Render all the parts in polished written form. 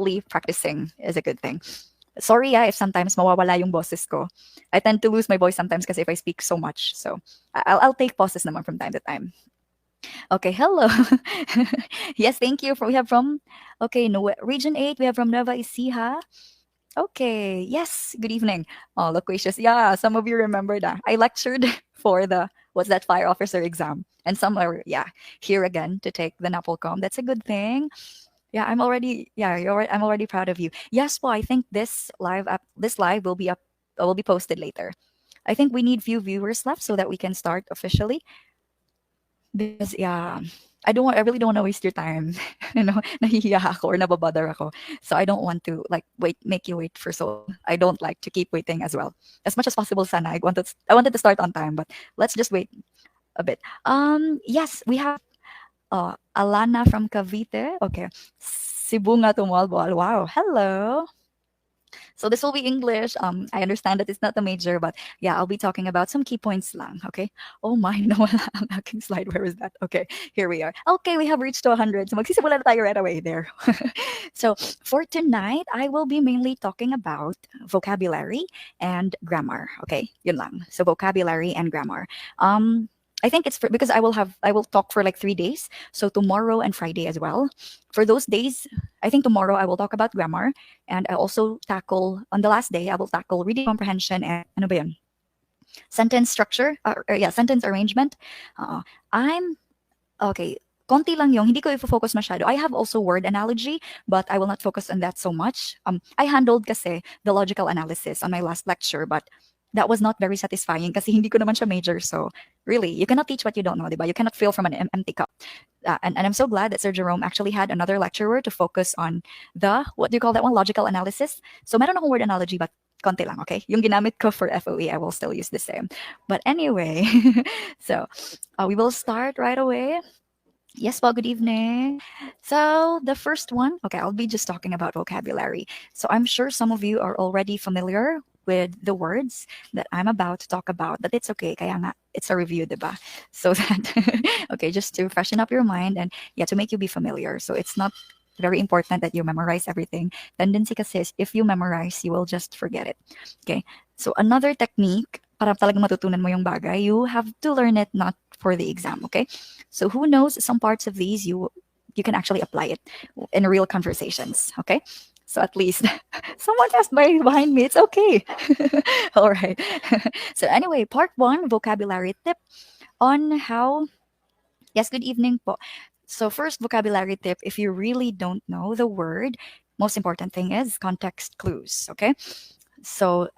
definitely practicing is a good thing. Sorry, if sometimes mawawala yung boses ko. I tend to lose my voice sometimes because if I speak so much. So I'll take pauses naman from time to time. Okay, hello. Yes, thank you. We have from, okay, no, Region 8, we have from Nueva Ecija. Okay, yes, good evening. Oh, loquacious. Yeah, some of you remember that. I lectured for the, what's that, fire officer exam. And some are, yeah, here again to take the Napolcom. That's a good thing. Yeah, I'm already, yeah, I'm already proud of you. Yes, well, I think this live will be posted later. I think we need few viewers left so that we can start officially because yeah, I really don't want to waste your time. Nahihiya ako or nababother ako. So I don't want to like make you wait for so long. I don't like to keep waiting as well. As much as possible, sana I wanted to start on time, but let's just wait a bit. Yes, we have Alana from Cavite. Okay. Sibunga Tumalbol. Wow. Hello. So this will be English. I understand that it's not the major, but yeah, I'll be talking about some key points lang. Okay. Oh my, nawala ang aking slide. Where is that? Okay, here we are. Okay, we have reached to 100. So magsisimula na tayo right away there. So for tonight, I will be mainly talking about vocabulary and grammar. Okay, yun lang. So vocabulary and grammar. I think because I will talk for like 3 days. So tomorrow and Friday as well. For those days, I think tomorrow I will talk about grammar, and I also tackle on the last day I will tackle reading comprehension and ano ba yun? Sentence structure, yeah, sentence arrangement. I'm okay. Konti lang yung hindi ko i-focus masyado. I have also word analogy, but I will not focus on that so much. I handled kasi the logical analysis on my last lecture, but that was not very satisfying kasi hindi ko naman siya major. So really, you cannot teach what you don't know, diba? You cannot fill from an empty cup. And I'm so glad that Sir Jerome actually had another lecturer to focus on the, what do you call that one? Logical analysis. So meron akong word analogy, but konti lang, okay? Yung ginamit ko for FOE, I will still use the same. But anyway, so we will start right away. Yes, well, good evening. So, the first one, okay, I'll be just talking about vocabulary. So, I'm sure some of you are already familiar with the words that I'm about to talk about, but it's okay. Kaya nga, it's a review, diba? So that, okay, just to freshen up your mind and yeah, to make you be familiar. So, it's not very important that you memorize everything. Tendency kasi is if you memorize, you will just forget it. Okay. So, another technique para talagang matutunan mo yung bagay, you have to learn it not for the exam, okay? So who knows, some parts of these you can actually apply it in real conversations, okay? So at least someone asked behind me, it's okay. All right. So anyway, part 1, vocabulary tip on how, yes, good evening po. So first vocabulary tip, if you really don't know the word, most important thing is context clues, okay? So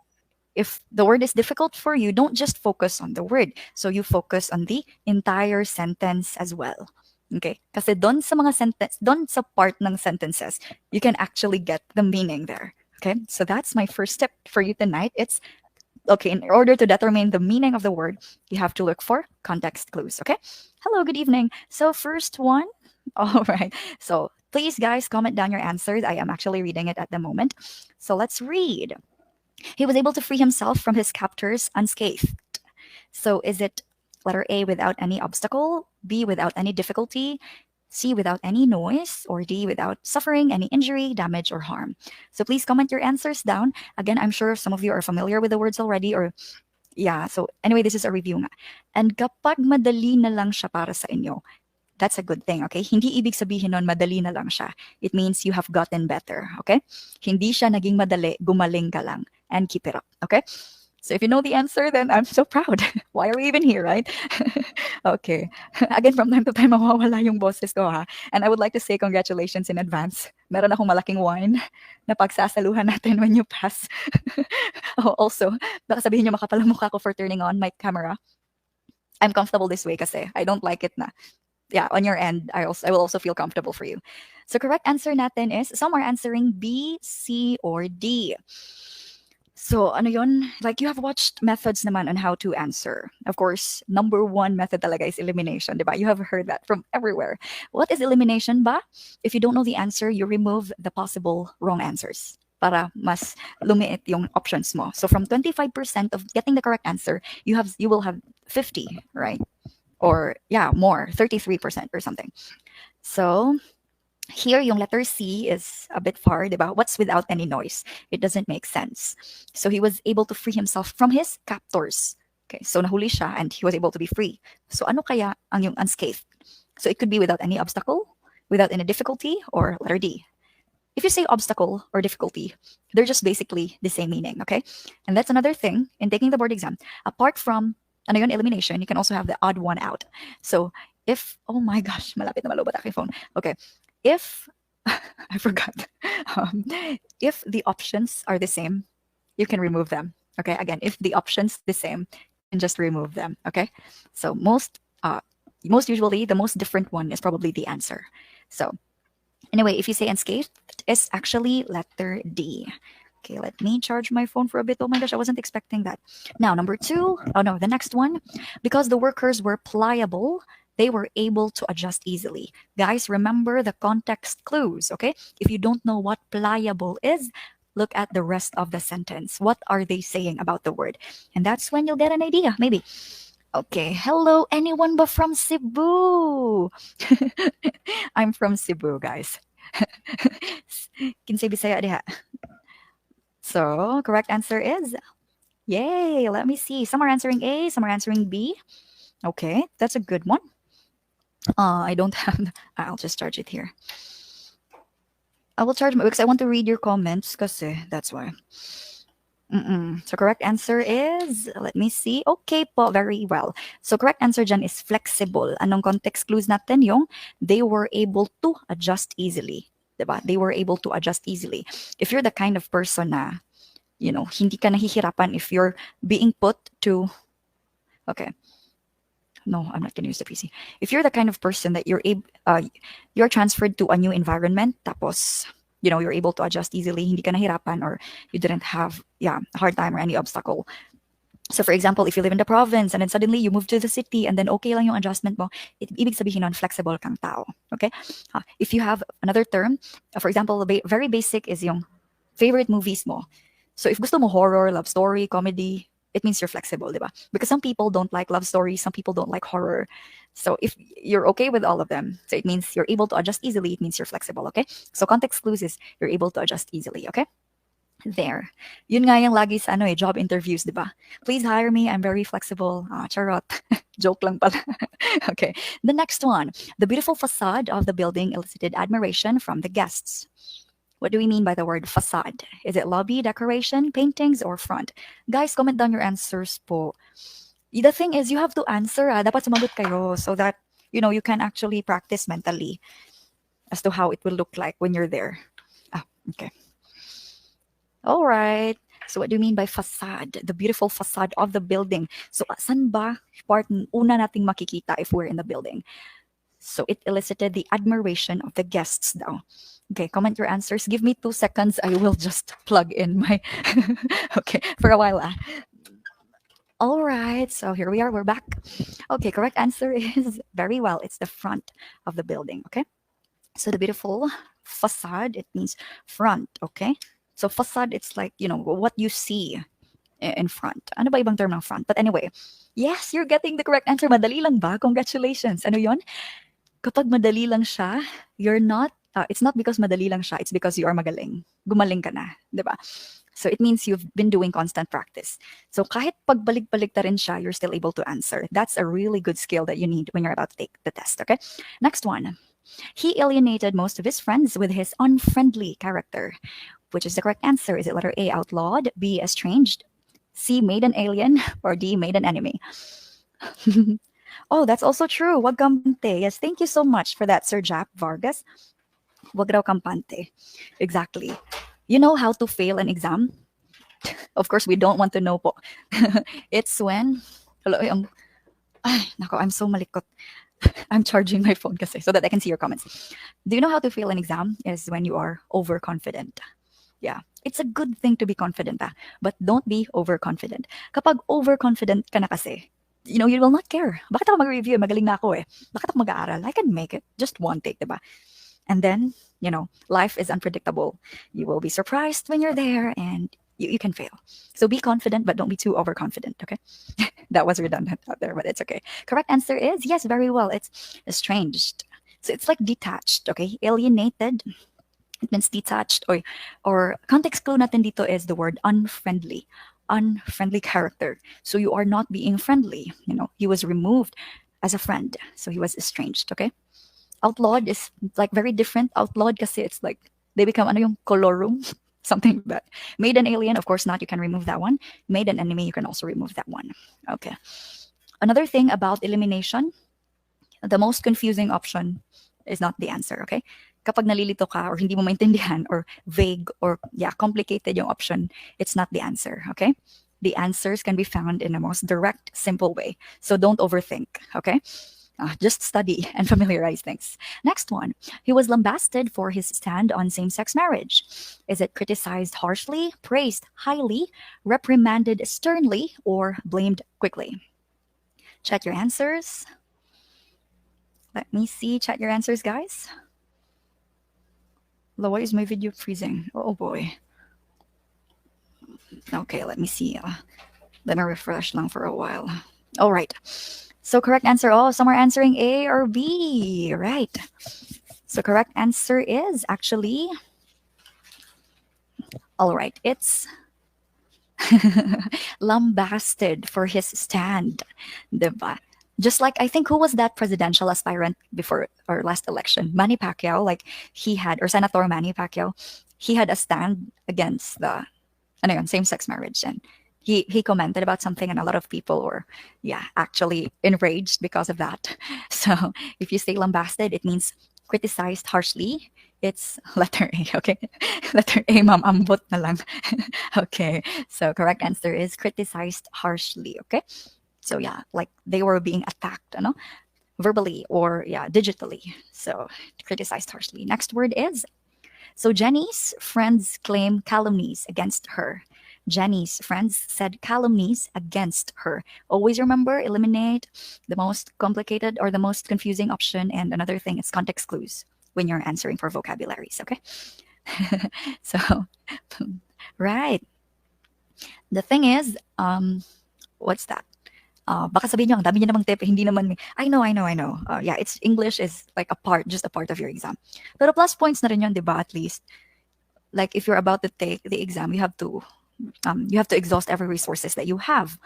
if the word is difficult for you, don't just focus on the word. So you focus on the entire sentence as well. Okay? Kasi don sa mga sentence, don sa part ng sentences, you can actually get the meaning there. Okay? So that's my first step for you tonight. It's okay, in order to determine the meaning of the word, you have to look for context clues. Okay? Hello, good evening. So first one, all right. So please guys comment down your answers. I am actually reading it at the moment. So let's read. He was able to free himself from his captors unscathed. So is it letter A, without any obstacle, B, without any difficulty, C, without any noise, or D, without suffering any injury, damage, or harm? So please comment your answers down. Again, I'm sure some of you are familiar with the words already, or yeah. So anyway, this is a review nga. And kapag madali na lang siya para sa inyo, that's a good thing, okay? Hindi ibig sabihin nun madali na lang siya. It means you have gotten better, okay? Hindi siya naging madali, gumaling ka lang. And keep it up, okay? So if you know the answer, then I'm so proud. Why are we even here, right? Okay. Again, from time to time, mawawala yung boses ko, ha? And I would like to say congratulations in advance. Meron akong malaking wine na pagsasaluhan natin when you pass. Oh, also, baka sabihin nyo makapal ang mukha ko for turning on my camera. I'm comfortable this way kasi I don't like it na. Yeah, on your end, I will also feel comfortable for you. So correct answer natin is, some are answering B, C, or D. So, ano yun? Like, you have watched methods naman on how to answer. Of course, number 1 method talaga is elimination, diba? You have heard that from everywhere. What is elimination ba? If you don't know the answer, you remove the possible wrong answers para mas lumiit yung options mo. So, from 25% of getting the correct answer, you will have 50, right? Or, yeah, more, 33% or something. So, Here, yung letter C is a bit far, diba? What's without any noise? It doesn't make sense. So he was able to free himself from his captors. Okay, so nahuli siya and he was able to be free. So ano kaya ang yung unscathed? So it could be without any obstacle, without any difficulty, or letter D. If you say obstacle or difficulty, they're just basically the same meaning, okay? And that's another thing in taking the board exam. Apart from ano yun, elimination, you can also have the odd one out. So if, oh my gosh, malapit na malobot aking phone. Okay, if, I forgot. Um, if the options are the same, you can remove them. Okay, again, if the options the same, you can just remove them. Okay, so most usually the most different one is probably the answer. So anyway, if you say unscathed, it's actually letter D. Okay, let me charge my phone for a bit. Oh my gosh, I wasn't expecting that. Now, number two, oh no, the next one, because the workers were pliable, they were able to adjust easily. Guys, remember the context clues, okay? If you don't know what pliable is, look at the rest of the sentence. What are they saying about the word? And that's when you'll get an idea, maybe. Okay, hello, anyone but from Cebu? I'm from Cebu, guys. Kinsay Bisaya diha. So, correct answer is yay. Let me see. Some are answering A, some are answering B. Okay, that's a good one. I don't have. I'll just charge it here. I will charge my because I want to read your comments. Kasi that's why. So correct answer is, let me see. Okay po, very well. So correct answer dyan is flexible. Anong context clues natin? Yung they were able to adjust easily. Diba? They were able to adjust easily. If you're the kind of person na, hindi ka nahihirapan if you're being put to, okay. No, I'm not gonna use the PC. If you're the kind of person that you're transferred to a new environment, tapos, you're able to adjust easily, hindi ka nahirapan, or you didn't have, a hard time or any obstacle. So for example, if you live in the province and then suddenly you move to the city and then okay lang yung adjustment mo, ibig sabihin nun, flexible kang tao. Okay? If you have another term, for example, very basic is yung favorite movies mo. So if gusto mo horror, love story, comedy, it means you're flexible, diba? Because some people don't like love stories, some people don't like horror. So if you're okay with all of them, so it means you're able to adjust easily, it means you're flexible, okay? So context clues is you're able to adjust easily, okay? There. Yun nga yung lagi sa job interviews, di ba? Please hire me, I'm very flexible. Charot. Joke lang pala. Okay. The next one. The beautiful facade of the building elicited admiration from the guests. What do we mean by the word facade? Is it lobby, decoration, paintings, or front? Guys, comment down your answers po. The thing is, you have to answer. Dapat sumagot kayo so that, you can actually practice mentally as to how it will look like when you're there. Okay. All right. So what do you mean by facade? The beautiful facade of the building. So saan ba part una nating makikita if we're in the building? So it elicited the admiration of the guests daw. Okay, comment your answers. Give me 2 seconds. I will just plug in my... Okay, for a while. All right, so here we are. We're back. Okay, correct answer is very well. It's the front of the building, okay? So the beautiful facade, it means front, okay? So facade, it's like, what you see in front. Ano ba ibang term ng front? But anyway, yes, you're getting the correct answer. Madali lang ba? Congratulations. Ano yon? Kapag madali lang siya, you're not, it's not because madali lang siya, it's because you are magaling. Gumaling ka na, di ba? So it means you've been doing constant practice. So kahit pagbalik-balik ta rin siya, you're still able to answer. That's a really good skill that you need when you're about to take the test, okay? Next one. He alienated most of his friends with his unfriendly character. Which is the correct answer? Is it letter A, outlawed, B, estranged, C, made an alien, or D, made an enemy? Oh, that's also true. Wag kampante. Yes, thank you so much for that, Sir Jack Vargas. Wag raw kampante. Exactly. You know how to fail an exam? Of course, we don't want to know po. It's when... Hello, nako, I'm so malikot. I'm charging my phone kasi so that I can see your comments. Do you know how to fail an exam? Is when you are overconfident. Yeah, it's a good thing to be confident, but don't be overconfident. Kapag overconfident ka na kasi, you will not care. Bakit ako mag-review? Magaling na ako eh. Bakit ako mag-aaral? I can make it. Just one take, diba? And then, life is unpredictable. You will be surprised when you're there and you can fail. So be confident, but don't be too overconfident, okay? That was redundant out there, but it's okay. Correct answer is yes, very well. It's estranged. So it's like detached, okay? Alienated, it means detached. Or context clue natin dito is the word unfriendly. Unfriendly character. So you are not being friendly. He was removed as a friend. So he was estranged, okay? Outlawed is like very different. Outlawed kasi it's like they become ano yung colorum, something like that. Made an alien, of course not. You can remove that one. Made an enemy, you can also remove that one. Okay. Another thing about elimination, the most confusing option is not the answer, okay? Kapag nalilito ka or hindi mo maintindihan or vague or yeah, complicated yung option, it's not the answer, okay? The answers can be found in a most direct, simple way. So don't overthink, okay? Just study and familiarize things. Next one. He was lambasted for his stand on same sex marriage. Is it criticized harshly, praised highly, reprimanded sternly, or blamed quickly? Check your answers. Let me see. Check your answers, guys. Why is my video freezing? Oh boy. Okay, let me see. Let me refresh lang for a while. All right. So correct answer. Oh, some are answering A or B. Right. So correct answer is actually, all right, it's lambasted for his stand. Diba? Just like, I think, who was that presidential aspirant before our last election? Manny Pacquiao, like he had, or Senator Manny Pacquiao, he had a stand against the ano yun, same-sex marriage. And he commented about something, and a lot of people were, yeah, actually enraged because of that. So if you say lambasted, it means criticized harshly. It's letter A, okay? Letter A, ma'am, ambot na lang. Okay, so correct answer is criticized harshly, okay? So yeah, like they were being attacked, verbally or yeah, digitally. So criticized harshly. Next word is, so Jenny's friends claim calumnies against her. Jenny's friends said calumnies against her. Always remember, eliminate the most complicated or the most confusing option. And another thing is context clues when you're answering for vocabularies, okay? So, right. The thing is, what's that? Baka sabihin nyo, ang dami niya namang tip, hindi naman, I know. Yeah, it's English is like just a part of your exam. Pero plus points na rin yun, di ba, at least? Like if you're about to take the exam, you have to exhaust every resources that you have.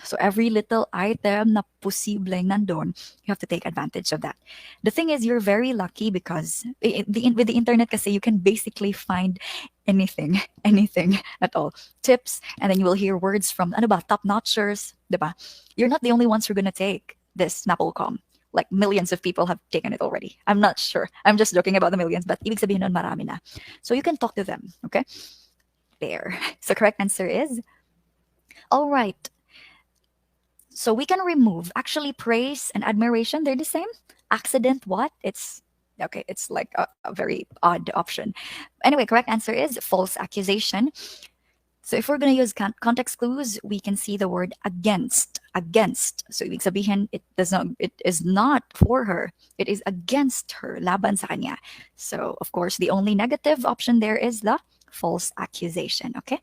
So every little item na posibleng nandun, you have to take advantage of that. The thing is, you're very lucky because with the internet kasi you can basically find anything, anything at all. Tips, and then you will hear words from ano ba, top notchers, diba? You're not the only ones who are gonna take this Napolcom. Like millions of people have taken it already. I'm not sure. I'm just joking about the millions, but ibig sabihin nun marami na. So you can talk to them, okay? There. So correct answer is, all right. So we can remove actually praise and admiration. They're the same. Accident, what? It's okay. It's like a very odd option. Anyway, correct answer is false accusation. So if we're going to use context clues, we can see the word against. Against. So ibig sabihin, it is not for her. It is against her. Laban sa kanya. So of course, the only negative option there is the false accusation. Okay.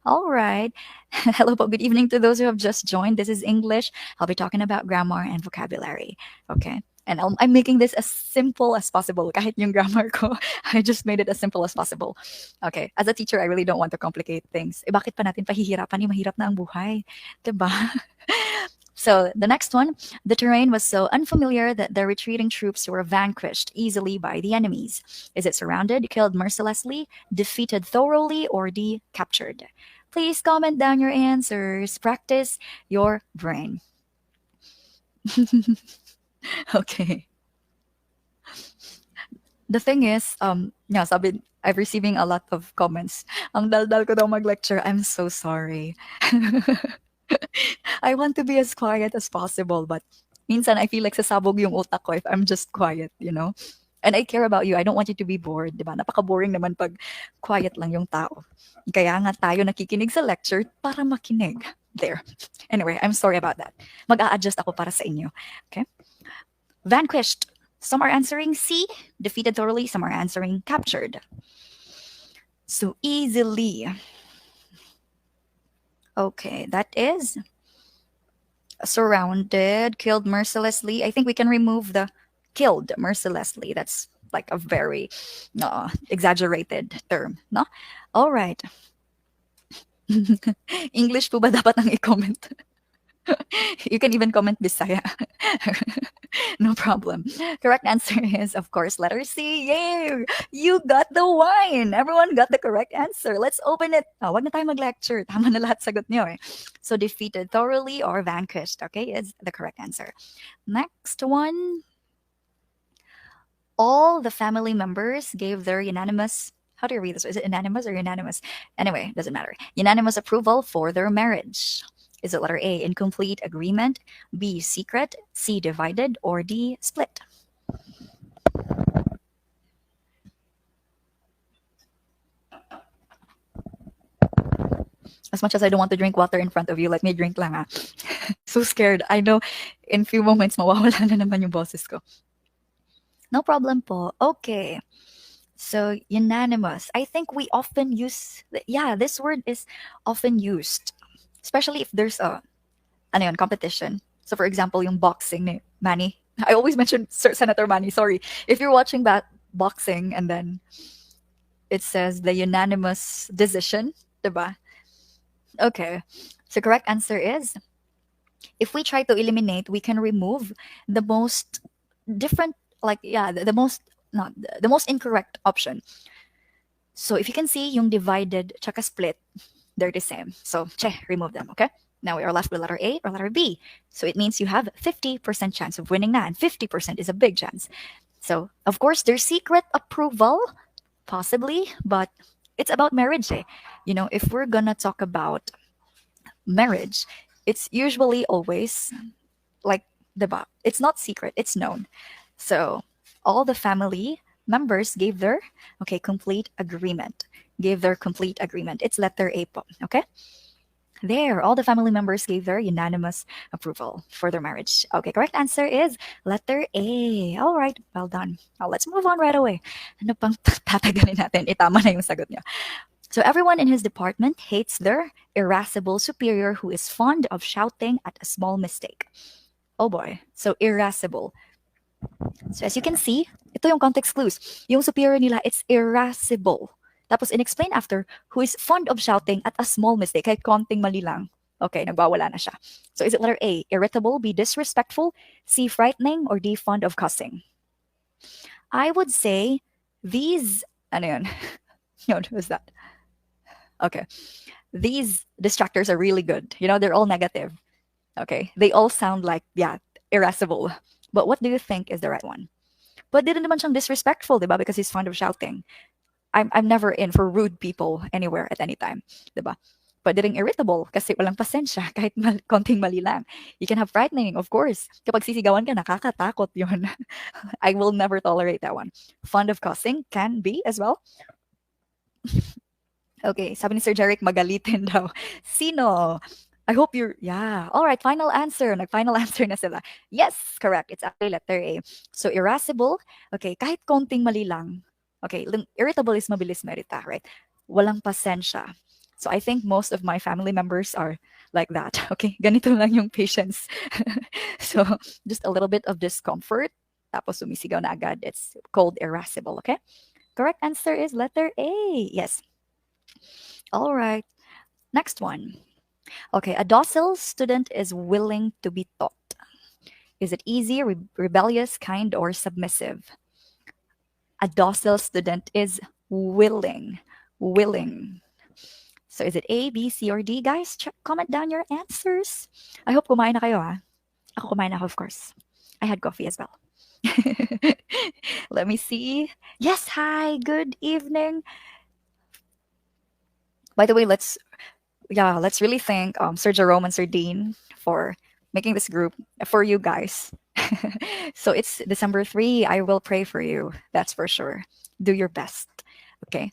All right. Hello po. Good evening to those who have just joined. This is English. I'll be talking about grammar and vocabulary. Okay. And I'm making this as simple as possible. Kahit yung grammar ko, I just made it as simple as possible. Okay. As a teacher, I really don't want to complicate things. Eh, bakit pa natin pahihirapan? Mahirap na ang buhay. Diba? So the next one, the terrain was so unfamiliar that the retreating troops were vanquished easily by the enemies. Is it surrounded, killed mercilessly, defeated thoroughly, or captured? Please comment down your answers. Practice your brain. Okay. The thing is, yeah, sabi, I'm receiving a lot of comments. Ang daldal ko daw mag-lecture. I'm so sorry. I want to be as quiet as possible, but minsan I feel like sasabog yung utak ko if I'm just quiet. And I care about you. I don't want you to be bored, di ba? Napaka-boring naman pag quiet lang yung tao. Kaya nga tayo nakikinig sa lecture para makinig. There. Anyway, I'm sorry about that. Mag-a-adjust ako para sa inyo. Okay? Vanquished. Some are answering C, defeated thoroughly. Some are answering captured. So easily. Okay, that is surrounded, killed mercilessly. I think we can remove the killed mercilessly. That's like a very exaggerated term, no? All right. English po ba dapat ang i-comment? You can even comment Bisaya. No problem. Correct answer is, of course, letter C. Yay! You got the wine. Everyone got the correct answer. Let's open it. Oh, wag na tayo mag-lecture. Tama na lahat sagot niyo eh. So, defeated thoroughly or vanquished, okay, is the correct answer. Next one. All the family members gave their unanimous, how do you read this? Is it unanimous or unanimous? Anyway, doesn't matter. Unanimous approval for their marriage. Is it letter A, incomplete agreement, B, secret, C, divided, or D, split? As much as I don't want to drink water in front of you, let me drink lang ah. So scared. I know in few moments mawawala na naman yung boses ko. No problem po. Okay. So unanimous. I think we often use, yeah, this word is often used, especially if there's a ano yun, competition. So for example, yung boxing ni Manny. I always mention Senator Manny, sorry. If you're watching that boxing and then it says the unanimous decision, diba? Okay. So correct answer is, if we try to eliminate, we can remove the most different, like yeah, the most not the most incorrect option. So if you can see yung divided tsaka split, they're the same. So remove them, okay? Now we are left with letter A or letter B. So it means you have 50% chance of winning na, and 50% is a big chance. So of course there's secret approval, possibly, but it's about marriage. Eh? You know, if we're gonna talk about marriage, it's usually always like diba? It's not secret, it's known. So all the family members gave their complete agreement. Gave their complete agreement. It's letter A po, okay? There, all the family members gave their unanimous approval for their marriage. Okay, correct answer is letter A. All right, well done. Now let's move on right away. Ano pang tatagalin natin? Itama na yung sagot niya. So everyone in his department hates their irascible superior who is fond of shouting at a small mistake. Oh boy. So irascible. So as you can see, ito yung context clues. Yung superior nila, it's irascible. Tapos in-explain after, who is fond of shouting at a small mistake, kahit konting mali lang. Okay, nagbawala na siya. So is it letter A, irritable, B, disrespectful, C, frightening, or D, fond of cussing? I would say these, ano yun? Yun, who's that? Okay. These distractors are really good. You know, they're all negative. Okay. They all sound like, yeah, irascible. But what do you think is the right one? But didn't naman siyang disrespectful, diba? Because he's fond of shouting. I'm never in for rude people anywhere at any time, diba? But didn't irritable kasi walang pasensya kahit konting mali lang. You can have frightening, of course. Kapag sisigawan ka, nakakatakot yun. I will never tolerate that one. Fond of cussing can be as well. Okay, sabi ni Sir Jeric, magalitin daw. Sino? I hope you're, yeah. All right, final answer. Nag-final answer na sila. Yes, correct. It's actually letter A. So, irascible, okay, kahit konting mali lang. Okay, irritable is mabilis merita, right? Walang pasensya. So, I think most of my family members are like that. Okay, ganito lang yung patience. So, just a little bit of discomfort. Tapos sumisigaw na agad. It's called irascible, okay? Correct answer is letter A. Yes. All right. Next one. Okay, a docile student is willing to be taught. Is it easy, rebellious, kind, or submissive? A docile student is willing. Willing. So is it A, B, C, or D? Guys, comment down your answers. I hope kumain na kayo, ha? Ako kumain ako, of course. I had coffee as well. Let me see. Yes, hi, good evening. By the way, let's really thank Sir Jerome and Sir Dean for making this group for you guys. So it's December 3. I will pray for you. That's for sure. Do your best. Okay.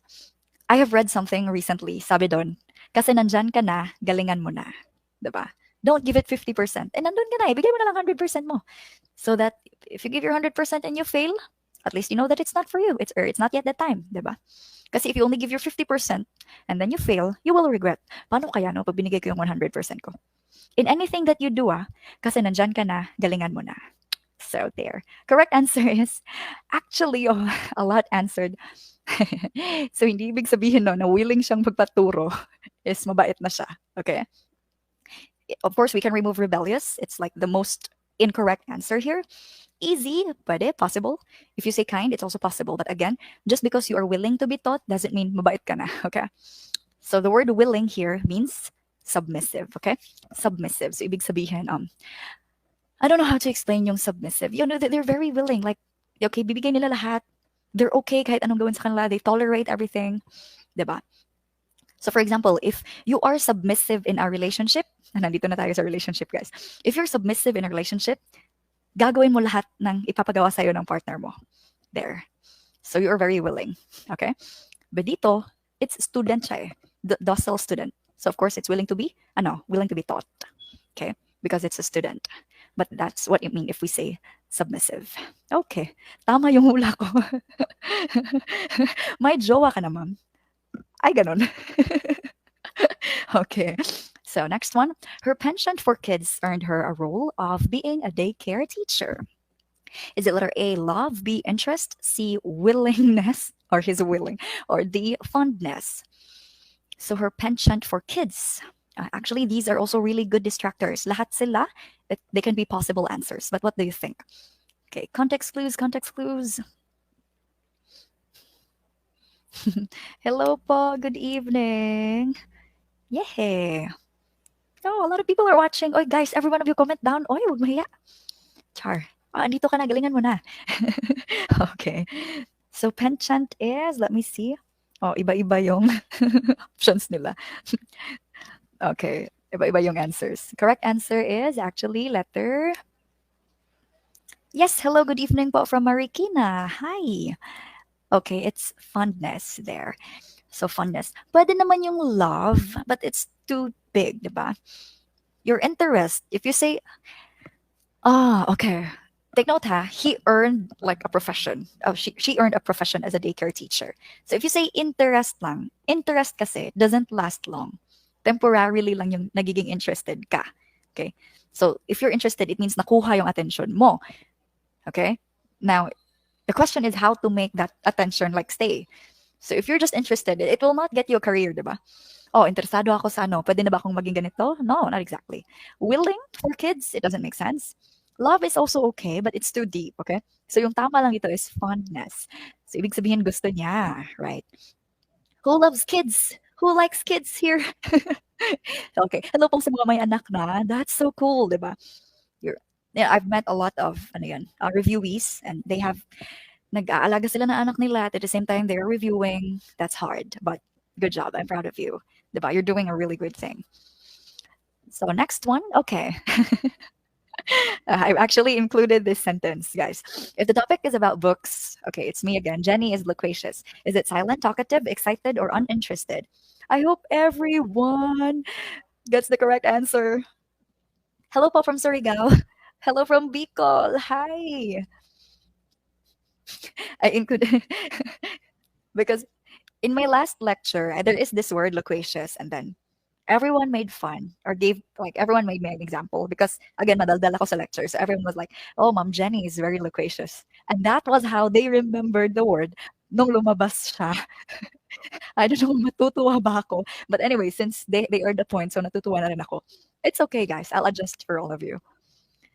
I have read something recently. Sabi doon, kasi nandyan ka na, galingan mo na. Diba? Don't give it 50%. And nandun ka na, ibigay mo na lang 100% mo. So that if you give your 100% and you fail, at least you know that it's not for you. It's not yet the time. Diba? Kasi if you only give your 50% and then you fail, you will regret. Paano kaya no pag binigay ko yung 100% ko? In anything that you do, kasi nandyan ka na, galingan mo na. So there. Correct answer is actually a lot answered. So hindi ibig sabihin no na willing siyang magpaturo is mabait na siya. Okay? Of course, we can remove rebellious. It's like the most incorrect answer here. Easy, pwede, possible. If you say kind, it's also possible. But again, just because you are willing to be taught doesn't mean mabait ka na. Okay? So the word willing here means submissive. Okay? Submissive. So ibig sabihin, I don't know how to explain yung submissive. You know, they're very willing. Like, okay, bibigay nila lahat. They're okay kahit anong gawin sa kanila. They tolerate everything. Diba? So for example, if you are submissive in a relationship, nandito na tayo sa relationship, guys. If you're submissive in a relationship, gagawin mo lahat ng ipapagawa sa'yo ng partner mo. There. So you're very willing. Okay? But dito, it's student siya eh. Docile student. So of course, it's willing to be, willing to be taught. Okay? Because it's a student. But that's what it means if we say submissive. Okay. Tama yung hula ko. May jowa ka naman. Ay, ganun. Okay. So next one. Her penchant for kids earned her a role of being a daycare teacher. Is it letter A, love, B, interest, C, willingness, or his willing, or D, fondness? So her penchant for kids. Actually, these are also really good distractors. Lahat sila, they can be possible answers. But what do you think? Okay, context clues, context clues. Hello po, good evening. Yay. Oh, a lot of people are watching. Oy, guys, every one of you comment down. Oy, huwag mahiya. Char. Andito ka na, galingan mo na. Okay. So penchant is, let me see. Oh, iba-iba yung options nila. Okay, iba-iba yung answers. Correct answer is actually letter. Yes, hello, good evening po from Marikina. Hi. Okay, it's fondness there. So fondness. Pwede naman yung love, but it's too big, diba? Your interest. If you say, okay. Take note ha, he earned like a profession. Oh, she earned a profession as a daycare teacher. So if you say interest lang, interest kasi doesn't last long. Temporarily lang yung nagiging interested ka. Okay? So if you're interested, it means nakuha yung attention mo. Okay? Now, the question is how to make that attention like stay. So if you're just interested, it will not get you a career, diba? Oh, interesado ako sa ano, pwede na ba akong maging ganito? No, not exactly. Willing for kids, it doesn't make sense. Love is also okay, but it's too deep, okay? So yung tama lang ito is fondness. So ibig sabihin gusto niya, right? Who loves kids? Who likes kids here? Okay. Hello po sa mga may anak na. That's so cool, di ba? Yeah, I've met a lot of reviewees and they have nag-aalaga sila ng anak nila at the same time they're reviewing. That's hard, but good job. I'm proud of you. Diba? You're doing a really good thing. So next one, okay. I actually included this sentence, guys. If the topic is about books, okay, it's me again. Jenny is loquacious. Is it silent, talkative, excited, or uninterested? I hope everyone gets the correct answer. Hello po from Surigao. Hello from Bicol. Hi. I included because in my last lecture, there is this word loquacious, and then everyone made fun or gave like everyone made me an example because again, madaldal ako sa lecture, so everyone was like, "Oh, Mom Jenny is very loquacious," and that was how they remembered the word. Nung lumabas siya, I don't know, matutuwa ba ako? But anyway, since they earned the point, so natutuwa na rin ako. It's okay, guys. I'll adjust for all of you.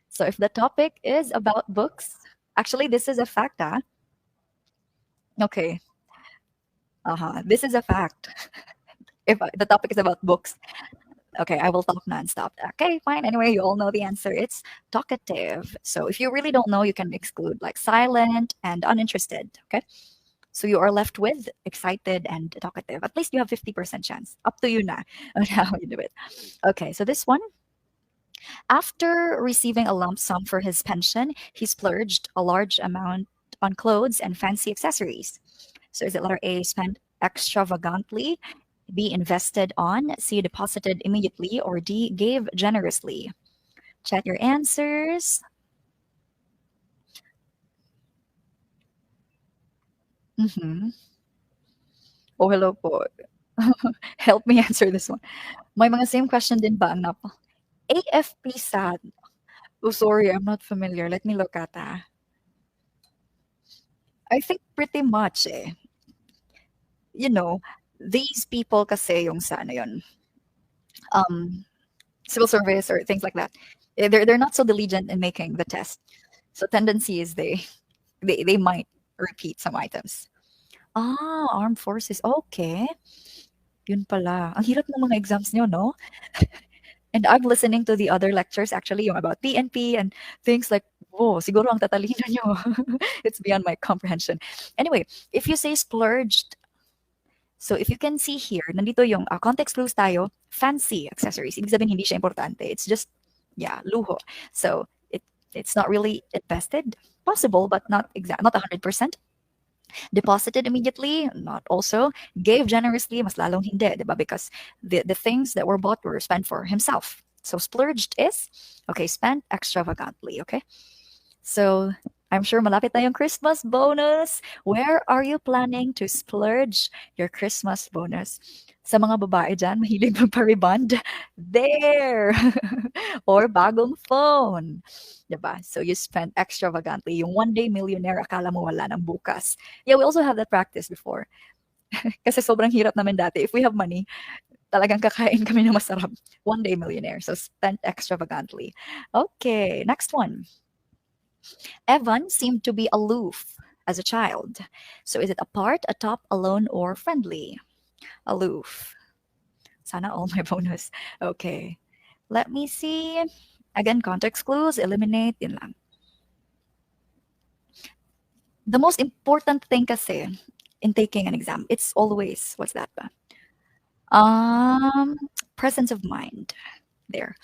So if the topic is about books, actually, this is a fact, ah. Okay. This is a fact. If the topic is about books, okay, I will talk nonstop. Okay, fine. Anyway, you all know the answer. It's talkative. So if you really don't know, you can exclude like silent and uninterested. Okay. So you are left with excited and talkative. At least you have 50% chance. Up to you na on how you do it. Okay, so this one. After receiving a lump sum for his pension, he splurged a large amount on clothes and fancy accessories. So is it letter A, spent extravagantly, B, invested on, C, deposited immediately, or D, gave generously? Chat your answers. Mhm. Oh, hello po. Help me answer this one. May mga same question din ba ang AFP sad? Oh, sorry, I'm not familiar. Let me look at that. I think pretty much eh. You know, these people kasi yung sa ano yun, um, civil service or things like that. They're not so diligent in making the test. So tendency is they might repeat some items. Ah, armed forces. Okay. Yun pala. Ang hirap ng mga exams niyo, no? And I'm listening to the other lectures actually yung about PNP and things like, whoa, siguro ang tatalino nyo. It's beyond my comprehension. Anyway, if you say splurged, so if you can see here, nandito yung context clues tayo, fancy accessories. Ibig sabihin hindi siya importante. It's just, yeah, luho. So it's not really invested. Possible, but not exact, not 100%. Deposited immediately, not also. Gave generously, mas lalong hindi, diba? Because the things that were bought were spent for himself. So splurged is, okay, spent extravagantly, okay? So I'm sure malapit na yung Christmas bonus. Where are you planning to splurge your Christmas bonus? Sa mga babae dyan, mahilig magpa-rebond. There! Or bagong phone. Diba? So you spent extravagantly. Yung one-day millionaire, akala mo wala ng bukas. Yeah, we also have that practice before. Kasi sobrang hirap namin dati. If we have money, talagang kakain kami ng masarap. One-day millionaire. So spent extravagantly. Okay, next one. Evan seemed to be aloof as a child. So is it apart, atop, alone, or friendly? Aloof. Sana all my bonus. Okay. Let me see. Again, context clues, eliminate, yun lang. The most important thing kasi in taking an exam, it's always, what's that ba? Um, Presence of mind. There.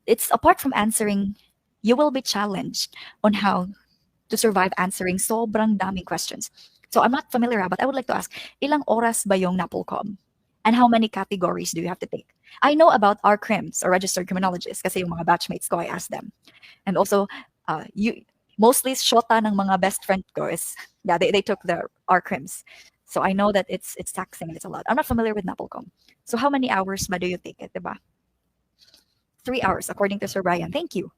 It's apart from answering, you will be challenged on how to survive answering sobrang daming questions. So I'm not familiar, but I would like to ask, ilang oras ba yung Napolcom? And how many categories do you have to take? I know about our crims or registered criminologists kasi yung mga batchmates ko, I asked them. And also, you mostly shota ng mga best friend ko is, yeah, they took the our crims. So I know that it's taxing and it's a lot. I'm not familiar with Napolcom. So how many hours ba do you take it, diba? 3 hours, according to Sir Brian. Thank you.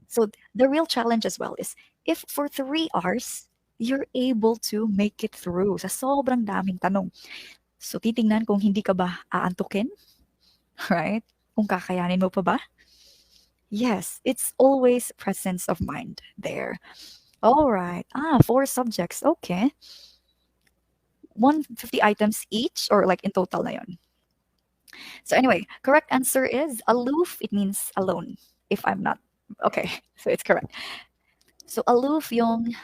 So the real challenge as well is if for 3 hours, you're able to make it through sa sobrang daming tanong. So titingnan kung hindi ka ba aantukin, right? Kung kakayanin mo pa ba? Yes, it's always presence of mind there. All right. 4 subjects. Okay. 150 items each or like in total na yun. So anyway, correct answer is aloof. It means alone. If I'm not okay, so it's correct. So aloof yung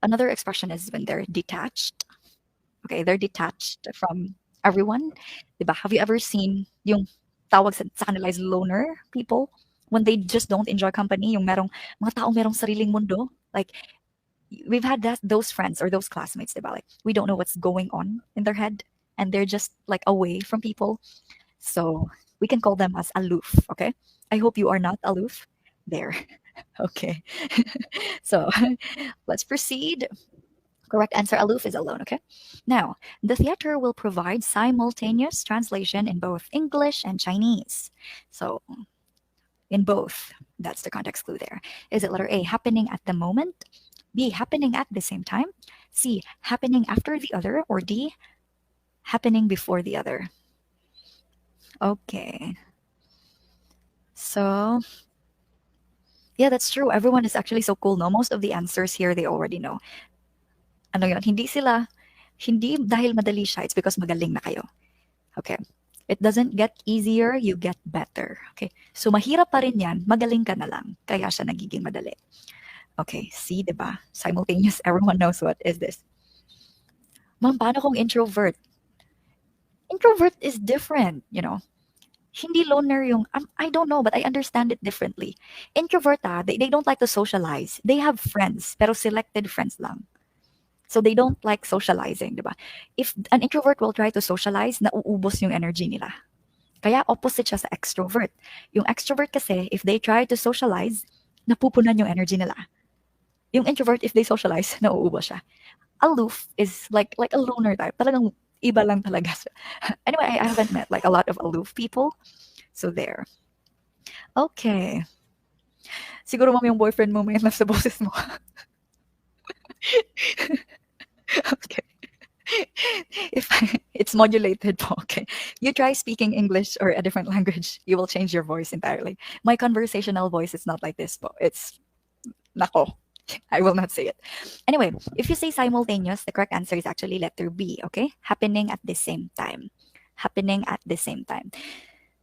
another expression is when they're detached. Okay, they're detached from everyone. Diba? Have you ever seen yung tawag sa kanila is loner people? When they just don't enjoy company, yung mga taong merong sariling mundo. Like, we've had those friends or those classmates, diba? Like, we don't know what's going on in their head. And they're just like away from people. So, we can call them as aloof, okay? I hope you are not aloof. There. Okay. So, let's proceed. Correct answer, aloof is alone, okay? Now, the theater will provide simultaneous translation in both English and Chinese. So, in both, that's the context clue there. Is it letter A, happening at the moment? B, happening at the same time? C, happening after the other? Or D, happening before the other? Okay. So, yeah, that's true. Everyone is actually so cool, no? Most of the answers here, they already know. Ano yun? Hindi dahil madali siya, it's because magaling na kayo. Okay. It doesn't get easier, you get better. Okay. So mahirap pa rin yan, magaling ka na lang. Kaya siya nagiging madali. Okay, see, diba? Simultaneous, everyone knows what is this. Ma'am, paano kung introvert? Introvert is different, you know. Hindi loner yung, I don't know, but I understand it differently. Introvert, they don't like to socialize. They have friends, pero selected friends lang. So they don't like socializing, diba? If an introvert will try to socialize, nauubos yung energy nila. Kaya opposite siya sa extrovert. Yung extrovert kasi, if they try to socialize, napupunan yung energy nila. Yung introvert, if they socialize, nauubos siya. Aloof is like a loner type. Talagang iba lang talaga siya. Anyway, I haven't met like a lot of aloof people. So there. Okay. Siguro ma'am yung boyfriend mo may sa boses mo. Okay. If it's modulated po, okay. You try speaking English or a different language, you will change your voice entirely. My conversational voice is not like this po. It's nako. I will not say it. Anyway, if you say simultaneous, the correct answer is actually letter B, okay? Happening at the same time. Happening at the same time.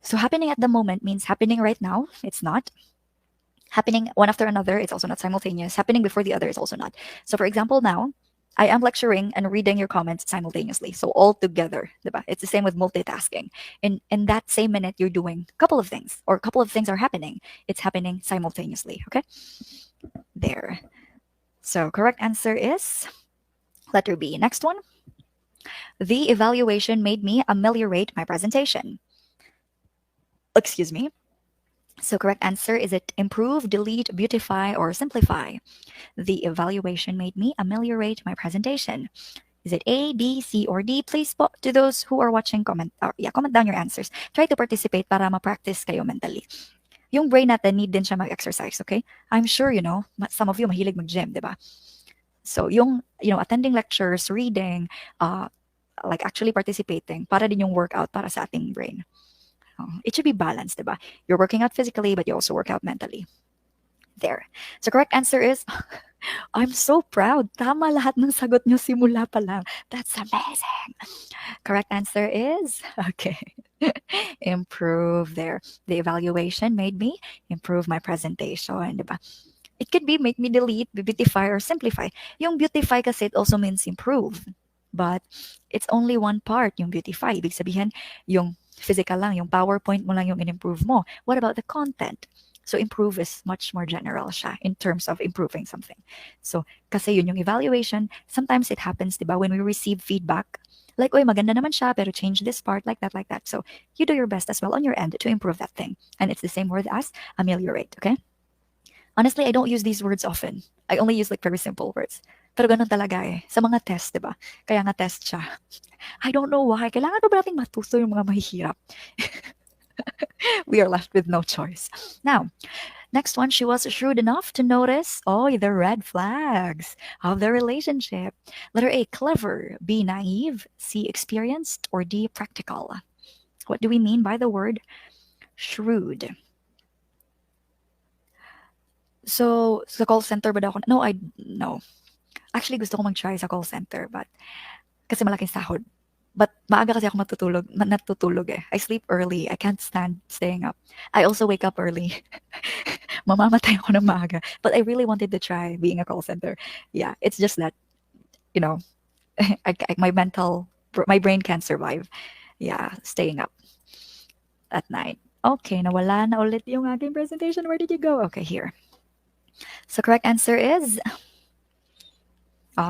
So happening at the moment means happening right now. It's not. Happening one after another, it's also not simultaneous. Happening before the other is also not. So for example, now, I am lecturing and reading your comments simultaneously. So all together, diba? It's the same with multitasking. In that same minute, you're doing a couple of things, or a couple of things are happening. It's happening simultaneously. Okay, there. So correct answer is letter B. Next one. The evaluation made me ameliorate my presentation. Excuse me. So correct answer is it improve, delete, beautify, or simplify? The evaluation made me ameliorate my presentation. Is it A, B, C, or D? Please po, to those who are watching, comment, comment down your answers. Try to participate para ma-practice kayo mentally. Yung brain natin need din siya mag-exercise, okay? I'm sure, some of you mahilig mag-gym, di ba? So yung, attending lectures, reading, like actually participating, para din yung workout para sa ating brain. It should be balanced, di ba? You're working out physically, but you also work out mentally. There. So correct answer is, I'm so proud. Tama lahat ng sagot nyo simula pa lang. That's amazing. Correct answer is, okay. Improve there. The evaluation made me improve my presentation, di ba? It could be make me delete, beautify, or simplify. Yung beautify kasi it also means improve. But it's only one part, yung beautify. Ibig sabihin, yung physical lang, yung PowerPoint mo lang yung in-improve mo. What about the content? So improve is much more general siya in terms of improving something. So kasi yun yung evaluation, sometimes it happens, di ba, when we receive feedback, like, oy, maganda naman siya, pero change this part, like that, like that. So you do your best as well on your end to improve that thing. And it's the same word as ameliorate, okay? Honestly, I don't use these words often. I only use like very simple words. Pero ganun talaga eh. Sa mga test, di ba? Kaya nga test siya. I don't know why. Kailangan ba nating matuto yung mga mahihirap? We are left with no choice. Now, next one, she was shrewd enough to notice, the red flags of the relationship. Letter A, clever. B, naive. C, experienced. Or D, practical. What do we mean by the word shrewd? So, sa call center ba daw ako? No. Actually, gusto ko mag-try sa call center, but kasi malaking sahod. But maaga kasi ako natutulog eh. I sleep early. I can't stand staying up. I also wake up early. Mamamatay ako ng maaga. But I really wanted to try being a call center. Yeah, it's just that, you know, my brain can't survive. Yeah, staying up at night. Okay, nawala na ulit yung aking presentation. Where did you go? Okay, here. So correct answer is,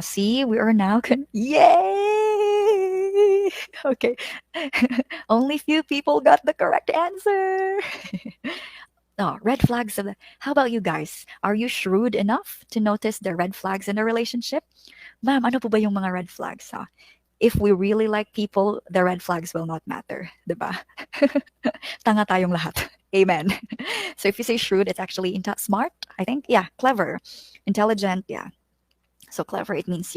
see, we are now yay! Okay. Only few people got the correct answer. Red flags of the. How about you guys? Are you shrewd enough to notice the red flags in a relationship? Ma'am, ano po ba yung mga red flags? If we really like people, the red flags will not matter, diba? Tanga tayong lahat. Amen. So if you say shrewd, it's actually smart, I think. Yeah, clever, intelligent, yeah. So clever, it means,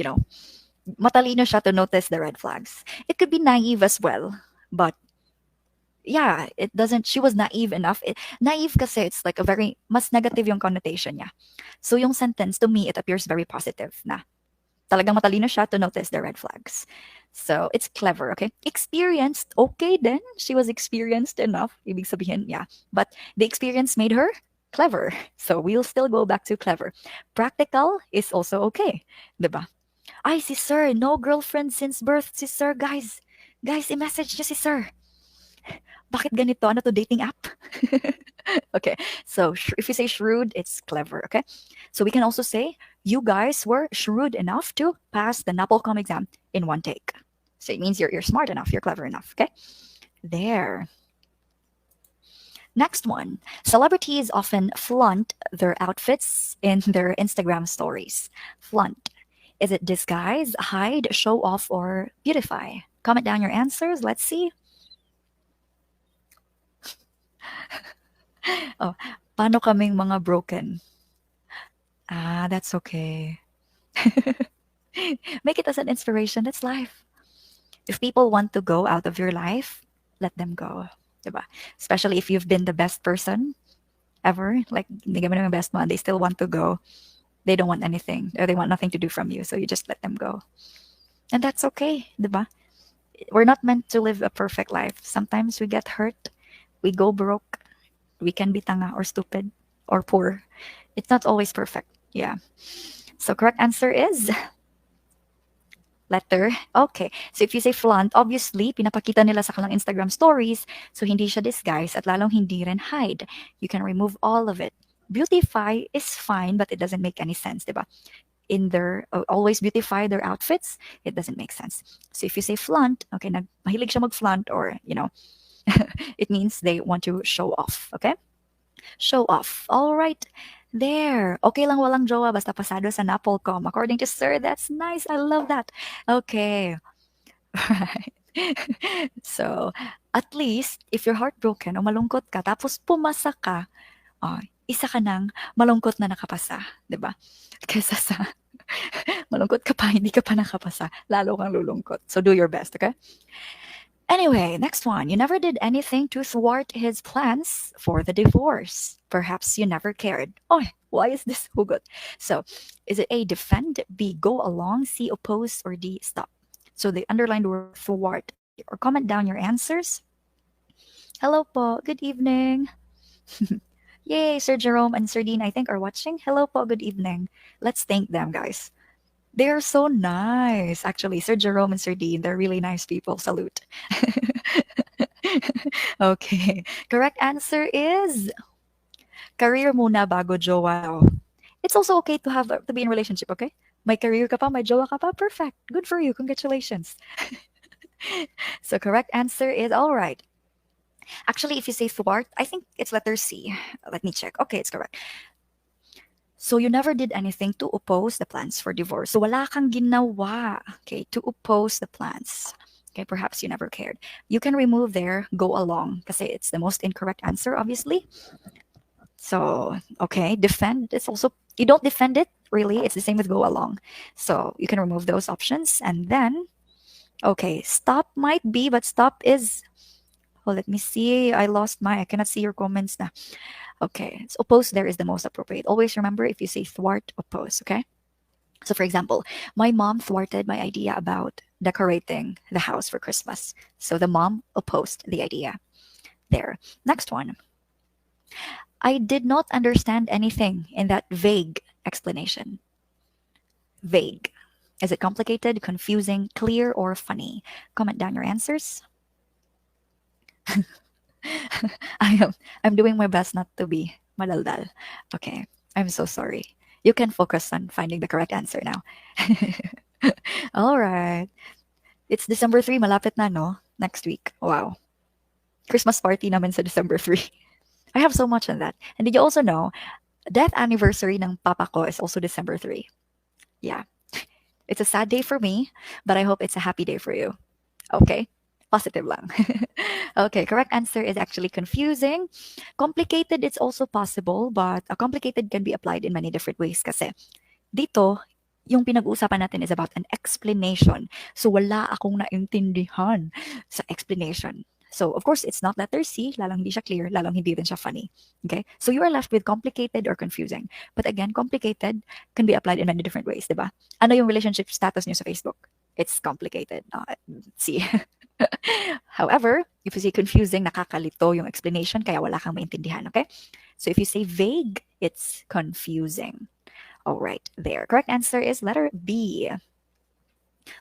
matalino siya to notice the red flags. It could be naive as well, but yeah, it doesn't, she was naive enough. Naive kasi it's like a very, mas negative yung connotation niya. So yung sentence, to me, it appears very positive na talagang matalino siya to notice the red flags. So it's clever, okay? Experienced, okay then. She was experienced enough. Ibig sabihin, yeah. But the experience made her clever. So we'll still go back to clever. Practical is also okay. Diba? Ay, si Sir, no girlfriend since birth. Si Sir, guys. Guys, i-message niyo si Sir. Bakit ganito? Ano to, dating app? Okay, so if you say shrewd, it's clever, okay? So we can also say, you guys were shrewd enough to pass the Napolcom exam in one take. So it means you're smart enough, you're clever enough, okay? There. Next one. Celebrities often flaunt their outfits in their Instagram stories. Flaunt. Is it disguise, hide, show off, or beautify? Comment down your answers. Let's see. Oh, Paano kaming mga broken? Ah, that's okay. Make it as an inspiration. That's life. If people want to go out of your life, let them go. Diba? Especially if you've been the best person ever. Like, hindi ka man yung best man, they still want to go. They don't want anything, or they want nothing to do from you. So you just let them go. And that's okay. Diba? We're not meant to live a perfect life. Sometimes we get hurt. We go broke. We can be tanga or stupid or poor. It's not always perfect. Yeah. So correct answer is letter. Okay. So if you say flaunt, obviously, pinapakita nila sa kanilang Instagram stories. So hindi siya disguise at lalong hindi rin hide. You can remove all of it. Beautify is fine, but it doesn't make any sense, diba? In their, always beautify their outfits, it doesn't make sense. So if you say flaunt, okay, mahilig siya mag-flaunt or, it means they want to show off, okay? Show off. All right. There. Okay lang walang jowa basta pasado sa Napolcom. According to Sir, that's nice. I love that. Okay. Right. So, at least, if you're heartbroken o malungkot ka, tapos pumasa ka, oh, isa ka nang malungkot na nakapasa. 'Di ba? Kesa sa malungkot ka pa, hindi ka pa nakapasa, lalo kang lulungkot. So, do your best, okay? Anyway, next one. You never did anything to thwart his plans for the divorce. Perhaps you never cared. Oh, why is this so good? So, is it A, defend, B, go along, C, oppose, or D, stop? So, the underlined word thwart. Or comment down your answers. Hello po. Good evening. Yay, Sir Jerome and Sir Dean, I think, are watching. Hello po. Good evening. Let's thank them, guys. They are so nice. Actually, Sir Jerome and Sir Dean, they're really nice people. Salute. Okay. Correct answer is career muna bago jowa daw. It's also okay to be in a relationship, okay? May career ka pa, may jowa ka pa, perfect. Good for you. Congratulations. So correct answer is all right. Actually, if you say thwart, I think it's letter C. Let me check. Okay, it's correct. So you never did anything to oppose the plans for divorce. So wala kang ginawa, okay, to oppose the plans. Okay, perhaps you never cared. You can remove there, go along, kasi it's the most incorrect answer, obviously. So, okay, defend. It's also, you don't defend it, really. It's the same with go along. So you can remove those options. And then, okay, stop might be, but stop is, oh, let me see. I cannot see your comments now. Okay, so oppose there is the most appropriate. Always remember if you say thwart, oppose, okay? So, for example, my mom thwarted my idea about decorating the house for Christmas. So the mom opposed the idea. There. Next one. I did not understand anything in that vague explanation. Vague. Is it complicated, confusing, clear, or funny? Comment down your answers. I'm doing my best not to be madaldal. Okay. I'm so sorry. You can focus on finding the correct answer now. All right. It's December 3, malapit na, no? Next week. Wow. Christmas party namin sa December 3. I have so much on that. And did you also know, death anniversary ng papa ko is also December 3. Yeah. It's a sad day for me, but I hope it's a happy day for you. Okay? Positive lang. Okay, correct answer is actually confusing. Complicated, it's also possible, but a complicated can be applied in many different ways kasi dito, yung pinag-uusapan natin is about an explanation. So, wala akong naintindihan sa explanation. So, of course, it's not letter C, lalong hindi siya clear, lalong hindi rin siya funny. Okay? So, you are left with complicated or confusing. But again, complicated can be applied in many different ways, di ba? Ano yung relationship status niyo sa Facebook? It's complicated. See? However, if you say confusing, nakakalito yung explanation, kaya wala kang maintindihan, okay? So, if you say vague, it's confusing. All right, there. Correct answer is letter B.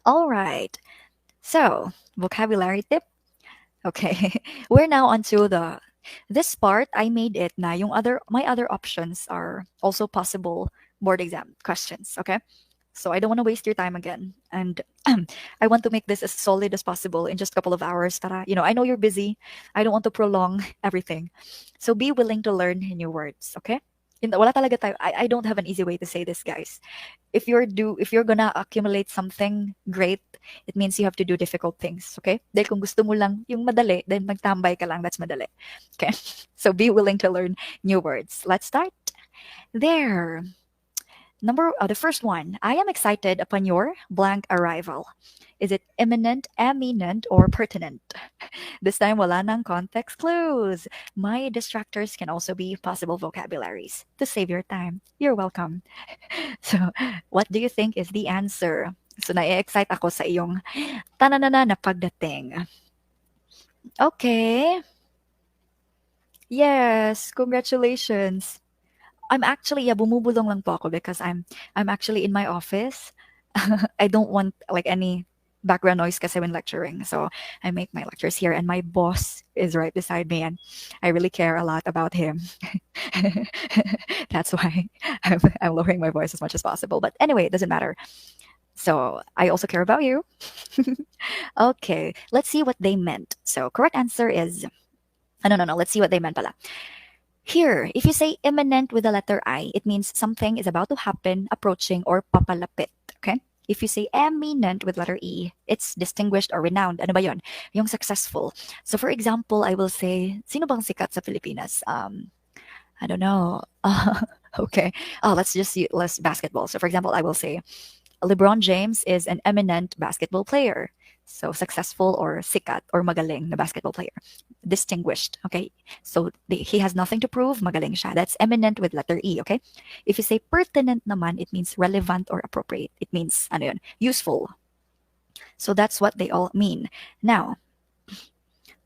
All right. So, vocabulary tip. Okay. We're now onto this part. I made it na my other options are also possible board exam questions, okay? So I don't want to waste your time again. And I want to make this as solid as possible in just a couple of hours. Para, I know you're busy. I don't want to prolong everything. So be willing to learn new words, okay? Wala talaga tayo. I don't have an easy way to say this, guys. If you're gonna accumulate something great, it means you have to do difficult things, okay? Dahil kung gusto mo lang yung madali, then magtambay ka lang, that's madali. Okay? So be willing to learn new words. Let's start. There. The first one. I am excited upon your blank arrival. Is it imminent, eminent, or pertinent? This time, wala nang context clues. My distractors can also be possible vocabularies. To save your time, you're welcome. So, what do you think is the answer? So, na-excite ako sa iyong tananana na pagdating. Okay. Yes, congratulations. I'm actually, yeah, bumubulong lang po ako because I'm actually in my office. I don't want like any background noise kasi when lecturing. So I make my lectures here and my boss is right beside me and I really care a lot about him. That's why I'm lowering my voice as much as possible. But anyway, it doesn't matter. So I also care about you. Okay, let's see what they meant. So correct answer is, no. Let's see what they meant pala. Here, if you say imminent with the letter I, it means something is about to happen, approaching, or papalapit. Okay? If you say eminent with letter E, it's distinguished or renowned. Ano ba yun? Yung successful. So for example, I will say, sino bang sikat sa Pilipinas? I don't know. Okay. Oh, let's basketball. So for example, I will say, LeBron James is an eminent basketball player. So successful or sikat or magaling na basketball player. Distinguished, okay? So he has nothing to prove, magaling siya. That's eminent with letter E, okay? If you say pertinent naman, it means relevant or appropriate. It means, ano yun, useful. So that's what they all mean. Now,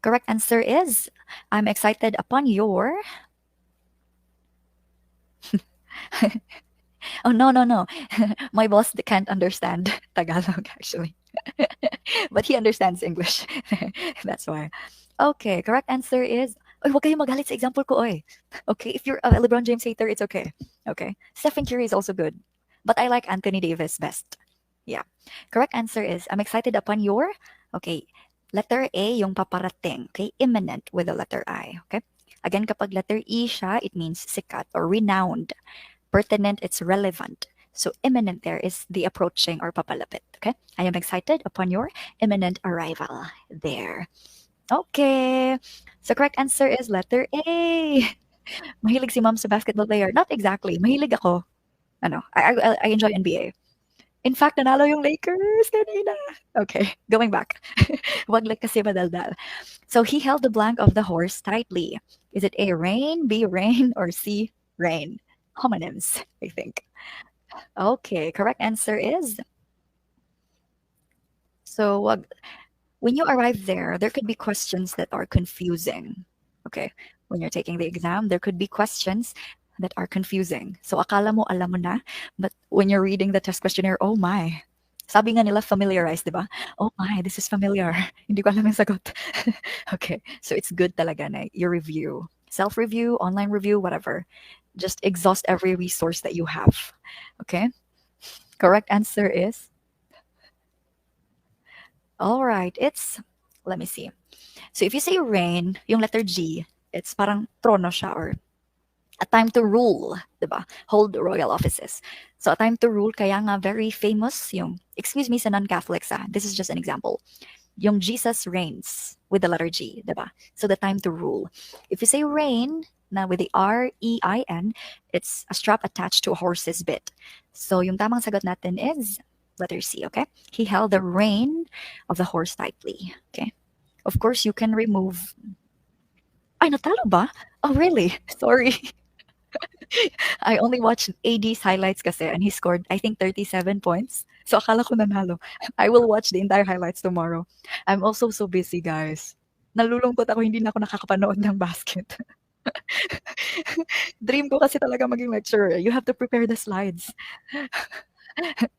correct answer is, I'm excited upon your... Oh, no. My boss can't understand Tagalog, actually. But he understands English. That's why. Okay, correct answer is... Oy, wag kayong magalit sa example ko, oy. Okay, if you're a LeBron James hater, it's okay. Okay. Stephen Curry is also good. But I like Anthony Davis best. Yeah. Correct answer is, I'm excited upon your... Okay, letter A, yung paparating. Okay, imminent with the letter I. Okay? Again, kapag letter E siya, it means sikat or renowned. Pertinent, it's relevant. So imminent there is the approaching or papalapit. Okay? I am excited upon your imminent arrival. There. Okay. So correct answer is letter A. Mahilig si mom sa basketball player. Not exactly. Mahilig ako. I enjoy NBA. In fact, nanalo yung Lakers kanina. Okay, going back. Wag lang kasi madaldal. So he held the blank of the horse tightly. Is it A, rain, B, rain, or C, rain? Homonyms, I think. Okay, correct answer is... So when you arrive there could be questions that are confusing. Okay, when you're taking the exam, there could be questions that are confusing. So akala mo alam mo na, but when you're reading the test questionnaire, oh my. Sabi nga nila familiarize, di ba? Oh my, this is familiar. Hindi ko alam yung sagot. Okay, so it's good talaga na your review. Self-review, online review, whatever. Just exhaust every resource that you have. Okay? Correct answer is... All right, it's... Let me see. So if you say rain, yung letter G, it's parang trono siya or a time to rule, diba? Hold royal offices. So a time to rule, kaya nga very famous yung, excuse me sa non-Catholics, this is just an example. Yung Jesus reigns with the letter G, diba? So the time to rule. If you say rain, na with the R-E-I-N, it's a strap attached to a horse's bit. So yung tamang sagot natin is letter C, okay? He held the rein of the horse tightly, okay? Of course, you can remove... Ay, natalo ba? Oh, really? Sorry. I only watched AD's highlights kasi and he scored, I think, 37 points. So akala ko nanalo. I will watch the entire highlights tomorrow. I'm also so busy, guys. Nalulungkot ako, hindi na ako nakakapanood ng basket. Dream ko kasi talaga maging lecturer. You have to prepare the slides.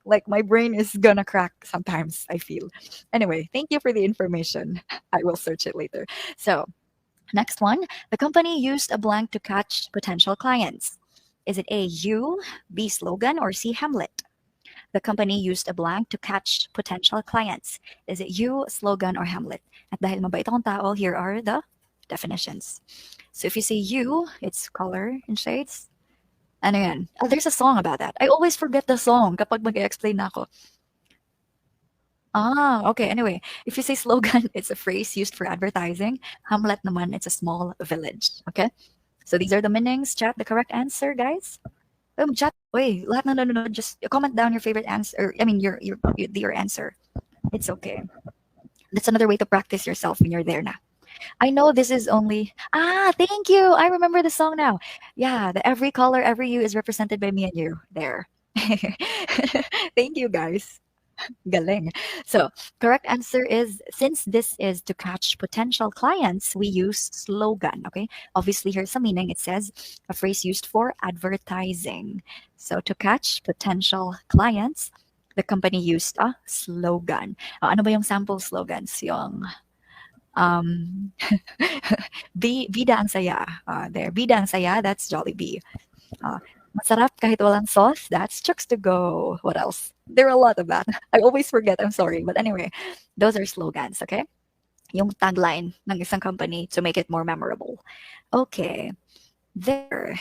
Like my brain is gonna crack sometimes, I feel. Anyway, thank you for the information. I will search it later. So, next one. The company used a blank to catch potential clients. Is it A, you, B, slogan, or C, Hamlet? The company used a blank to catch potential clients. Is it you, slogan, or Hamlet? At dahil mabait akong tao, here are the definitions. So if you say you, it's color and shades. Ano yan? There's a song about that. I always forget the song kapag mag-explain na ako. Okay. Anyway, if you say slogan, it's a phrase used for advertising. Hamlet naman, it's a small village. Okay? So these are the meanings. Chat the correct answer, guys. Chat. Wait, lahat na nanonood, just comment down your favorite answer. I mean, your answer. It's okay. That's another way to practice yourself when you're there now. I know this is only. Thank you. I remember the song now. Yeah, the every color, every you is represented by me and you. There. Thank you, guys. Galing. So, correct answer is since this is to catch potential clients, we use slogan. Okay. Obviously, here's some meaning. It says a phrase used for advertising. So, to catch potential clients, the company used a slogan. Ano ba yung sample slogans? Yung um, Bida ang saya. There. Bida ang saya, that's Jollibee. Uh, Masarap kahit walang sauce, that's Chooks to go. What else? There are a lot of that. I always forget, I'm sorry. But anyway, those are slogans, okay? Yung tagline ng isang company to make it more memorable. Okay, there.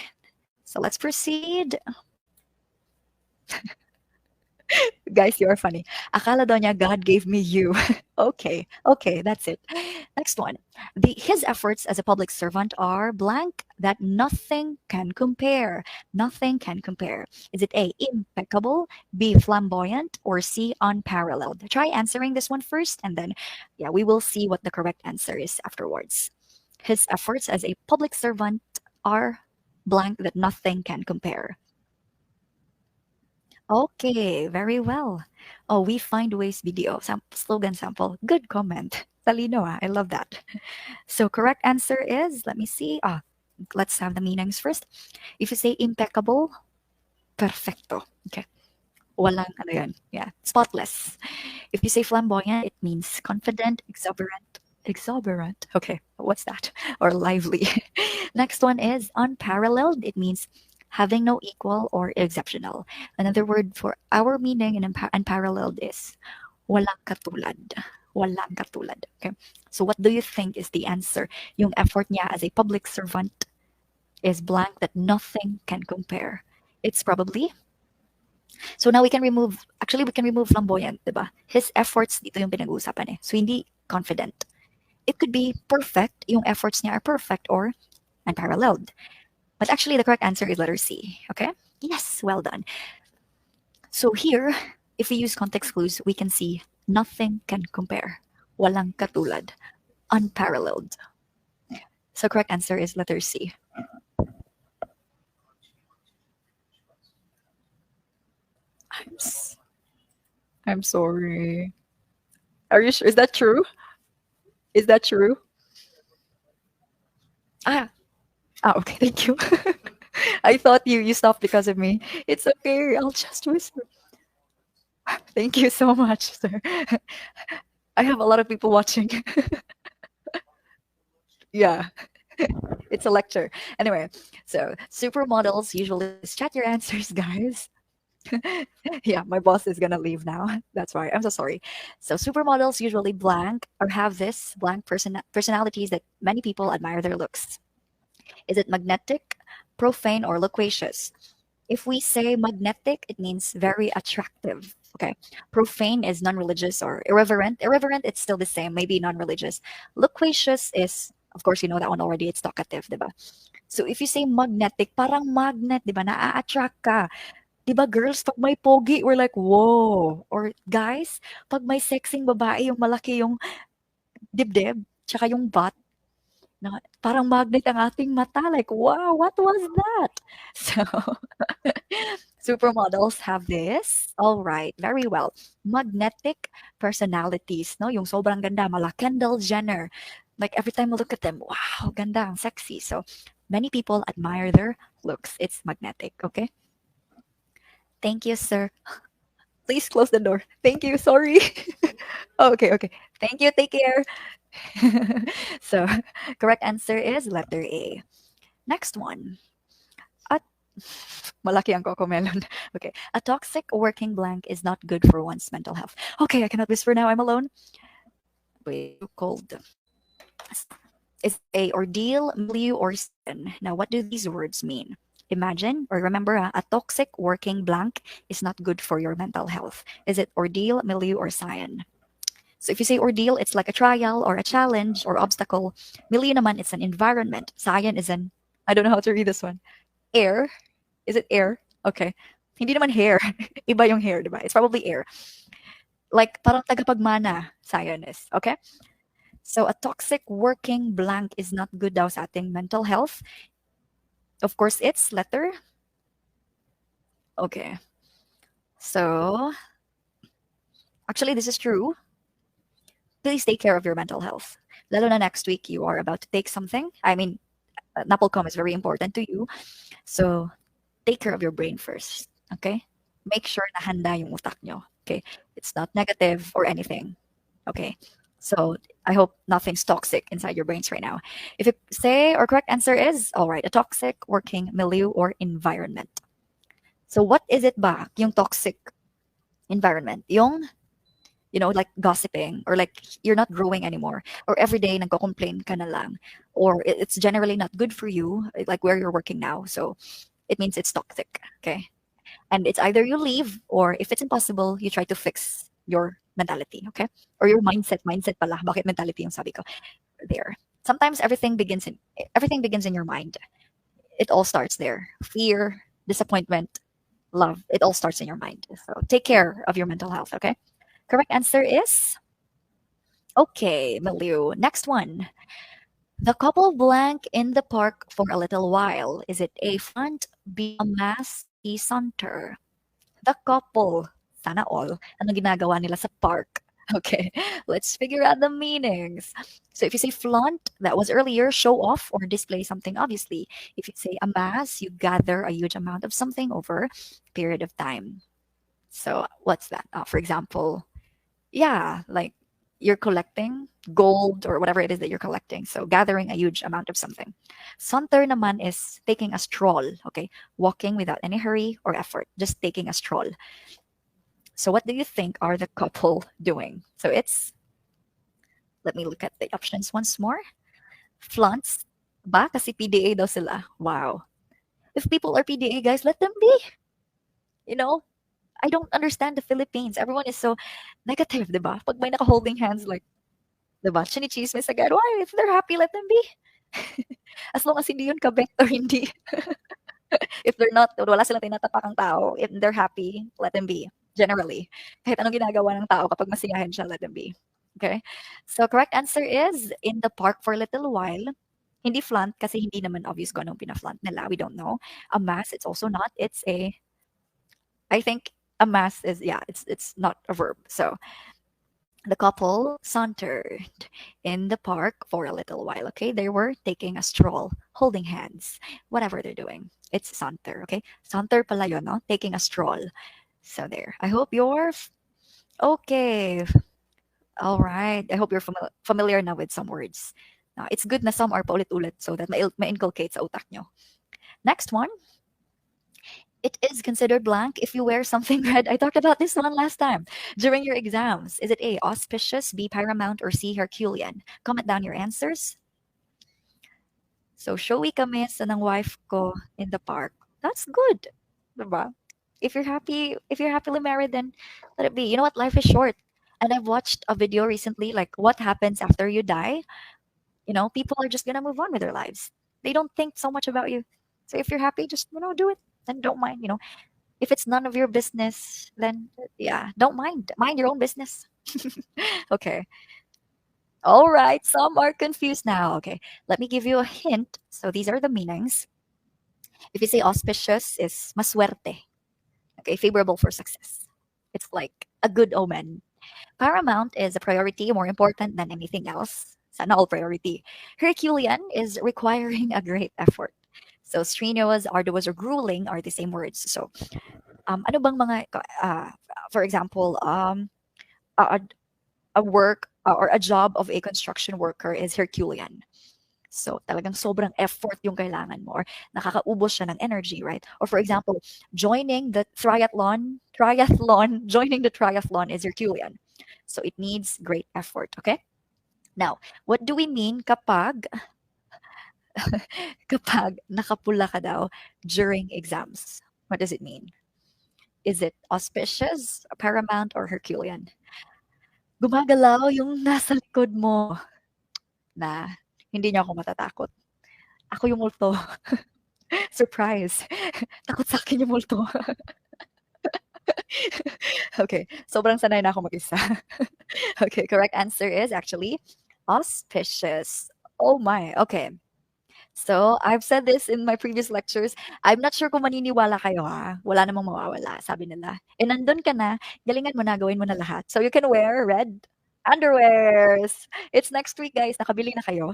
So let's proceed. Guys, you are funny. Akala daw niya God gave me you. Okay, that's it. Next one. His efforts as a public servant are blank that nothing can compare. Nothing can compare. Is it A, impeccable, B, flamboyant, or C, unparalleled? Try answering this one first, and then, yeah, we will see what the correct answer is afterwards. His efforts as a public servant are blank that nothing can compare. Okay, very well. Oh, we find ways video, slogan sample. Good comment. Talino, I love that. So correct answer is, let me see. Let's have the meanings first. If you say impeccable, perfecto. Okay. Walang ano yan. Yeah, spotless. If you say flamboyant, it means confident, exuberant. Exuberant. Okay, what's that? Or lively. Next one is unparalleled. It means having no equal or exceptional. Another word for our meaning in unparalleled is walang katulad. Walang katulad. Okay. So what do you think is the answer? Yung effort niya as a public servant is blank that nothing can compare. It's probably so now we can remove flamboyant, diba? His efforts, dito yung pinag-uusapan eh. So hindi confident. It could be perfect, yung efforts niya are perfect or unparalleled. But actually the correct answer is letter C, okay? Yes, well done. So here, if we use context clues, we can see nothing can compare. Walang katulad. Unparalleled. So correct answer is letter C. I'm, s- I'm sorry. Are you sure? Is that true? Is that true? Ah, okay, thank you. I thought you stopped because of me. It's okay. I'll just whisper. Thank you so much, sir. I have a lot of people watching. Yeah, it's a lecture. Anyway, so supermodels usually just chat your answers, guys. Yeah, my boss is gonna leave now. That's why. I'm so sorry. So supermodels usually blank or have this blank personalities that many people admire their looks. Is it magnetic, profane, or loquacious? If we say magnetic, it means very attractive. Okay. Profane is non religious or irreverent. Irreverent, it's still the same, maybe non religious. Loquacious is, of course, you know that one already, it's talkative, diba? So if you say magnetic, parang magnet, diba? Naa-attract ka. Diba, girls, pag may pogi, we're like, whoa. Or guys, pag may sexing babae, yung malaki yung dibdib, tsaka yung butt, na, parang magnet ang ating mata. Like, wow, what was that? So, supermodels have this. All right, very well. Magnetic personalities, no? Yung sobrang ganda, mala Kendall Jenner. Like every time I look at them, wow, ganda, ang sexy. So, many people admire their looks. It's magnetic, okay? Thank you, sir. Please close the door. Thank you. Sorry. Okay. Thank you. Take care. So, correct answer is letter A. Next one. At malaki ang cocomelon. Okay. A toxic working blank is not good for one's mental health. Okay, I cannot whisper now. I'm alone. Wait, cold. Is A ordeal, milieu, or sin. Now, what do these words mean? Imagine or remember, a toxic working blank is not good for your mental health. Is it ordeal, milieu, or cyan? So if you say ordeal, it's like a trial or a challenge or obstacle. Milieu naman, it's an environment. Cyan is an, I don't know how to read this one. Air. Is it air? Okay. Hindi naman hair. Iba yung hair, diba? It's probably air. Like parang tagapagmana, cyan is. Okay? So a toxic working blank is not good daw sa ating mental health. Of course, it's letter. Okay. So actually, this is true. Please take care of your mental health. Lalo na next week, you are about to take something. I mean, Napolcom is very important to you. So take care of your brain first. Okay? Make sure na handa yung utak nyo. Okay? It's not negative or anything. Okay? So I hope nothing's toxic inside your brains right now. If you say or correct answer is, all right, a toxic working milieu or environment. So what is it ba, yung toxic environment? Yung, like gossiping or like you're not growing anymore or every day nagko-complain ka na lang or it's generally not good for you like where you're working now. So it means it's toxic, okay? And it's either you leave or if it's impossible, you try to fix your mentality, okay? Or your mindset pala. Bakit mentality yung sabi ko? There. Sometimes everything begins in your mind. It all starts there. Fear, disappointment, love, it all starts in your mind. So take care of your mental health, okay? Correct answer is okay, Milieu. Next one. The couple blank in the park for a little while. Is it A, front, B, a mass, C, saunter? The couple. Sana all. Ano ginagawa nila sa park? Okay, let's figure out the meanings. So if you say flaunt, that was earlier, show off or display something obviously. If you say amass, you gather a huge amount of something over a period of time. So what's that? For example, yeah, like you're collecting gold or whatever it is that you're collecting. So gathering a huge amount of something. Saunter naman is taking a stroll, okay? Walking without any hurry or effort, just taking a stroll. So what do you think are the couple doing? So it's, let me look at the options once more. Flaunts ba? Kasi PDA daw sila. Wow. If people are PDA, guys, let them be. You know, I don't understand the Philippines. Everyone is so negative, di ba? Pag may naka-holding hands, like, di ba? Chinichismis agad. Why? If they're happy, let them be. As long as hindi yun kabet or hindi. If they're not, wala silang tinatapakang tao, if they're happy, let them be. Generally. Kahit anong ginagawa ng tao, kapag masiyahin siya, let them be. Okay? So, correct answer is, in the park for a little while. Hindi flaunt kasi hindi naman obvious kung anong pina-flaunt nila. We don't know. A mass, it's also not. It's a, I think, a mass is, yeah, it's not a verb. So, the couple sauntered in the park for a little while. Okay, they were taking a stroll, holding hands, whatever they're doing. It's saunter. Okay, saunter pala yun, no? Taking a stroll. So there. I hope you're okay. All right. I hope you're familiar now with some words. Now, it's good na some are paulit-ulit so that ma-inculcate sa utak nyo. Next one. It is considered blank if you wear something red. I talked about this one last time. During your exams, is it A, auspicious, B, paramount, or C, Herculean? Comment down your answers. So, showy kami sa ng wife ko in the park. That's good. Diba? If you're happily married, then let it be. You know what? Life is short. And I've watched a video recently, like what happens after you die. People are just gonna move on with their lives. They don't think so much about you. So if you're happy, just do it. And don't mind. If it's none of your business, then yeah, don't mind. Mind your own business. Okay. All right. Some are confused now. Okay. Let me give you a hint. So these are the meanings. If you say auspicious is maswerte. Okay, favorable for success. It's like a good omen. Paramount is a priority, more important than anything else. Sana all priority. Herculean is requiring a great effort. So strenuous, arduous, or grueling are the same words. So, ano bang mga, for example, a, a work or a job of a construction worker is Herculean. So, talagang sobrang effort yung kailangan mo or nakakaubos siya ng energy, right? Or for example, joining the triathlon is Herculean. So, it needs great effort, okay? Now, what do we mean kapag Kapag nakapula ka daw during exams, what does it mean? Is it auspicious, paramount, or Herculean? Gumagalaw yung nasa likod mo na hindi niyo ako matatakot. Ako yung multo. Surprise. Takot sa akin yung multo. Okay, sobrang sanay na ako mag-isa. Okay, correct answer is actually auspicious. Oh my, okay. So, I've said this in my previous lectures. I'm not sure kung maniniwala kayo ha. Wala namang mawawala, sabi nila. Eh, nandun ka na, galingan mo na, gawin mo na lahat. So, you can wear red underwears. It's next week, guys. Nakabili na kayo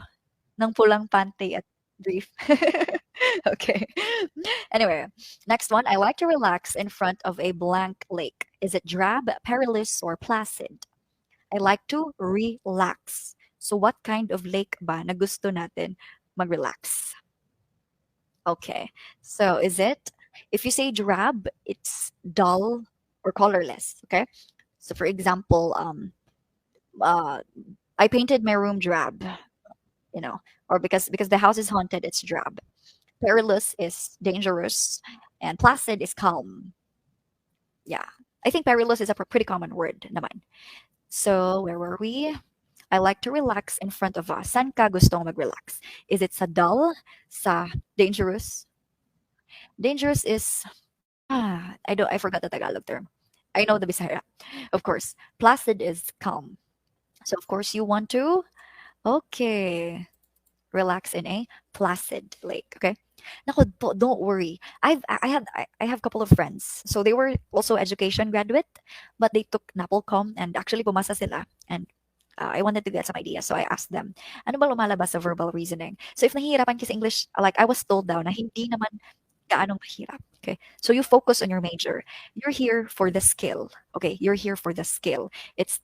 ng pulang panty at brief. Okay. Anyway, next one. I like to relax in front of a blank lake. Is it drab, perilous, or placid? I like to relax. So, what kind of lake ba na gusto natin mag-relax? Okay. So, is it, if you say drab, it's dull or colorless. Okay. So, for example, uh, I painted my room drab, or because the house is haunted, it's drab. Perilous is dangerous, and placid is calm. Yeah. I think perilous is a pretty common word naman. So, where were we? I like to relax in front of us. San ka gustong mag-relax? Is it sa dull, sa dangerous? Dangerous is, I forgot the Tagalog term. I know the Bisaya. Of course. Placid is calm. So of course you want to, okay, relax in a placid lake. Okay. Nako, don't worry. I have a couple of friends. So they were also education graduate, but they took Napolcom and actually pumasa sila. And I wanted to get some ideas. So I asked them, ano ba lumalabas sa verbal reasoning? So if nahihirapan ka sa English, like I was told daw na hindi naman gaanong mahirap. Okay. So you focus on your major. You're here for the skill. Okay. You're here for the skill. It's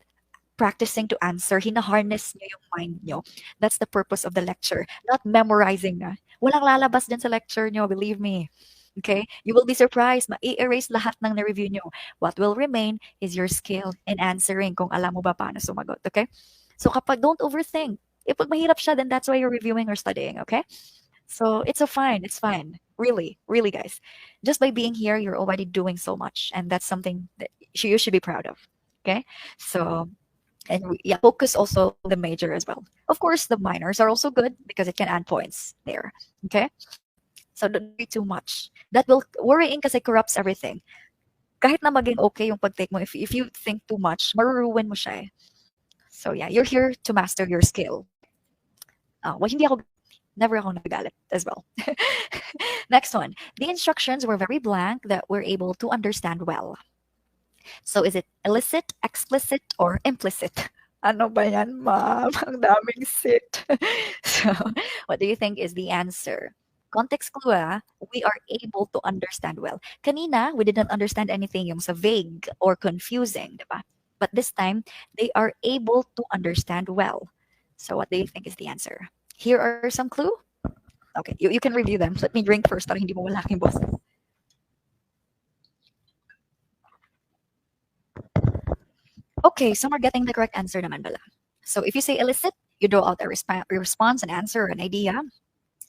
practicing to answer. Hina-harness nyo yung mind nyo. That's the purpose of the lecture. Not memorizing na. Walang lalabas din sa lecture nyo, believe me. Okay? You will be surprised. Ma-erase lahat ng na-review nyo. What will remain is your skill in answering kung alam mo ba paano sumagot. Okay? So kapag don't overthink. If pag mahirap siya, then that's why you're reviewing or studying. Okay? So it's a fine. It's fine. Really, really, guys. Just by being here, you're already doing so much. And that's something that you should be proud of. Okay? So, and yeah, focus also the major as well. Of course, the minors are also good because it can add points there. Okay? So don't worry too much. That will worrying kasi corrupts everything. Kahit na maging okay yung pag-take mo, if you think too much, maruruin mo siya eh. So yeah, you're here to master your skill. Well, hindi ako, never ako nagalit as well. Next one. The instructions were very blank that we're able to understand well. So is it illicit, explicit, or implicit? Ano ba yan, ma'am? Ang daming sit. So, what do you think is the answer? Context clue, we are able to understand well. Kanina, we did not understand anything yung sa vague or confusing, diba? But this time, they are able to understand well. So what do you think is the answer? Here are some clue. Okay, you can review them. Let me drink first para hindi mo wala aking boss. Okay, some are getting the correct answer naman pala. So if you say illicit, you draw out a response, an answer, or an idea.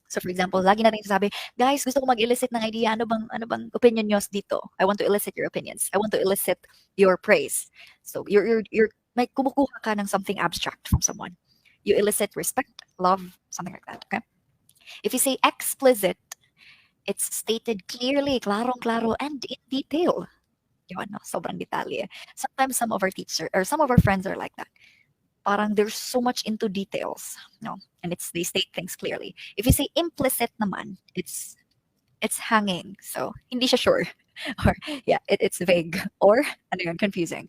So for example, lagi natin sabi, guys, gusto ko mag-elicit ng idea. Ano bang opinion nyo dito? I want to elicit your opinions. I want to elicit your praise. So you're may kumukuha ka ng something abstract from someone. You elicit respect, love, something like that. Okay. If you say explicit, it's stated clearly, klaro, and in detail. Yun, no? Sobrang detalye. Sometimes some of our teachers or some of our friends are like that. Parang they're so much into details, no? And they state things clearly. If you say implicit naman, it's hanging. So hindi siya sure. Or yeah, it's vague or ano yun, confusing.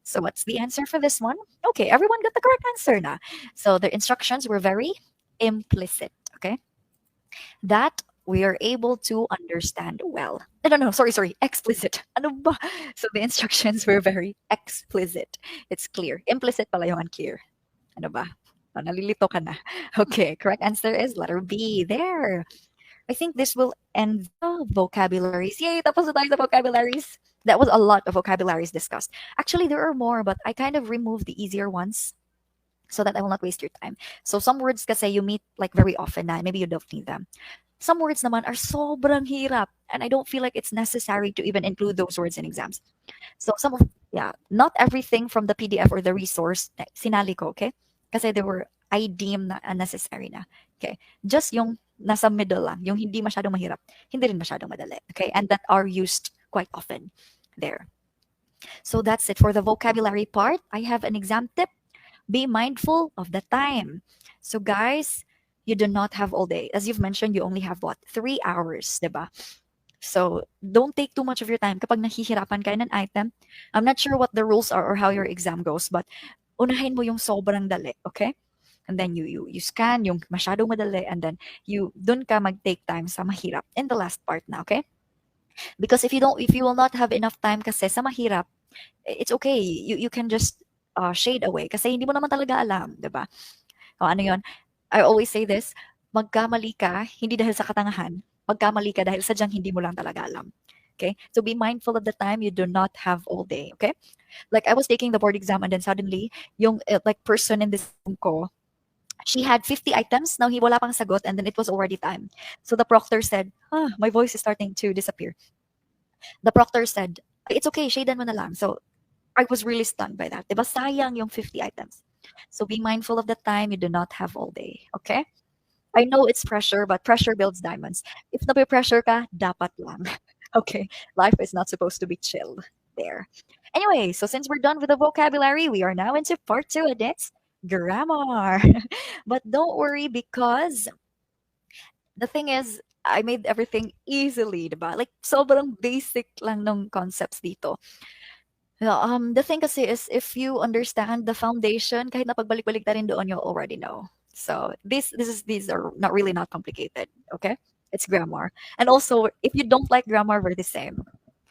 So what's the answer for this one? Okay, everyone got the correct answer na. So the instructions were very implicit, okay? That we are able to understand well. No, sorry, explicit. Ano ba? So the instructions were very explicit. It's clear. Implicit pala yung unclear. Ano ba? Nalilito ka na. Okay, correct answer is letter B. There. I think this will end the vocabularies. Yay, tapos na tayo sa vocabularies. That was a lot of vocabularies discussed. Actually, there are more, but I kind of removed the easier ones so that I will not waste your time. So some words kasi you meet like very often na maybe you don't need them. Some words naman are sobrang hirap and I don't feel like it's necessary to even include those words in exams. So some of yeah, not everything from the PDF or the resource sinali ko, okay? Kasi they were I deem na unnecessary na. Okay? Just yung nasa middle lang, yung hindi masyadong mahirap, hindi rin masyadong madali. Okay? And that are used quite often there. So that's it for the vocabulary part. I have an exam tip. Be mindful of the time. So guys, you do not have all day. As you've mentioned, you only have what? 3 hours, diba? So don't take too much of your time. Kapag nahihirapan ka ng item, I'm not sure what the rules are or how your exam goes, but unahin mo yung sobrang dali, okay? And then you scan yung masyadong madali and then you dun ka mag-take time sa mahirap in the last part na, okay? Because if you will not have enough time kasi sa mahirap, it's okay. You can just shade away kasi hindi mo naman talaga alam, 'di ba? O ano 'yon? I always say this, magkamali ka hindi dahil sa katangahan, magkamali ka dahil sadyang hindi mo lang talaga alam. Okay? So be mindful of the time you do not have all day, okay? Like I was taking the board exam and then suddenly yung like person in this room ko, she had 50 items. Now he wala pang sagot and then it was already time. So the proctor said, my voice is starting to disappear. The proctor said, it's okay, shadean mo na lang. So I was really stunned by that. Diba sayang yung 50 items. So be mindful of the time you do not have all day, okay? I know it's pressure, but pressure builds diamonds. If nape-pressure ka, dapat lang. Okay, life is not supposed to be chill there. Anyway, so since we're done with the vocabulary, we are now into part two, and it's grammar. But don't worry because the thing is, I made everything easily, diba? Like, sobrang basic lang ng concepts dito. Yeah, the thing kasi is if you understand the foundation, kahit napagbalik-balik na rin doon, you already know. So these are not really not complicated. Okay, it's grammar, and also if you don't like grammar, we're the same.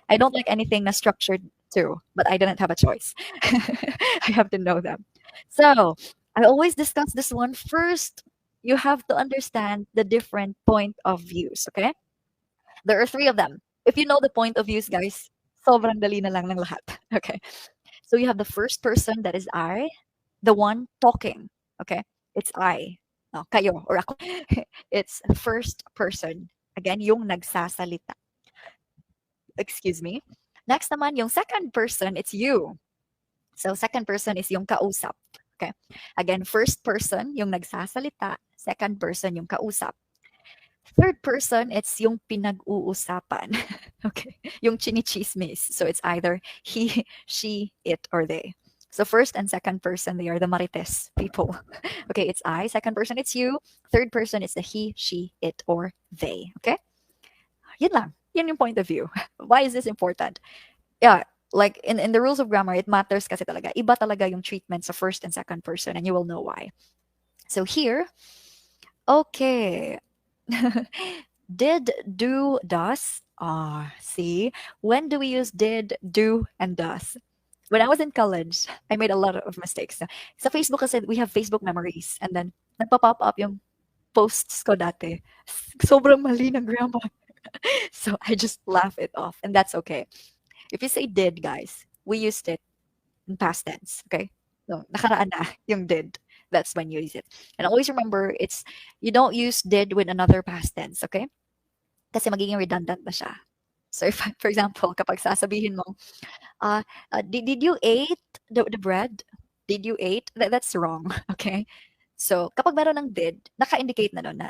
I don't like anything that's structured too, but I didn't have a choice. I have to know them. So I always discuss this one first. You have to understand the different point of views. Okay, there are three of them. If you know the point of views, guys, sobrang dali na lang ng lahat. Okay. So you have the first person, that is I, the one talking. Okay. It's I. No, kayo or ako. It's first person. Again, yung nagsasalita. Excuse me. Next naman, yung second person, it's you. So second person is yung kausap. Okay. Again, first person, yung nagsasalita. Second person, yung kausap. Third person, it's yung pinag-uusapan. Okay. Yung chinichismis. So it's either he, she, it, or they. So first and second person, they are the marites people. Okay, it's I. Second person, it's you. Third person, it's the he, she, it, or they. Okay? Yun lang. Yun yung point of view. Why is this important? Yeah, like in the rules of grammar, it matters kasi talaga. Iba talaga yung treatment sa first and second person, and you will know why. So here, okay. Did, do, does. See, when do we use did, do, and does? When I was in college, I made a lot of mistakes. Sa Facebook kasi, we have Facebook memories. And then, nagpa-pop up yung posts ko dati. Sobrang mali ng grammar. So, I just laugh it off. And that's okay. If you say did, guys, we used it in past tense. Okay? So, nakaraan na yung did. That's when you use it. And always remember, it's you don't use did with another past tense, okay? Kasi magiging redundant na siya. So if, for example, kapag sasabihin mo, did you eat the bread? Did you eat? That's wrong, okay? So kapag meron ng did, naka-indicate na doon na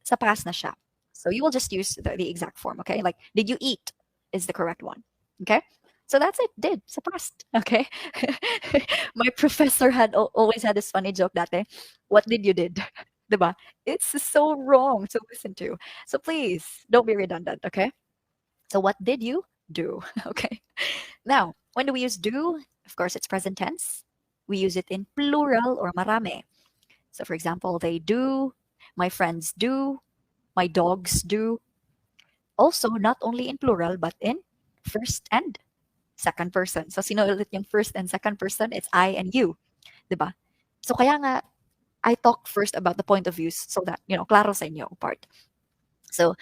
sa past na siya. So you will just use the exact form, okay? Like, did you eat is the correct one, okay? So that's it, did, sa past, okay? My professor had always had this funny joke dati. What did you did? Diba? It's so wrong to listen to. So please, don't be redundant, okay? So what did you do? Okay. Now, when do we use do? Of course, it's present tense. We use it in plural or marami. So for example, they do, my friends do, my dogs do. Also, not only in plural, but in first and second person. So sino ulit yung first and second person? It's I and you. Diba? So kaya nga, I talk first about the point of views so that, klaro sa inyo part. So,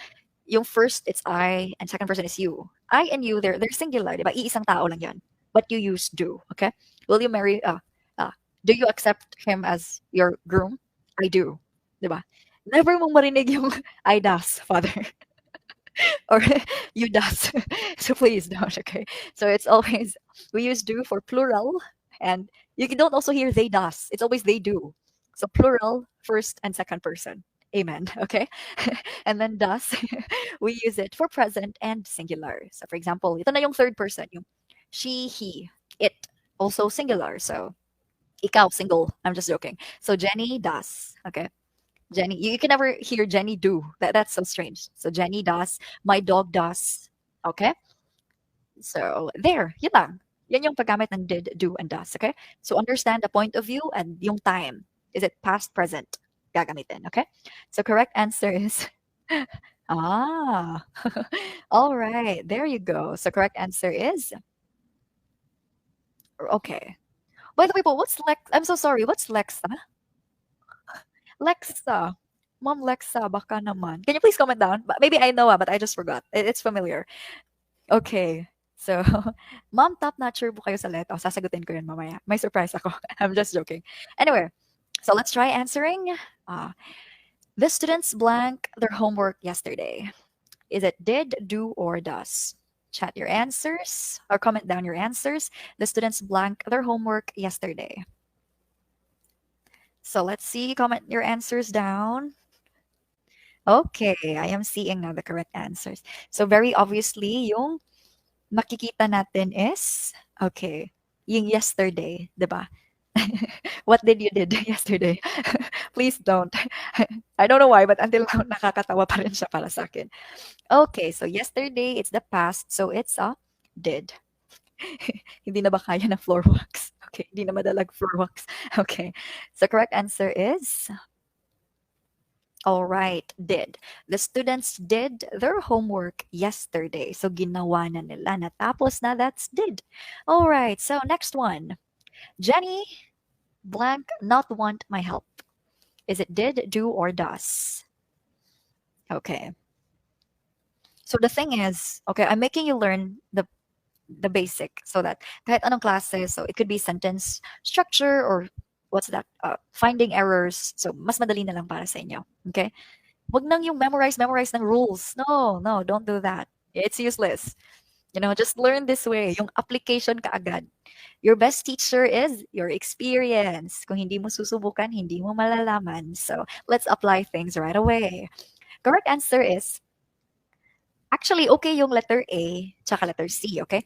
yung first, it's I, and second person is you. I and you, they're singular, diba? Iisang tao lang yan. But you use do, okay? Will you marry, Do you accept him as your groom? I do. 'Di ba? Never mong marinig yung I does, father, or you does. So please don't, okay? So it's always, we use do for plural, and you don't also hear they does. It's always they do. So plural, first and second person. Amen. Okay? And then does, we use it for present and singular. So for example, ito na yung third person, yung she, he, it, also singular. So ikaw, single. I'm just joking. So Jenny does. Okay. Jenny, you can never hear Jenny do. That's so strange. So Jenny does. My dog does. Okay. So there, yun lang. Yan yung paggamit ng did, do, and does. Okay. So understand the point of view and yung time. Is it past, present? Gagamitin. Okay. So correct answer is ah. All right. There you go. So correct answer is okay. By the way, but what's Lex? I'm so sorry. What's Lexa? Lexa. Mom Lexa, baka naman. Can you please comment down? Maybe I know, but I just forgot. It's familiar. Okay. So, Mom, top notcher po kayo sa let. Oh, sasagutin ko yun mamaya. May surprise ako. I'm just joking. Anyway, so let's try answering. The students blank their homework yesterday. Is it did, do, or does? Chat your answers or comment down your answers. The students blank their homework yesterday. So let's see. Comment your answers down. Okay, I am seeing now the correct answers. So very obviously, yung makikita natin is, okay, yung yesterday, 'di ba? What did you did yesterday? Please don't. I don't know why, but until now, nakakatawa pa rin siya para sa akin. Okay, so yesterday, it's the past, so it's a did. Hindi na ba kaya ng floor wax? Okay, hindi na madalag floor wax. Okay, so correct answer is all right, did. The students did their homework yesterday. So ginawa na nila. Natapos na, that's did. All right, so next one. Jenny blank not want my help. Is it did, do, or does? Okay. So the thing is, okay, I'm making you learn the basic so that kahit anong klase, so it could be sentence structure or what's that? Finding errors. So mas madali na lang para sa inyo. Okay? Wag nang yung memorize ng rules. No, no, don't do that. It's useless. Just learn this way. Yung application kaagad. Your best teacher is your experience. Kung hindi mo susubukan, hindi mo malalaman. So, let's apply things right away. Correct answer is, actually, okay yung letter A tsaka letter C, okay?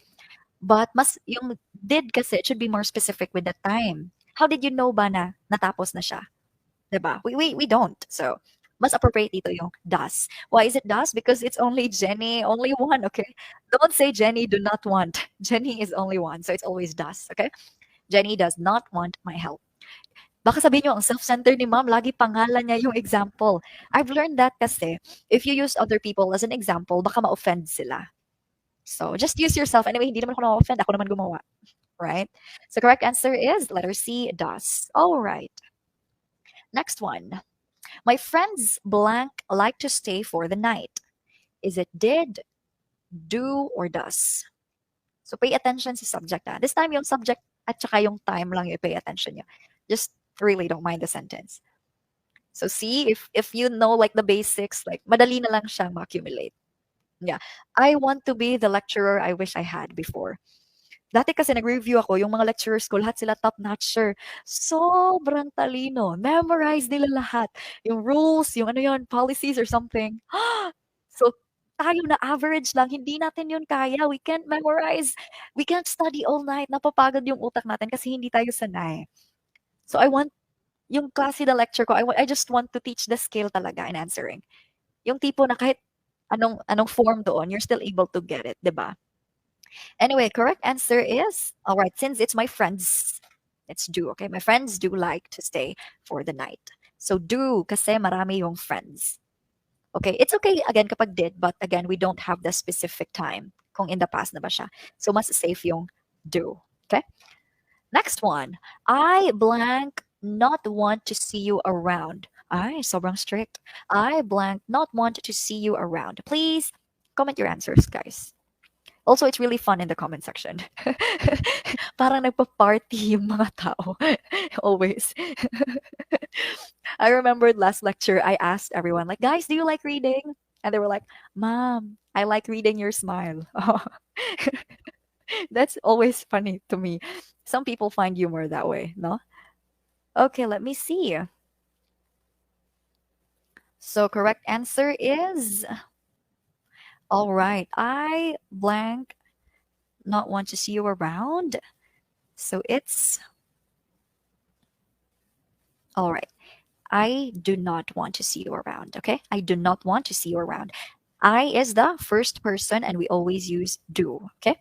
But yung did kasi, it should be more specific with the time. How did you know ba na natapos na siya? 'Di ba? We don't. So, mas appropriate dito yung does. Why is it does? Because it's only Jenny, only one, okay? Don't say Jenny do not want. Jenny is only one, so it's always does, okay? Jenny does not want my help. Baka sabihin nyo, ang self-centered ni ma'am, lagi pangalan niya yung example. I've learned that kasi, if you use other people as an example, baka ma-offend sila. So, just use yourself. Anyway, hindi naman ako na-offend. Ako naman gumawa. Right? So, correct answer is letter C, does. All right. Next one. My friends blank like to stay for the night. Is it did, do, or does? So pay attention sa subject. This time yung subject at saka yung time lang yung pay attention nyo. Just really don't mind the sentence. So see, if you know like the basics, like madali na lang siyang ma-accumulate. Yeah. I want to be the lecturer I wish I had before. Dati kasi nag-review ako, yung mga lecturers ko, lahat sila top-notcher. Sobrang talino. Memorize nila lahat. Yung rules, yung ano yun, policies or something. So, tayo na average lang, hindi natin yun kaya. We can't memorize. We can't study all night. Napapagod yung utak natin kasi hindi tayo sanay. So, I want, yung klase na lecture ko, I just want to teach the skill talaga in answering. Yung tipo na kahit anong form doon, you're still able to get it, 'di ba? Anyway, correct answer is, all right, since it's my friends, it's do, okay? My friends do like to stay for the night. So do, kasi marami yung friends. Okay, it's okay again kapag did, but again, we don't have the specific time kung in the past na ba siya. So mas safe yung do, okay? Next one, I blank not want to see you around. Ay, sobrang strict. I blank not want to see you around. Please comment your answers, guys. Also, it's really fun in the comment section. Parang nagpa-party yung mga tao. Always. I remembered last lecture, I asked everyone, like, guys, do you like reading? And they were like, Mom, I like reading your smile. That's always funny to me. Some people find humor that way, no? Okay, let me see. So correct answer is all right. I blank not want to see you around. So it's all right. I do not want to see you around. Okay. I do not want to see you around. I is the first person and we always use do. Okay.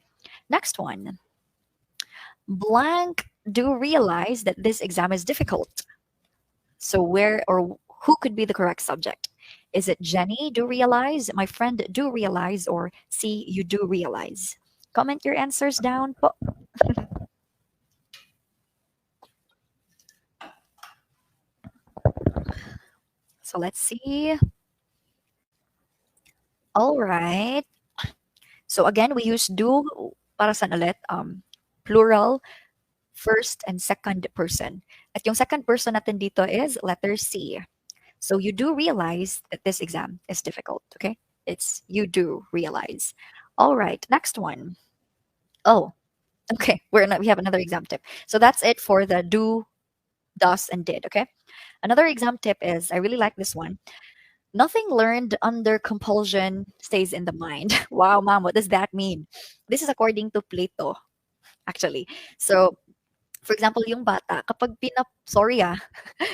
Next one. Blank do realize that this exam is difficult. So where or who could be the correct subject? Is it Jenny do realize, my friend do realize, or C you do realize? Comment your answers down po. So let's see. All right. So again, we use do para saan ulit? Plural, first and second person. At yung second person natin dito is letter C. So you do realize that this exam is difficult, okay? It's you do realize. All right, next one. Oh, okay. We have another exam tip. So that's it for the do, does, and did, okay? Another exam tip is I really like this one. Nothing learned under compulsion stays in the mind. Wow, mom, what does that mean? This is according to Plato, actually. So, for example, yung bata, kapag sorry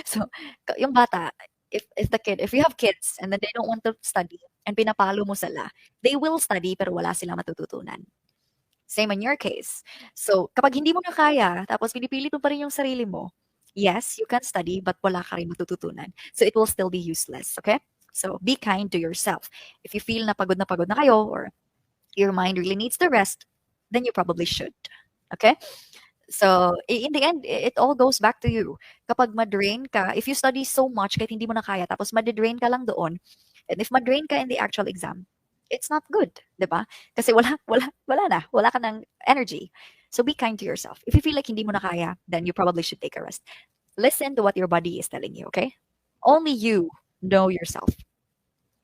so, yung bata, if you have kids and then they don't want to study and pinapalo mo sila, they will study pero wala silang matututunan. Same in your case. So, kapag hindi mo na kaya, tapos pinipilit mo pa rin yung sarili mo, yes, you can study, but wala ka rin matututunan. So, it will still be useless, okay? So, be kind to yourself. If you feel na pagod na kayo, or your mind really needs the rest, then you probably should. Okay? So, in the end, it all goes back to you. Kapag ma-drain ka, if you study so much kahit hindi mo na kaya, tapos ma-drain ka lang doon, and if ma-drain ka in the actual exam, it's not good, 'di ba? Kasi wala ka ng energy. So be kind to yourself. If you feel like hindi mo na kaya, then you probably should take a rest. Listen to what your body is telling you, okay? Only you know yourself.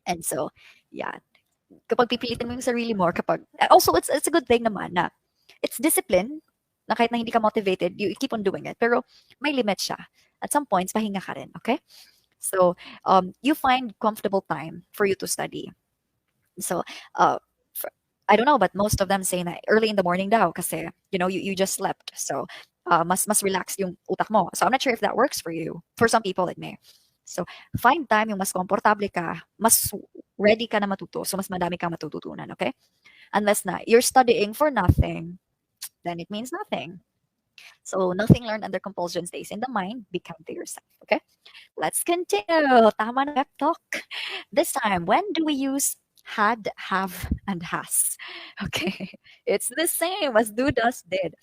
And so, yeah, kapag pipilitin mo yung sarili mo, or kapag also it's a good thing naman na it's discipline na kahit na hindi ka motivated, you keep on doing it. Pero may limit siya. At some points, pahinga ka rin, okay? So, you find comfortable time for you to study. So, uh, for, I don't know, but most of them say na early in the morning daw kasi, you just slept. So, mas relax yung utak mo. So, I'm not sure if that works for you. For some people, it may. So, find time yung mas komportable ka, mas ready ka na matuto. So, mas madami kang matututunan, okay? Unless na you're studying for nothing, then it means nothing. So, nothing learned under compulsion stays in the mind. Be kind to yourself, okay? Let's continue. Tama na pep talk. This time, when do we use had, have, and has? Okay. It's the same as do, does, did.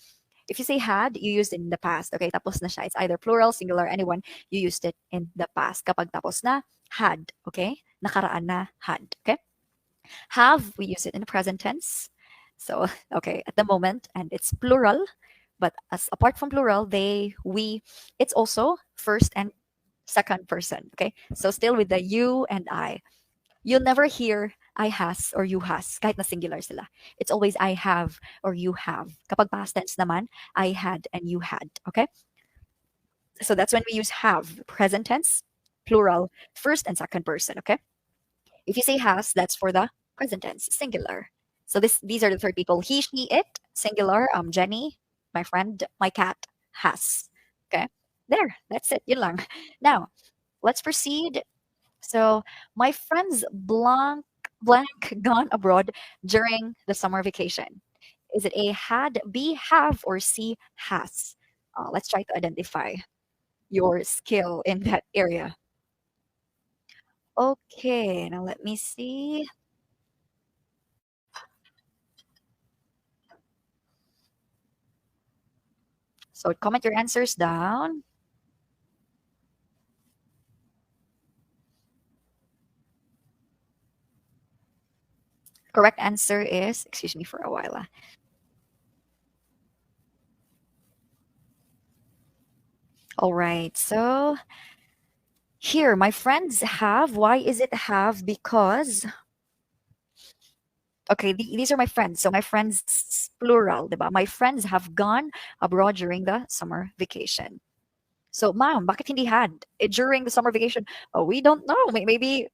If you say had, you used it in the past. Okay, tapos na siya. It's either plural, singular, anyone. You used it in the past. Kapag tapos na, had. Okay? Nakaraan na, had. Okay? Have, we use it in the present tense. So, okay, at the moment, and it's plural. But as apart from plural, they, we, it's also first and second person. Okay? So still with the you and I. You'll never hear I has or you has kahit na singular sila. It's always I have or you have. Kapag past tense naman, I had and you had. Okay? So that's when we use have, present tense, plural, first and second person. Okay? If you say has, that's for the present tense, singular. So these are the third people. He, she, it, singular. Jenny, my friend, my cat, has. Okay? There, that's it. Yun lang. Now, let's proceed. So my friends blank gone abroad during the summer vacation. Is it A had, B have, or C has? Let's try to identify your skill in that area. Okay, now let me see. So comment your answers down. Correct answer is, excuse me for a while. All right. So here, my friends have. Why is it have? Because, okay, these are my friends. So my friends, plural, diba? My friends have gone abroad during the summer vacation. So, ma'am, bakit hindi had? During the summer vacation, oh, we don't know. Maybe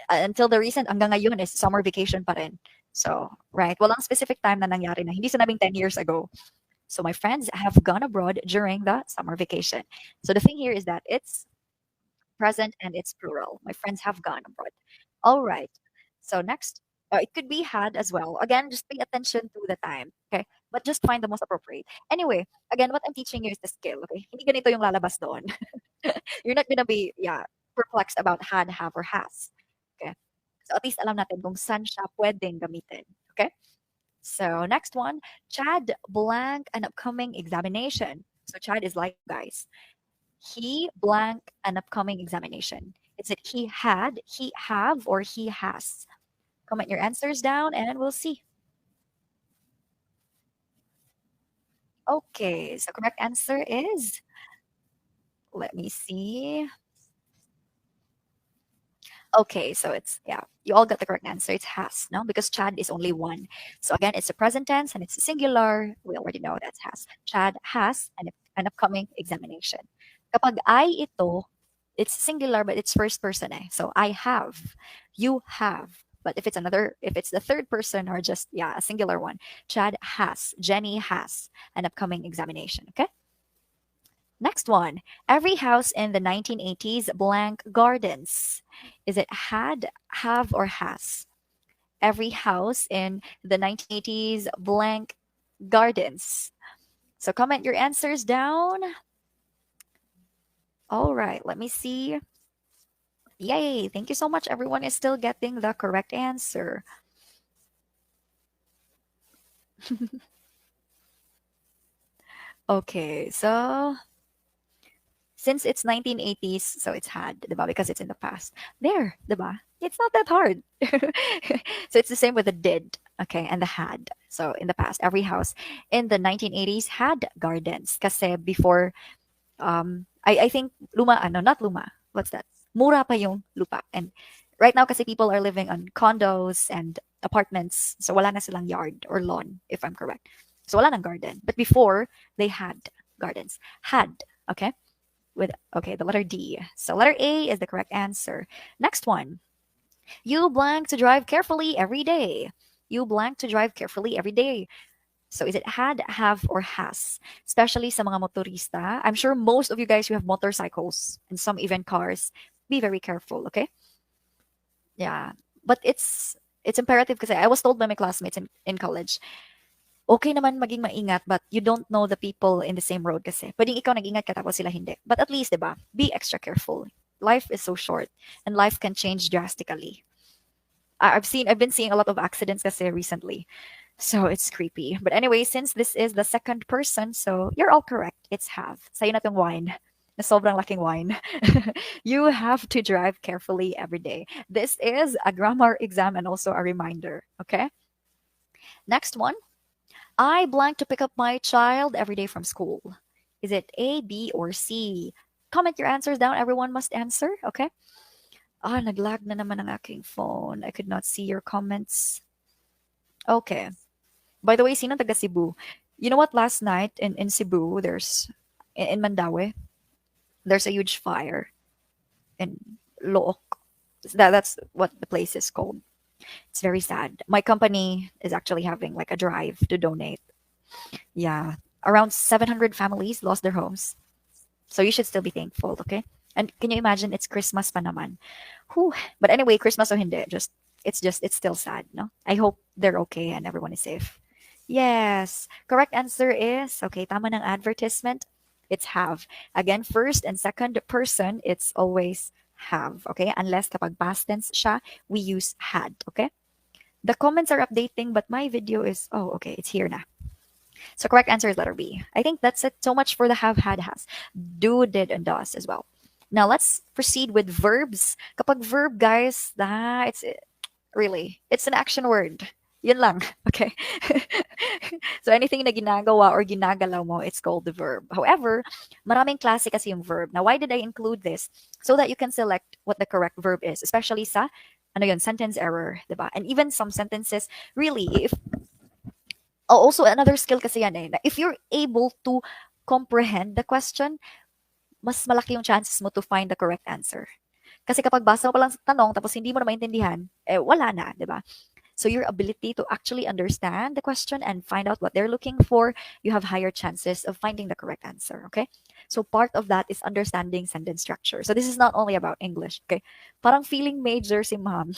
until the recent, hanggang ngayon is summer vacation pa rin. So, right. Walang specific time na nangyari na. Hindi sinabing 10 years ago. So, my friends have gone abroad during the summer vacation. So, the thing here is that it's present and it's plural. My friends have gone abroad. All right. So next, it could be had as well. Again, just pay attention to the time. Okay. But just find the most appropriate. Anyway, again, what I'm teaching you is the skill. Okay. Hindi ganito yung lalabas doon. You're not gonna be, yeah, perplexed about had, have, or has. Okay. So at least alam natin kung saan siya pwedeng gamitin. Okay. So next one, Chad blank an upcoming examination. So Chad is like guys. He blank an upcoming examination. Is it he had, he have, or he has? Comment your answers down and we'll see. Okay, so correct answer is, let me see. Okay, so it's, yeah, you all got the correct answer. It's has, no? Because Chad is only one. So again, it's a present tense and it's a singular. We already know that's has. Chad has an upcoming examination. Kapag I ito, it's singular but it's first person eh. So I have, you have. But if it's the third person or just, yeah, a singular one, Chad has, Jenny has an upcoming examination. Okay? Next one. Every house in the 1980s blank gardens. Is it had, have, or has? Every house in the 1980s blank gardens. So comment your answers down. All right, let me see. Yay, thank you so much. Everyone is still getting the correct answer. Okay, so since it's 1980s, so it's had, diba? Because it's in the past. There, diba? It's not that hard. So it's the same with the did, okay, and the had. So in the past, every house in the 1980s had gardens. Kasi before, I think luma, ano, not luma. What's that? Mura pa yung lupa. And right now, kasi people are living on condos and apartments. So wala na silang yard or lawn, if I'm correct. So wala nang garden. But before, they had gardens. Had, okay? With, okay, the letter D. So letter A is the correct answer. Next one. You blank to drive carefully every day. You blank to drive carefully every day. So is it had, have, or has? Especially sa mga motorista. I'm sure most of you guys who have motorcycles and some even cars, be very careful, okay? Yeah. But it's imperative because I was told by my classmates in college, okay naman maging maingat, but you don't know the people in the same road kasi. Pwedeng ikaw nag-ingat ka tapos sila hindi. But at least, diba, be extra careful. Life is so short and life can change drastically. I've been seeing a lot of accidents kasi recently. So it's creepy. But anyway, since this is the second person, so you're all correct. It's have. Sa'yo na tong wine. Na sobrang laking wine. You have to drive carefully every day. This is a grammar exam and also a reminder. Okay? Next one. I blank to pick up my child every day from school. Is it A, B, or C? Comment your answers down. Everyone must answer. Okay? Naglag na naman ang aking phone. I could not see your comments. Okay. By the way, sino taga Cebu? You know what? Last night in Cebu, in Mandaue, there's a huge fire in Look. That's what the place is called. It's very sad. My company is actually having like a drive to donate. Yeah. Around 700 families lost their homes. So you should still be thankful, okay? And can you imagine it's Christmas pa naman? Whew. But anyway, Christmas o hindi, it's still sad, no? I hope they're okay and everyone is safe. Yes. Correct answer is, okay, tama ng advertisement. It's have. Again, first and second person, it's always have, okay? Unless kapag past tense siya, we use had, okay? The comments are updating, but my video is, oh, okay, it's here na. So correct answer is letter B. I think that's it. So much for the have, had, has. Do, did, and does as well. Now let's proceed with verbs. Kapag verb, guys, it's really, it's an action word. Yun lang. Okay? So anything na ginagawa or ginagalaw mo, it's called the verb. However, maraming klase kasi yung verb. Now, why did I include this? So that you can select what the correct verb is, especially sa ano yun, sentence error, 'di ba? And even some sentences, really, if also another skill kasi yan eh, na if you're able to comprehend the question, mas malaki yung chances mo to find the correct answer. Kasi kapag basa mo pa lang sa tanong tapos hindi mo na maintindihan, eh wala na, 'di ba? So your ability to actually understand the question and find out what they're looking for, you have higher chances of finding the correct answer. Okay. So part of that is understanding sentence structure. So this is not only about English. Okay. Parang feeling major si ma'am.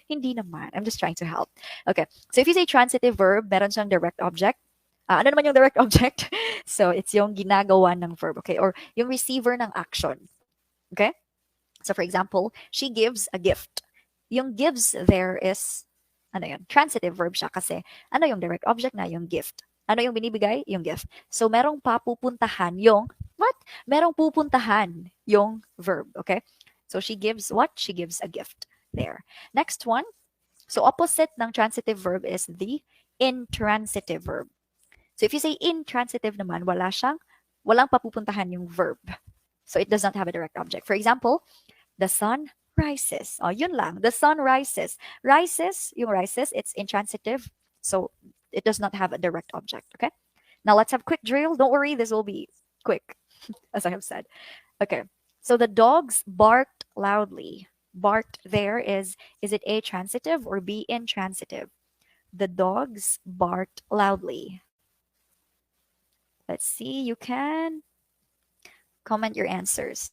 Hindi naman. I'm just trying to help. Okay. So if you say transitive verb, meron siyang direct object. Ano naman yung direct object? So it's yung ginagawa ng verb. Okay. Or yung receiver ng action. Okay. So for example, she gives a gift. Yung gives there is, ano yun, transitive verb siya kasi ano yung direct object na yung gift. Ano yung binibigay? Yung gift. So merong papupuntahan yung, what? Merong pupuntahan yung verb, okay? So she gives what? She gives a gift there. Next one. So opposite ng transitive verb is the intransitive verb. So if you say intransitive naman, walang papupuntahan yung verb. So it does not have a direct object. For example, the sun rises. Oh, yun lang. The sun rises. Rises, yung rises, it's intransitive. So it does not have a direct object. Okay. Now let's have quick drill. Don't worry, this will be quick, as I have said. Okay. So the dogs barked loudly. Barked there is it A transitive or B intransitive? The dogs barked loudly. Let's see. You can comment your answers.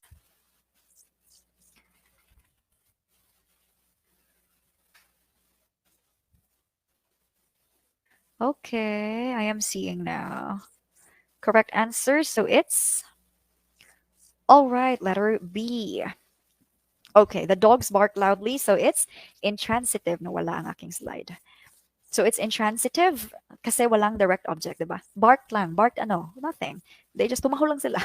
Okay, I am seeing now. Correct answer. So it's all right, letter B. Okay, the dogs bark loudly, so it's intransitive. No, wala ang aking slide. So it's intransitive kasi walang direct object, diba? Bark lang. Barked ano? Nothing. They just tumaho lang sila.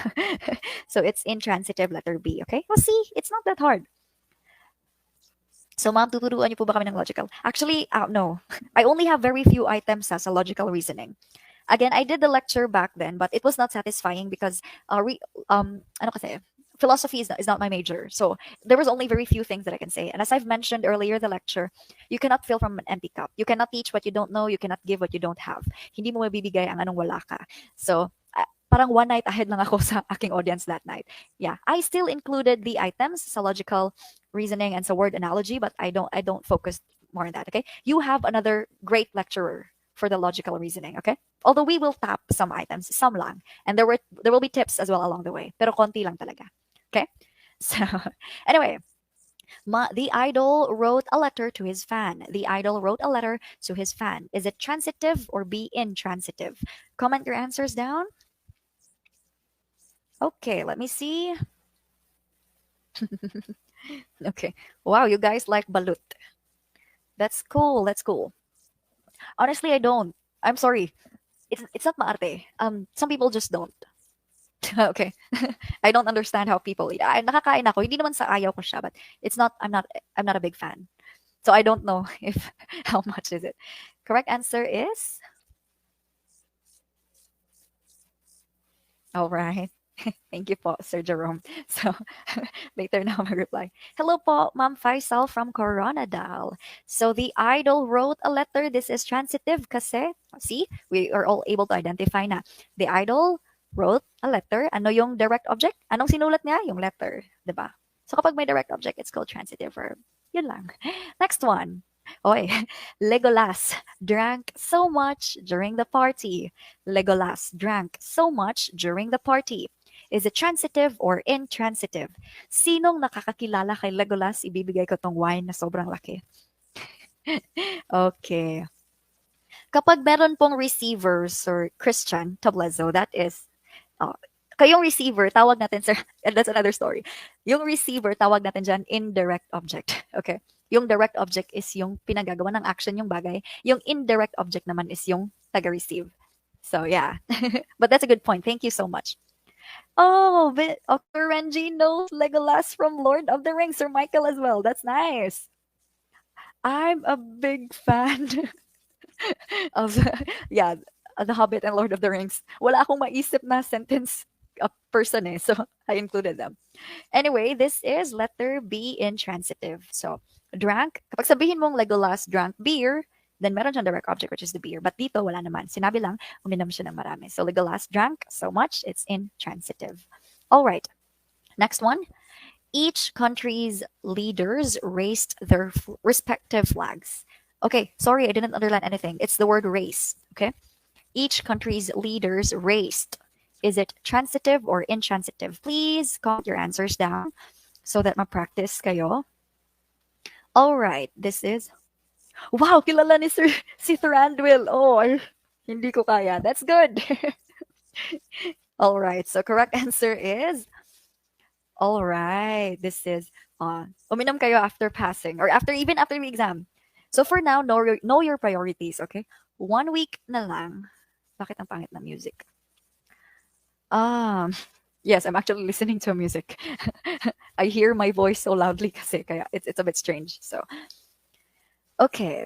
So it's intransitive, letter B. Okay? Well, see, it's not that hard. So, ma'am, tuturuan niyo po ba kami ng logical? Actually, no. I only have very few items sa logical reasoning. Again, I did the lecture back then, but it was not satisfying because ano kasi, philosophy is not my major. So there was only very few things that I can say. And as I've mentioned earlier, the lecture, you cannot fill from an empty cup. You cannot teach what you don't know. You cannot give what you don't have. Hindi mo mabibigay ang anong wala ka. So parang one night ahead lang ako sa aking audience that night. Yeah, I still included the items sa logical reasoning and sa word analogy, but I don't focus more on that. Okay, you have another great lecturer for the logical reasoning. Okay, although we will tap some items, some lang, and there will be tips as well along the way. Pero konti lang talaga. Okay, so anyway. The idol wrote a letter to his fan. The idol wrote a letter to his fan. Is it transitive or be intransitive? Comment your answers down. Okay, let me see. Okay. Wow, you guys like balut. That's cool. That's cool. Honestly, I don't. I'm sorry. It's not maarte. Some people just don't. Okay. I don't understand how people eat. Ay, nakakain ako. Hindi naman sa ayaw ko siya, but it's not I'm not a big fan. So I don't know if how much is it. Correct answer is all right. Thank you po, Sir Jerome. So, later na ako mag-reply. Hello po, Ma'am Faisal from Coronadal. So, the idol wrote a letter. This is transitive kasi, see, we are all able to identify na. The idol wrote a letter. Ano yung direct object? Anong sinulat niya? Yung letter. 'Di ba? So, kapag may direct object, it's called transitive verb. Yun lang. Next one. Oy, Legolas drank so much during the party. Legolas drank so much during the party. Is it transitive or intransitive? Sinong nakakakilala kay Legolas? Ibibigay ko tong wine na sobrang laki. Okay. Kapag meron pong receivers or Christian tablezo, that is, uh, kayong receiver, tawag natin, sir, and that's another story. Yung receiver, tawag natin dyan, indirect object. Okay? Yung direct object is yung pinagagawa ng action yung bagay. Yung indirect object naman is yung taga-receive. So, yeah. But that's a good point. Thank you so much. Oh, Dr. Renji knows Legolas from Lord of the Rings, Sir Michael as well. That's nice. I'm a big fan. of yeah, The Hobbit and Lord of the Rings. Wala akong maisip na sentence person eh, so I included them. Anyway, this is letter B, intransitive. So, drank, kapag sabihin mong Legolas drank beer, then meron siyang direct object, which is the beer. But dito, wala naman. Sinabi lang, uminom siya ng marami. So, Legolas drank so much, it's intransitive. All right, next one. Each country's leaders raised their respective flags. Okay, sorry, I didn't underline anything. It's the word race, okay? Each country's leaders raised. Is it transitive or intransitive? Please comment your answers down so that ma-practice kayo. All right, this is... Wow, kilala ni Sir si Thranduil. Oh, hindi ko kaya. That's good. All right, so correct answer is... All right, this is uminom kayo after passing or after the exam. So for now, know your priorities, okay? 1 week na lang. Bakit ang pangit na music? Yes, I'm actually listening to music. I hear my voice so loudly kasi kaya it's a bit strange. So, okay.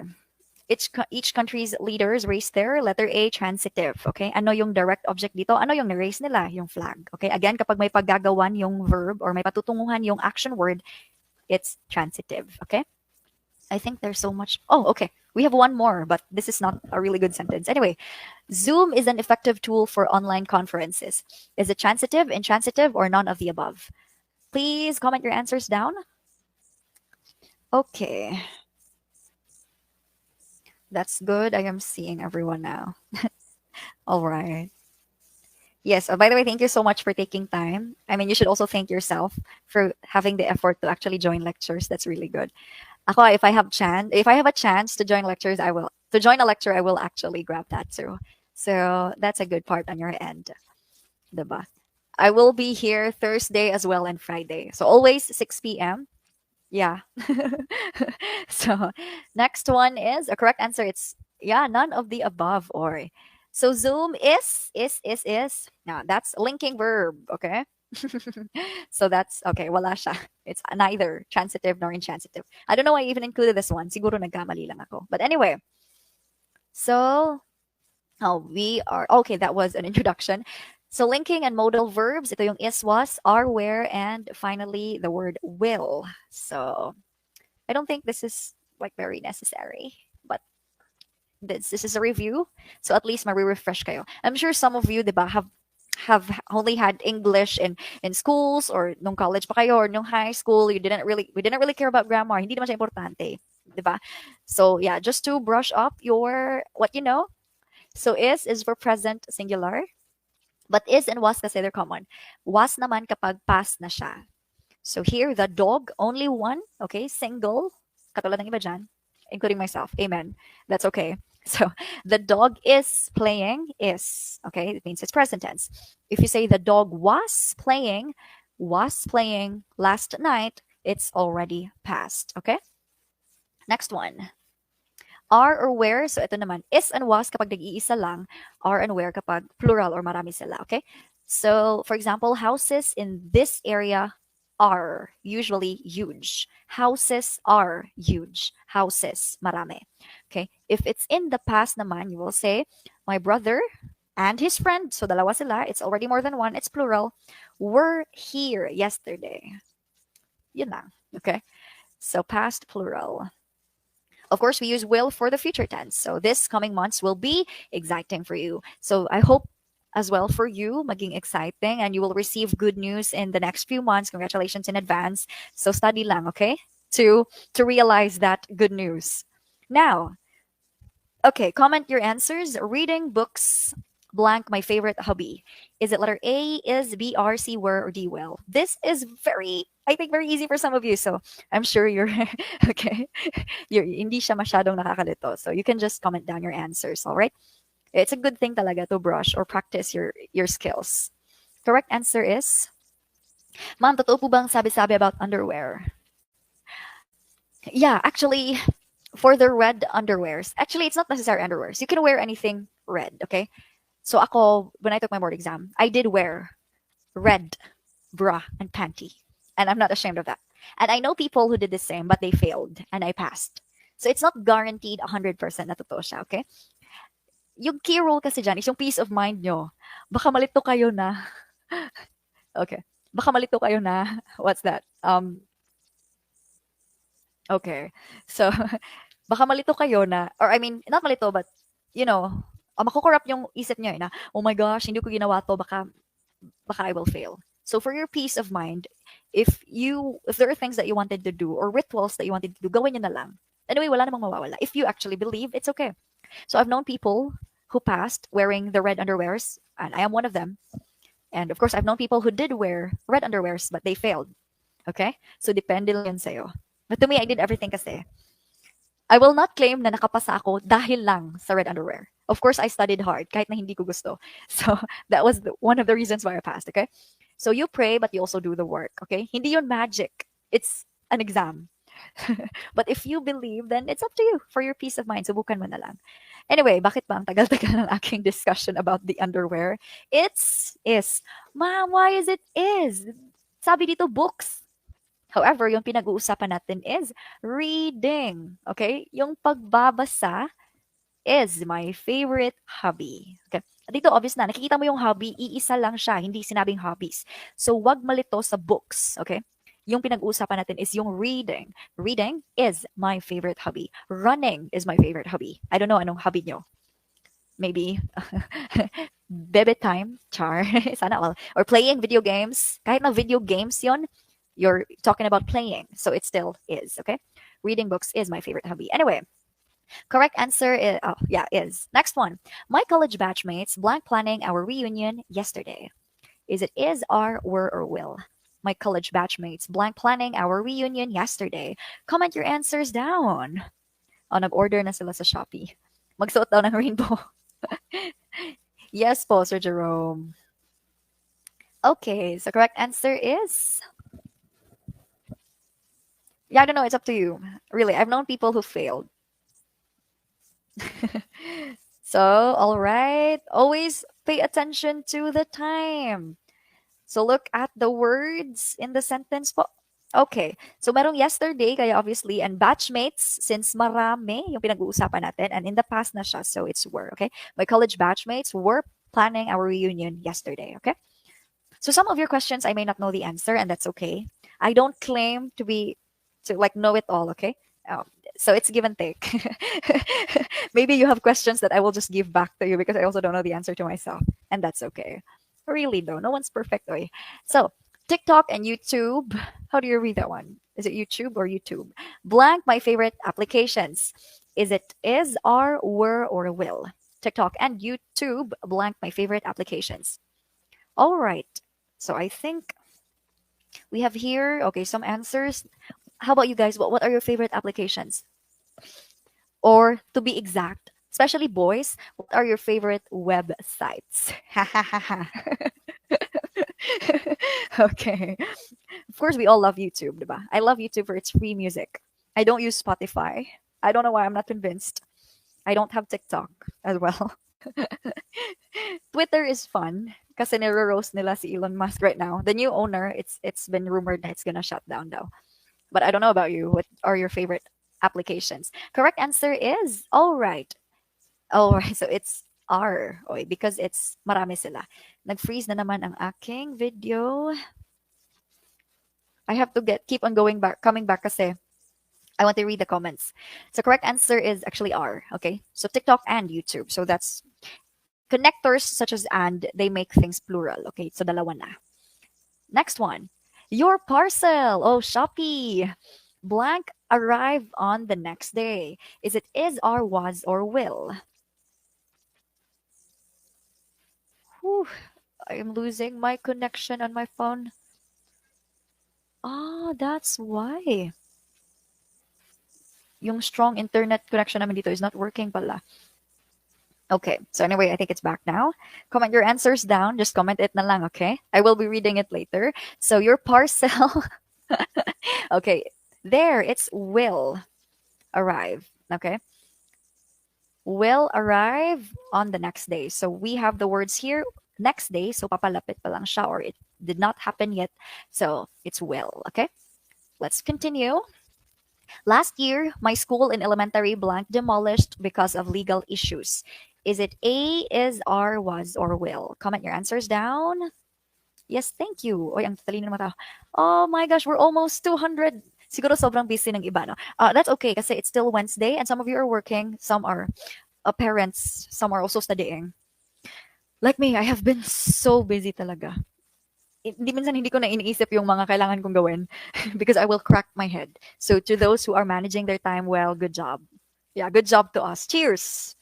Each country's leaders raise their letter A, transitive. Okay? Ano yung direct object dito? Ano yung na-raise nila? Yung flag. Okay? Again, kapag may paggagawan yung verb or may patutunguhan yung action word, it's transitive. Okay? I think there's so much. Oh, okay. We have one more, but this is not a really good sentence. Anyway, Zoom is an effective tool for online conferences. Is it transitive, intransitive, or none of the above? Please comment your answers down. Okay. That's good. I am seeing everyone now. All right. Yes. By the way, thank you so much for taking time. I mean, you should also thank yourself for having the effort to actually join lectures. That's really good. Ako, if I have a chance to join lectures, I will. To join a lecture, I will actually grab that too. So that's a good part on your end, diba? I will be here Thursday as well and Friday. So always 6 p.m. Yeah. So next one is a correct answer. It's yeah, none of the above or. So Zoom is. Now that's linking verb, okay? So that's okay, wala siya. It's neither transitive nor intransitive. I don't know why I even included this one. Siguro nagkamali lang ako. But anyway, so we are okay, that was an introduction. So linking and modal verbs, ito yung is, was, are, were, and finally the word will. So I don't think this is like very necessary, but this is a review. So at least ma-refresh kayo. I'm sure some of you, diba, have only had English in schools or nung college pa kayo or nung high school. We didn't really care about grammar. Hindi naman siya importante, diba? So yeah, just to brush up your what you know. So is for present singular. But is and was kasi they're common. Was naman kapag past na siya. So here, the dog, only one, okay, single, katulad ng iba dyan, including myself. Amen. That's okay. So the dog is playing is, okay, it means it's present tense. If you say the dog was playing last night, it's already past, okay? Next one. Are or where, so ito naman, is and was kapag nag-iisa lang, are and where kapag plural or marami sila, okay? So, for example, houses in this area are usually huge. Houses are huge. Houses, marami. Okay? If it's in the past naman, you will say, my brother and his friend, so dalawa sila, it's already more than one, it's plural, were here yesterday. Yun lang, okay? So, past plural. Of course, we use will for the future tense. So this coming months will be exciting for you. So I hope as well for you, maging exciting, and you will receive good news in the next few months. Congratulations in advance. So study lang, okay? To realize that good news. Now, okay, comment your answers. Reading books, blank, my favorite hobby. Is it letter A, is B, R, C, were, or D, will? This is I think very easy for some of you. So I'm sure you're okay. Hindi siya masyadong nakakalito. So you can just comment down your answers, all right? It's a good thing talaga to brush or practice your skills. Correct answer is, Ma'am, totoo po bang sabi-sabi about underwear? Yeah, actually, for the red underwears, actually, it's not necessary underwears. You can wear anything red, okay? So ako, when I took my board exam, I did wear red bra and panty. And I'm not ashamed of that. And I know people who did the same, but they failed and I passed. So it's not guaranteed 100% na totoo siya, okay? Yung key role kasi dyan is yung peace of mind nyo. Baka malito kayo na, okay, baka malito kayo na, what's that? Okay. So, baka malito kayo na, or I mean, not malito, but, you know, makukorrupt yung isip nyo na, oh my gosh, hindi ko ginawa to, baka I will fail. So for your peace of mind, if there are things that you wanted to do or rituals that you wanted to do, gawin nyo na lang. Anyway, wala namang mawawala. If you actually believe, it's okay. So I've known people who passed wearing the red underwears, and I am one of them. And of course, I've known people who did wear red underwears, but they failed. Okay? So depende lang yun sa'yo. But to me, I did everything kasi. I will not claim na nakapasa ako dahil lang sa red underwear. Of course, I studied hard kahit na hindi ko gusto. So that was one of the reasons why I passed, okay? So you pray, but you also do the work, okay? Hindi yun magic. It's an exam. But if you believe, then it's up to you for your peace of mind. Subukan mo na lang. Anyway, bakit ba ang tagal-tagal ng aking discussion about the underwear? It's is. Ma'am, why is it is? Sabi dito, books. However, yung pinag-uusapan natin is reading. Okay? Yung pagbabasa is my favorite hobby. Okay? Dito, obvious na, nakikita mo yung hobby, iisa lang siya, hindi sinabing hobbies. So, wag malito sa books. Okay? Yung pinag-uusapan natin is yung reading. Reading is my favorite hobby. Running is my favorite hobby. I don't know anong hobby nyo. Maybe bebe time, char, sana all. Or playing video games. Kahit na video games yon, you're talking about playing. So it still is, okay? Reading books is my favorite hobby. Anyway, correct answer is, is. Next one. My college batchmates blank planning our reunion yesterday. Is it is, are, were, or will? My college batchmates blank planning our reunion yesterday. Comment your answers down. Oh, nag-order na sila sa Shopee. Magsuot daw ng rainbow. Yes po, Sir Jerome. Okay, so correct answer is... Yeah, I don't know. It's up to you. Really, I've known people who failed. So, all right. Always pay attention to the time. So, look at the words in the sentence po. Okay. So, merong yesterday, kaya obviously, and batchmates, since marami yung pinag-uusapan natin, and in the past na siya, so it's were, okay? My college batchmates were planning our reunion yesterday, okay? So, some of your questions, I may not know the answer, and that's okay. I don't claim to like know it all, okay? So it's give and take. Maybe you have questions that I will just give back to you because I also don't know the answer to myself, and that's okay. Really though, no one's perfect. Oy. So TikTok and YouTube. How do you read that one? Is it YouTube or YouTube? Blank my favorite applications. Is it is, are, were, or will? TikTok and YouTube. Blank my favorite applications. All right. So I think we have here, okay, some answers. How about you guys? What are your favorite applications? Or to be exact, especially boys, what are your favorite websites? Okay. Of course, we all love YouTube, diba? I love YouTube for its free music. I don't use Spotify. I don't know why I'm not convinced. I don't have TikTok as well. Twitter is fun kasi nire-roast nila si Elon Musk right now. The new owner, it's been rumored that it's gonna shut down though. But I don't know about you. What are your favorite applications? Correct answer is all right. All right. So it's R. Oy, because it's marami sila. Nag-freeze na naman ang aking video. I have to keep on coming back kasi I want to read the comments. So correct answer is actually R. Okay. So TikTok and YouTube. So that's connectors such as and, they make things plural. Okay. So dalawa na. Next one. Your parcel. Oh, Shopee. Blank arrive on the next day. Is it is, are, was, or will? Whew, I am losing my connection on my phone. Oh, that's why. Yung strong internet connection namin dito is not working pala. Okay, so anyway, I think it's back now. Comment your answers down. Just comment it na lang, okay? I will be reading it later. So your parcel. Okay, there, it's will arrive, okay? Will arrive on the next day. So we have the words here, next day. So papalapit pa lang siya, or it did not happen yet. So it's will, okay? Let's continue. Last year, my school in elementary blank demolished because of legal issues. Is it A, is, are, was, or will? Comment your answers down. Yes, thank you. Oy, ang talino naman tao. Oh my gosh, we're almost 200. Siguro sobrang busy ng iba, no? That's okay kasi it's still Wednesday and some of you are working, some are parents, some are also studying. Like me, I have been so busy talaga. Hindi minsan hindi ko na iniisip yung mga kailangan kong gawin because I will crack my head. So to those who are managing their time well, good job. Yeah, good job to us. Cheers!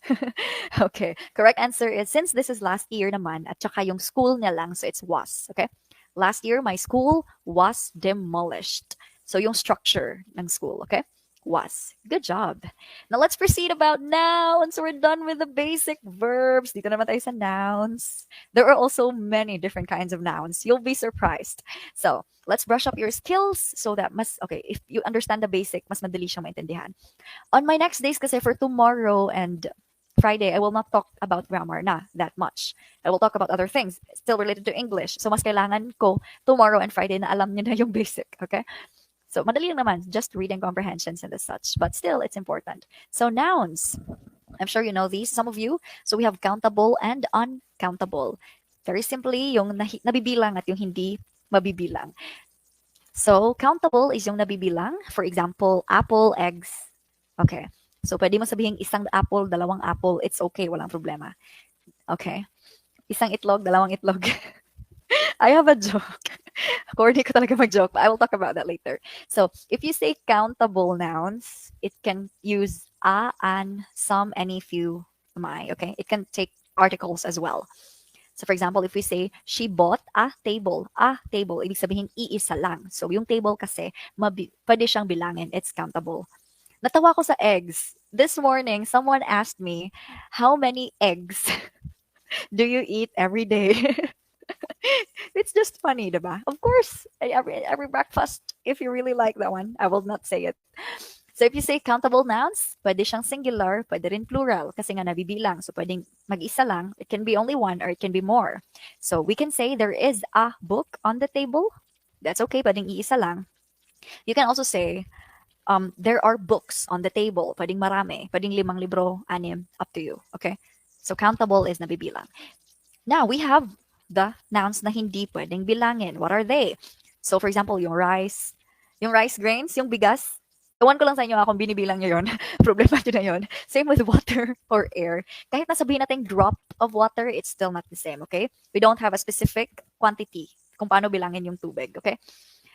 Okay, correct answer is since this is last year naman at saka yung school niya lang, so it's was, okay? Last year, my school was demolished. So yung structure ng school, okay? Was. Good job. Now let's proceed about nouns. We're done with the basic verbs. Dito naman tayo sa nouns. There are also many different kinds of nouns. You'll be surprised. So let's brush up your skills so that okay, if you understand the basic, mas madali siyang maintindihan. On my next days kasi for tomorrow and Friday, I will not talk about grammar na that much. I will talk about other things still related to English. So mas kailangan ko tomorrow and Friday na alam niyo na yung basic, okay? So madali lang naman, just reading comprehensions and such, but still it's important. So nouns, I'm sure you know these, some of you. So we have countable and uncountable. Very simply, yung nabibilang at yung hindi mabibilang. So countable is yung nabibilang. For example, apple, eggs. Okay. So pwede mo sabihin isang apple, dalawang apple, it's okay, walang problema. Okay. Isang itlog, dalawang itlog. I have a joke. Corny ko talaga mag-joke, but I will talk about that later. So if you say countable nouns, it can use a, an, some, any, few, my, okay? It can take articles as well. So for example, if we say, she bought a table, ibig sabihin, iisa lang. So yung table kasi, pwede siyang bilangin. It's countable. Natawa ko sa eggs. This morning, someone asked me, how many eggs do you eat every day? It's just funny, diba? Of course, every breakfast, if you really like that one, I will not say it. So if you say countable nouns, pwede siyang singular, pwede rin plural, kasi nga nabibilang. So pwedeng mag-isa lang, it can be only one, or it can be more. So we can say there is a book on the table. That's okay, pwedeng iisa lang. You can also say, there are books on the table. Pwedeng marami, pwedeng 5 libro, 6, up to you, okay? So countable is nabibilang. Now, we have the nouns na hindi pwedeng bilangin. What are they? So, for example, yung rice grains, yung bigas. Ewan ko lang sa inyo kung binibilang nyo yun. Problema nyo na yun. Same with water or air. Kahit nasabihin natin drop of water, it's still not the same, okay? We don't have a specific quantity kung paano bilangin yung tubig, okay?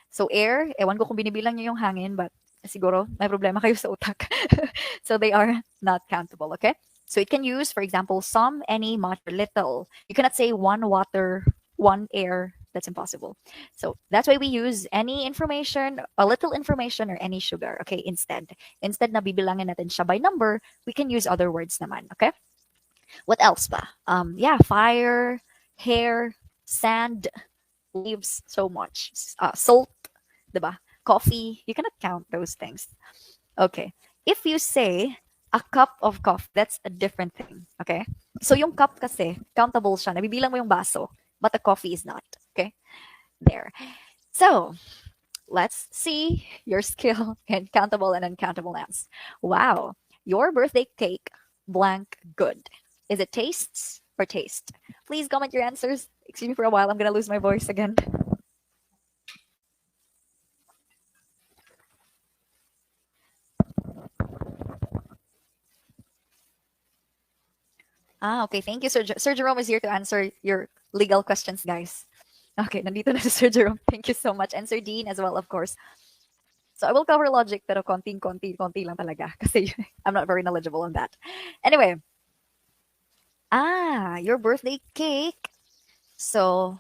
So, air, ewan ko kung binibilang nyo yung hangin, but siguro may problema kayo sa utak. So, they are not countable, okay? So it can use, for example, some, any, much, or little. You cannot say one water, one air. That's impossible. So that's why we use any information, a little information, or any sugar, okay, instead. Instead na bibilangin natin siya by number, we can use other words naman, okay? What else ba? Yeah, fire, hair, sand, leaves, so much. Salt, diba? Coffee, you cannot count those things. Okay. If you say a cup of coffee, that's a different thing. Okay? So yung cup kasi, countable siya. Nabibilang mo yung baso. But the coffee is not. Okay? There. So, let's see your skill in countable and uncountable nouns. Wow. Your birthday cake, blank, good. Is it tastes or taste? Please comment your answers. Excuse me for a while. I'm going to lose my voice again. Okay. Thank you, Sir. Sir Jerome is here to answer your legal questions, guys. Okay, nandito na si Sir Jerome. Thank you so much. And Sir Dean as well, of course. So I will cover logic, pero konti lang talaga. Kasi I'm not very knowledgeable on that. Anyway. Your birthday cake. So,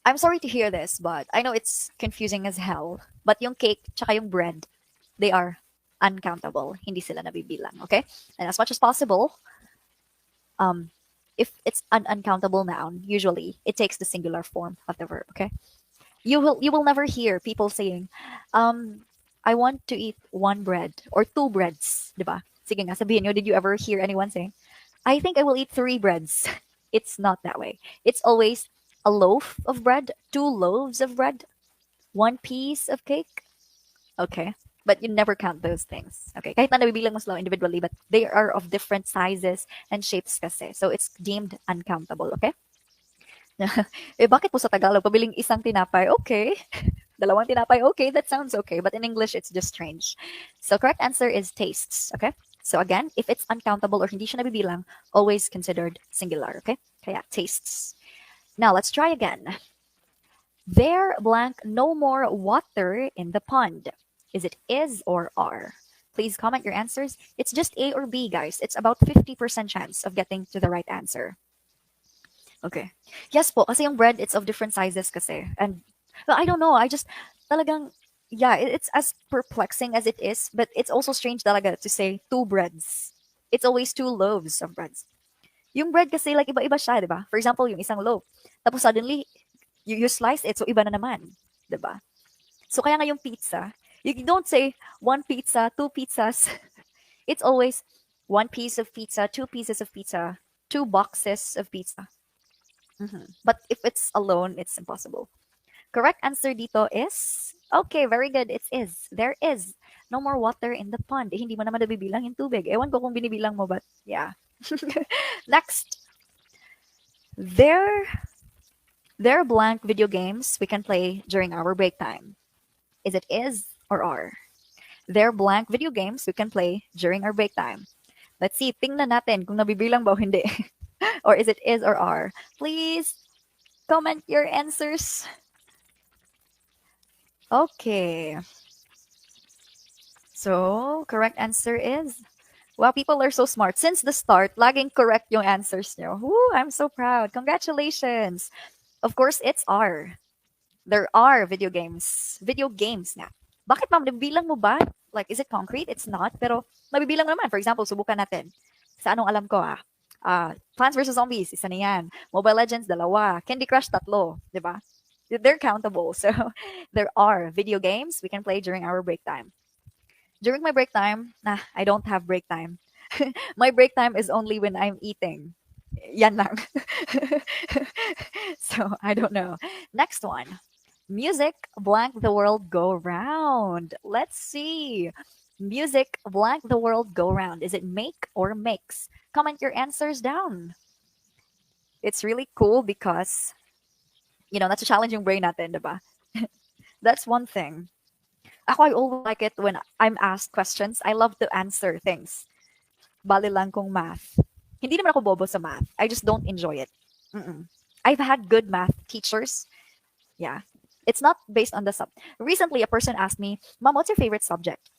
I'm sorry to hear this, but I know it's confusing as hell. But yung cake, tsaka yung bread, they are uncountable. Hindi sila nabibilang, okay? And as much as possible, if it's an uncountable noun, usually it takes the singular form of the verb, okay? You will never hear people saying, I want to eat one bread or two breads, diba? Sige nga, sabihin nyo, did you ever hear anyone saying, I think I will eat 3 breads? It's not that way. It's always a loaf of bread, 2 loaves of bread, 1 piece of cake. Okay. But you never count those things. Okay? Kahit na nabibilang mo sila individually, but they are of different sizes and shapes kasi. So it's deemed uncountable. Okay? Eh, bakit po sa Tagalog, pabiling isang tinapay? Okay. Dalawang tinapay? Okay, that sounds okay. But in English, it's just strange. So correct answer is tastes. Okay? So again, if it's uncountable or hindi siya nabibilang, always considered singular. Okay? Kaya tastes. Now, let's try again. There blank no more water in the pond. Is it is or are? Please comment your answers. It's just A or B, guys. It's about 50% chance of getting to the right answer. Okay. Yes po, kasi yung bread, it's of different sizes kasi. And, well, I don't know, I just, talagang, yeah, it's as perplexing as it is, but it's also strange talaga to say two breads. It's always two loaves of breads. Yung bread kasi, like, iba-iba siya, di ba? For example, yung isang loaf. Tapos suddenly, you slice it, so iba na naman. Di ba? So, kaya nga yung pizza, you don't say one pizza, two pizzas. It's always one piece of pizza, two pieces of pizza, two boxes of pizza. But if it's alone, it's impossible. Correct answer dito is, okay, very good. It is. There is no more water in the pond. Eh, hindi mo naman nabibilang yung tubig. Ewan ko kung binibilang mo, but yeah. Next. There are blank video games we can play during our break time. Is it is or are? There are blank video games we can play during our break time. Let's see, tingnan natin kung nabibilang ba o hindi. Or is it is or are? Please comment your answers. Okay. So, correct answer is, wow, people are so smart. Since the start, laging correct yung answers nyo. Woo, I'm so proud. Congratulations. Of course, it's are. There are video games. Video games na. Bakit ma'am, nabibilang mo ba? Like, is it concrete? It's not. Pero, mabibilang naman. For example, subukan natin. Sa anong alam ko Plants vs. Zombies, isa na yan. Mobile Legends, dalawa. Candy Crush, tatlo. Diba? They're countable. So, there are video games we can play during our break time. During my break time, I don't have break time. My break time is only when I'm eating. Yan lang. So, I don't know. Next one. Music blank the world go round. Let's see. Music blank the world go round. Is it make or makes? Comment your answers down. It's really cool because, that's a challenging brain natin, diba? That's one thing. Ako, I always like it when I'm asked questions. I love to answer things. Bali lang kung math. Hindi naman ako bobo sa math. I just don't enjoy it. I've had good math teachers. Yeah. It's not based on the Recently, a person asked me, Mom, what's your favorite subject?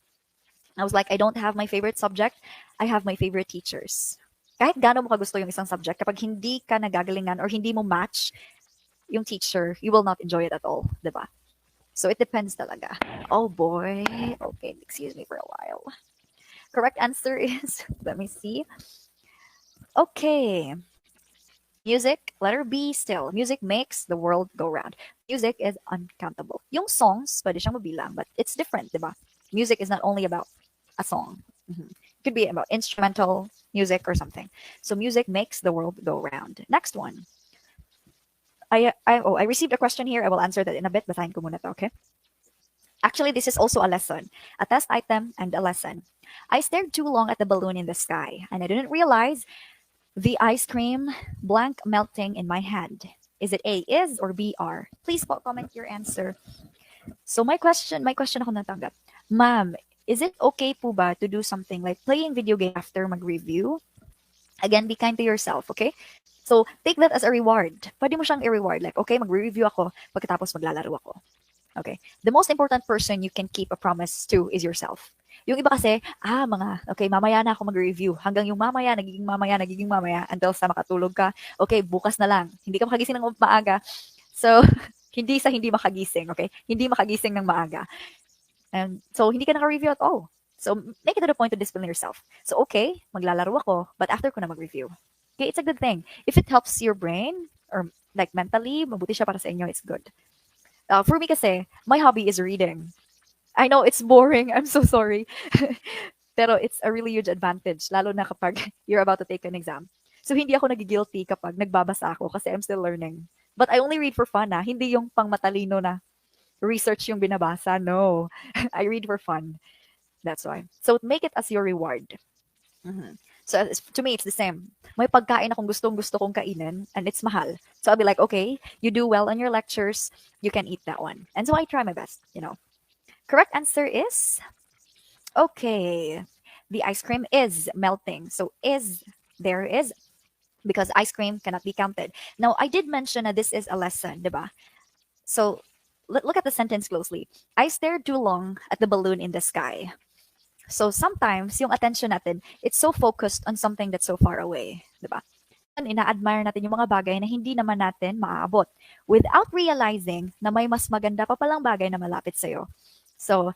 I was like, I don't have my favorite subject. I have my favorite teachers. Kahit gaano mo kagusto yung isang subject, kapag hindi ka nagagalingan or hindi mo match yung teacher, you will not enjoy it at all, diba? So it depends talaga. Oh boy. Okay, excuse me for a while. Correct answer is, let me see. Okay. Music, letter B still. Music makes the world go round. Music is uncountable. Yung songs, pwede siyang mabilang, but it's different, diba? Music is not only about a song. It could be about instrumental music or something. So music makes the world go round. Next one. I received a question here. I will answer that in a bit. Basahin ko muna to, okay? Actually, this is also a lesson. A test item and a lesson. I stared too long at the balloon in the sky, and I didn't realize the ice cream blank melting in my hand. Is it A, is, or B, are? Please comment your answer. So my question ako natanggap. Ma'am, is it okay po ba to do something like playing video game after mag-review? Again, be kind to yourself, okay? So, take that as a reward. Pwede mo siyang i-reward. Like, okay, mag-review ako, pagkatapos maglalaro ako. Okay? The most important person you can keep a promise to is yourself. Yung iba kasi, okay, mamaya na ako mag-review. Hanggang yung mamaya, nagiging mamaya, until sa makatulog ka. Okay, bukas na lang. Hindi ka makagising ng maaga. So, hindi makagising, okay? Hindi makagising ng maaga. And so, hindi ka naka-review at all. So, make it to the point to discipline yourself. So, okay, maglalaro ako, but after ko na mag-review. Okay, it's a good thing. If it helps your brain, or like mentally, mabuti siya para sa inyo, it's good. For me kasi, my hobby is reading. I know it's boring. I'm so sorry. Pero it's a really huge advantage, lalo na kapag you're about to take an exam. So, hindi ako nagigilty kapag nagbabasa ako kasi I'm still learning. But I only read for fun, hindi yung pang matalino na research yung binabasa. No. I read for fun. That's why. So make it as your reward. Mhm. So to me, it's the same. May pagkain akong gusto kong kainin and it's mahal. So I'll be like, okay, you do well on your lectures, you can eat that one. And so I try my best. Correct answer is okay. The ice cream is melting. So is there is because ice cream cannot be counted. Now I did mention that this is a lesson, diba? So look at the sentence closely. I stared too long at the balloon in the sky. So sometimes yung attention natin, it's so focused on something that's so far away, 'di ba? Ina-admire natin yung mga bagay na hindi naman natin maaabot without realizing na may mas maganda pa palang bagay na malapit sa'yo. So,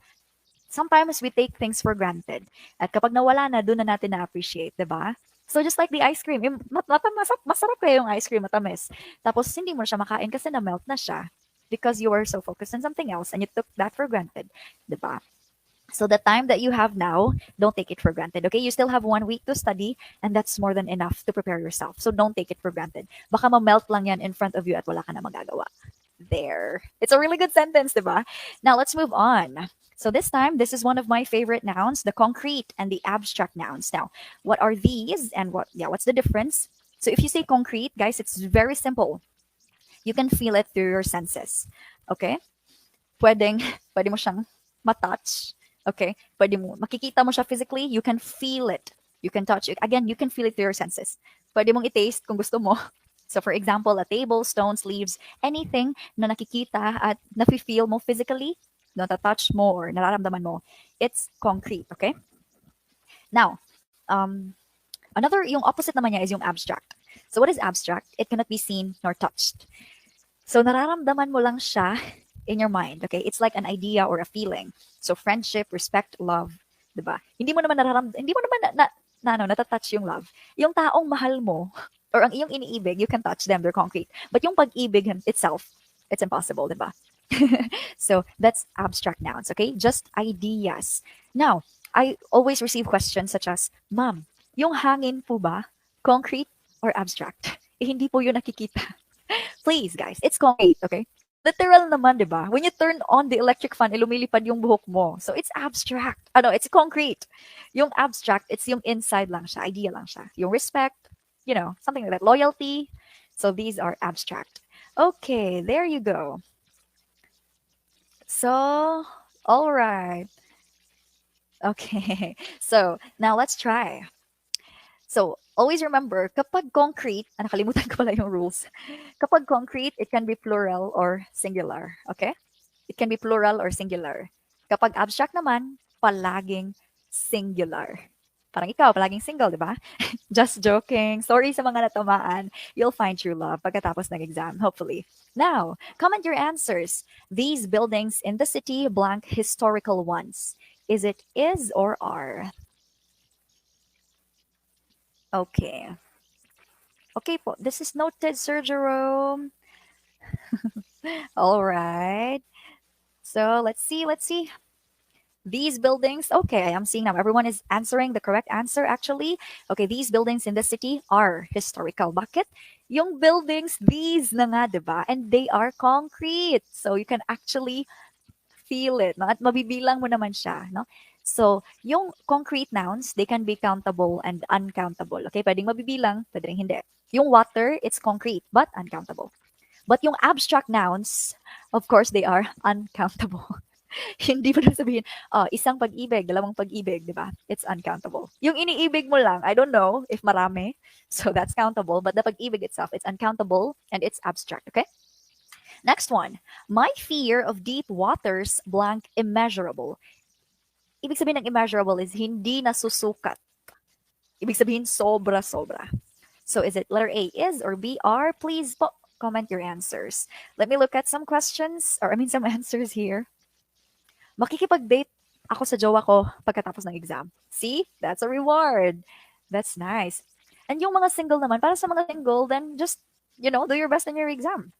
sometimes we take things for granted. At kapag nawala na, doon na natin na-appreciate, 'di ba? So just like the ice cream, masarap kaya yung ice cream, matamis. Tapos hindi mo siya makain kasi na-melt na siya because you were so focused on something else and you took that for granted, 'di ba? So the time that you have now, don't take it for granted. Okay, you still have 1 week to study, and that's more than enough to prepare yourself. So don't take it for granted. Baka ma-melt lang yan in front of you at wala ka na magagawa. There. It's a really good sentence, diba? Now let's move on. So this time, this is one of my favorite nouns, the concrete and the abstract nouns. Now, what are these and what's the difference? So if you say concrete, guys, it's very simple. You can feel it through your senses. Okay? Pwede mo siyang matouch. Okay? Makikita mo siya physically, you can feel it. You can touch it. Again, you can feel it through your senses. Pwede mong i-taste kung gusto mo. So for example, a table, stones, leaves, anything na nakikita at nafe-feel mo physically, natatouch mo or nararamdaman mo, it's concrete, okay? Now, yung opposite naman niya is yung abstract. So what is abstract? It cannot be seen nor touched. So nararamdaman mo lang siya in your mind, okay? It's like an idea or a feeling. So friendship, respect, love, 'di ba? Hindi mo naman natatouch yung love. Yung taong mahal mo or ang iyong iniibig, you can touch them, they're concrete. But yung pag-ibig itself, it's impossible, 'di ba? So that's abstract nouns, okay? Just ideas. Now, I always receive questions such as, "Ma'am, yung hangin po ba concrete or abstract?" Hindi po yun nakikita. Please, guys, it's concrete, okay? Literal naman, di ba? When you turn on the electric fan, lumilipad yung buhok mo. So, it's abstract. It's concrete. Yung abstract, it's yung inside lang siya. Idea lang siya. Yung respect, something like that. Loyalty. So, these are abstract. Okay, there you go. So, all right. Okay. So, now let's try. So, always remember, kapag concrete, nakalimutan ko pala yung rules. Kapag concrete, it can be plural or singular. Okay? It can be plural or singular. Kapag abstract naman, palaging singular. Parang ikaw, palaging single, di ba? Just joking. Sorry sa mga natamaan. You'll find true love pagkatapos ng exam, hopefully. Now, comment your answers. These buildings in the city blank historical ones. Is it is or are? Okay. Okay po. This is noted, Sir Jerome. All right. So let's see. These buildings, okay, I am seeing now. Everyone is answering the correct answer, actually. Okay, these buildings in the city are historical. Bakit? Yung buildings, these na nga, diba? And they are concrete. So you can actually feel it. No? At mabibilang mo naman siya. No? So, yung concrete nouns, they can be countable and uncountable. Okay? Pwedeng mabibilang, pwedeng hindi. Yung water, it's concrete, but uncountable. But yung abstract nouns, of course, they are uncountable. Hindi mo na sabihin, isang pag-ibig, dalawang pag-ibig, di ba? It's uncountable. Yung iniibig mo lang, I don't know if marami, so that's countable, but the pag-ibig itself, it's uncountable and it's abstract, okay? Next one. My fear of deep waters blank immeasurable. Ibig sabihin ng immeasurable is hindi nasusukat. Ibig sabihin sobra-sobra. So is it letter A is or B are? Please comment your answers. Let me look at some questions some answers here. Makikipag-date ako sa jowa ko pagkatapos ng exam. See? That's a reward. That's nice. And yung mga single naman, para sa mga single, then just, do your best in your exam.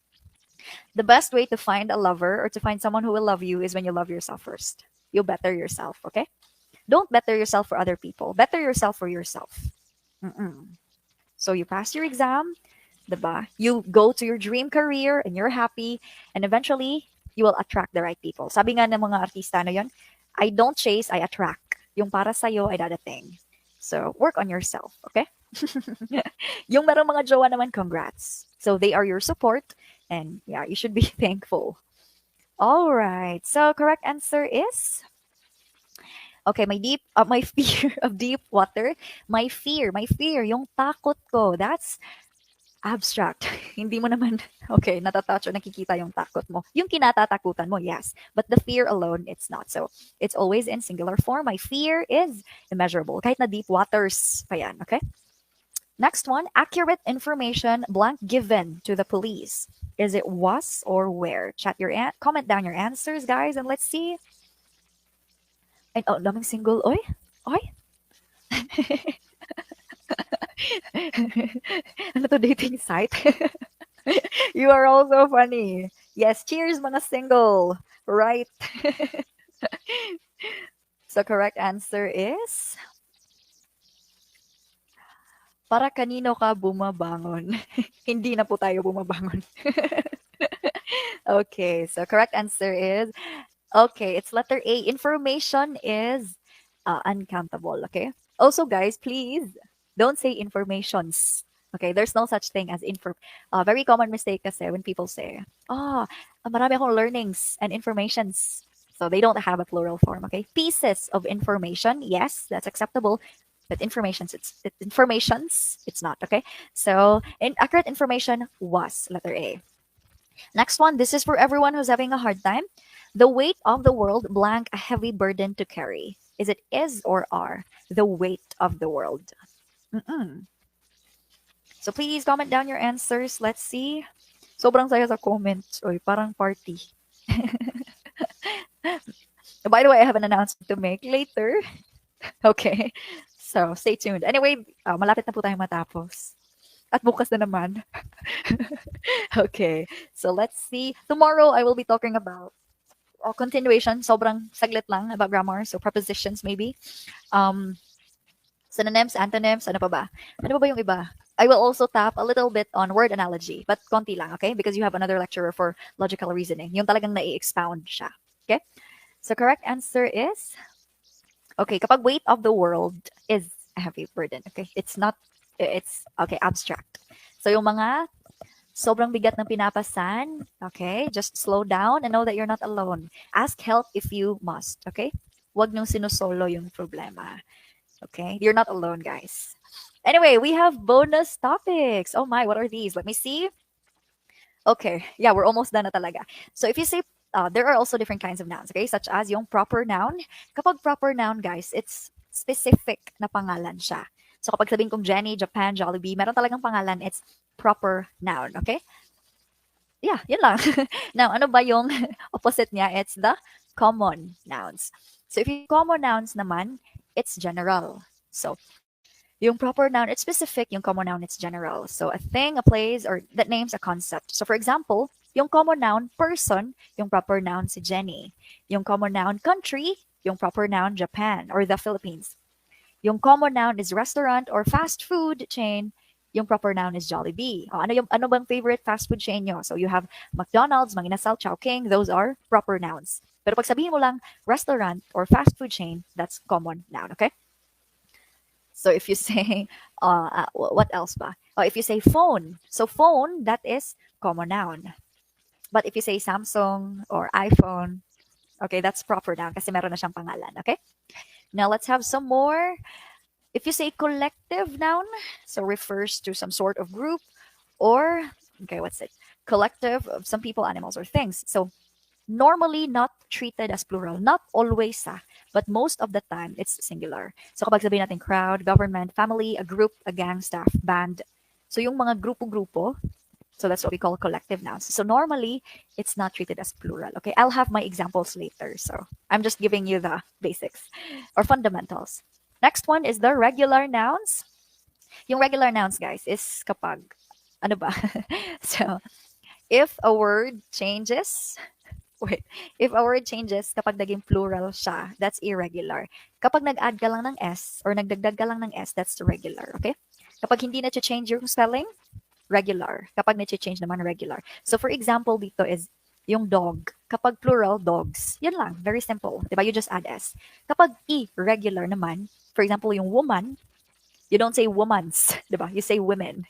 The best way to find a lover or to find someone who will love you is when you love yourself first. You better yourself, okay? Don't better yourself for other people. Better yourself for yourself. So you pass your exam, diba? You go to your dream career and you're happy. And eventually, you will attract the right people. Sabi nga ng mga artista na yun, I don't chase, I attract. Yung para sa'yo ay dadating. So, work on yourself, okay? Yung merong mga jowa naman, congrats. So, they are your support, and yeah, you should be thankful. All right. So, correct answer is okay, my fear of deep water. My fear, yung takot ko. That's abstract. Hindi mo naman, okay, natatouch o nakikita yung takot mo. Yung kinatatakutan mo, yes. But the fear alone, it's not. So, it's always in singular form. My fear is immeasurable. Kahit na deep waters pa yan, okay? Next one, accurate information blank given to the police. Is it was or where? Comment down your answers, guys, and let's see. And oh, daming single. Oy, oy. Ano to, dating site? You are also funny. Yes, cheers mga single. Right. So correct answer is para kanino ka bumabangon? Hindi na po tayo bumabangon. Okay, so correct answer is okay, it's letter A. Information is uncountable, okay? Also, guys, please don't say informations. Okay, there's no such thing as very common mistake kasi when people say, marami akong learnings and informations. So they don't have a plural form, okay? Pieces of information, yes, that's acceptable. But informations, it's not, okay? So, accurate information was letter A. Next one, this is for everyone who's having a hard time. The weight of the world blank a heavy burden to carry. Is it is or are? The weight of the world. So please comment down your answers. Let's see. Sobrang saya sa comments. Oy, parang party. By the way, I have an announcement to make later. Okay. So stay tuned. Anyway, malapit na po tayong matapos. At bukas na naman. Okay. So let's see. Tomorrow, I will be talking about continuation. Sobrang saglit lang about grammar. So prepositions maybe. Synonyms, antonyms, ano pa ba? Ano pa ba yung iba? I will also tap a little bit on word analogy, but konti lang, okay? Because you have another lecturer for logical reasoning. Yung talagang nai-expound siya. Okay? So correct answer is, okay, kapag weight of the world is a heavy burden, okay? It's okay, abstract. So yung mga sobrang bigat ng pinapasan, okay? Just slow down and know that you're not alone. Ask help if you must, okay? Huwag niyong sinusolo yung problema. Okay? You're not alone, guys. Anyway, we have bonus topics. Oh my, what are these? Let me see. Okay. Yeah, we're almost done na talaga. So if you say, there are also different kinds of nouns, okay? Such as yung proper noun. Kapag proper noun, guys, it's specific na pangalan siya. So kapag sabihin kong Jenny, Japan, Jollibee, meron talagang pangalan, it's proper noun, okay? Yeah, yun lang. Now, ano ba yung opposite niya? It's the common nouns. So if you common nouns naman, it's general. So yung proper noun, it's specific. Yung common noun, it's general. So a thing, a place, or that names a concept. So for example, yung common noun, person, yung proper noun, si Jenny. Yung common noun, country, yung proper noun, Japan or the Philippines. Yung common noun is restaurant or fast food chain. Yung proper noun is Jollibee. Ano bang favorite fast food chain nyo? So you have McDonald's, Mang Inasal, Chowking. Those are proper nouns. Pero pag sabihin mo lang restaurant or fast food chain, that's common noun, okay? So if you say, what else ba? If you say phone. So phone, that is common noun. But if you say Samsung or iPhone, okay, that's proper noun kasi meron na siyang pangalan, okay? Now let's have some more. If you say collective noun, so refers to some sort of group or, okay, what's it? Collective of some people, animals, or things. So normally not treated as plural. Not always, but most of the time, it's singular. So kapag sabihin natin crowd, government, family, a group, a gang, staff, band. So yung mga grupo-grupo, so that's what we call collective nouns. So normally, it's not treated as plural. Okay, I'll have my examples later. So I'm just giving you the basics or fundamentals. Next one is the regular nouns. Yung regular nouns, guys, is kapag, ano ba? So if a word changes, if a word changes kapag naging plural siya, that's irregular. Kapag nag-add ka lang ng S or nagdagdag ka lang ng S, that's regular, okay? Kapag hindi na change yung spelling, regular. Kapag na change naman, regular. So for example, dito is yung dog. Kapag plural, dogs. Yun lang. Very simple. Diba? You just add S. Kapag irregular naman, for example, yung woman, you don't say womans. Diba? You say women.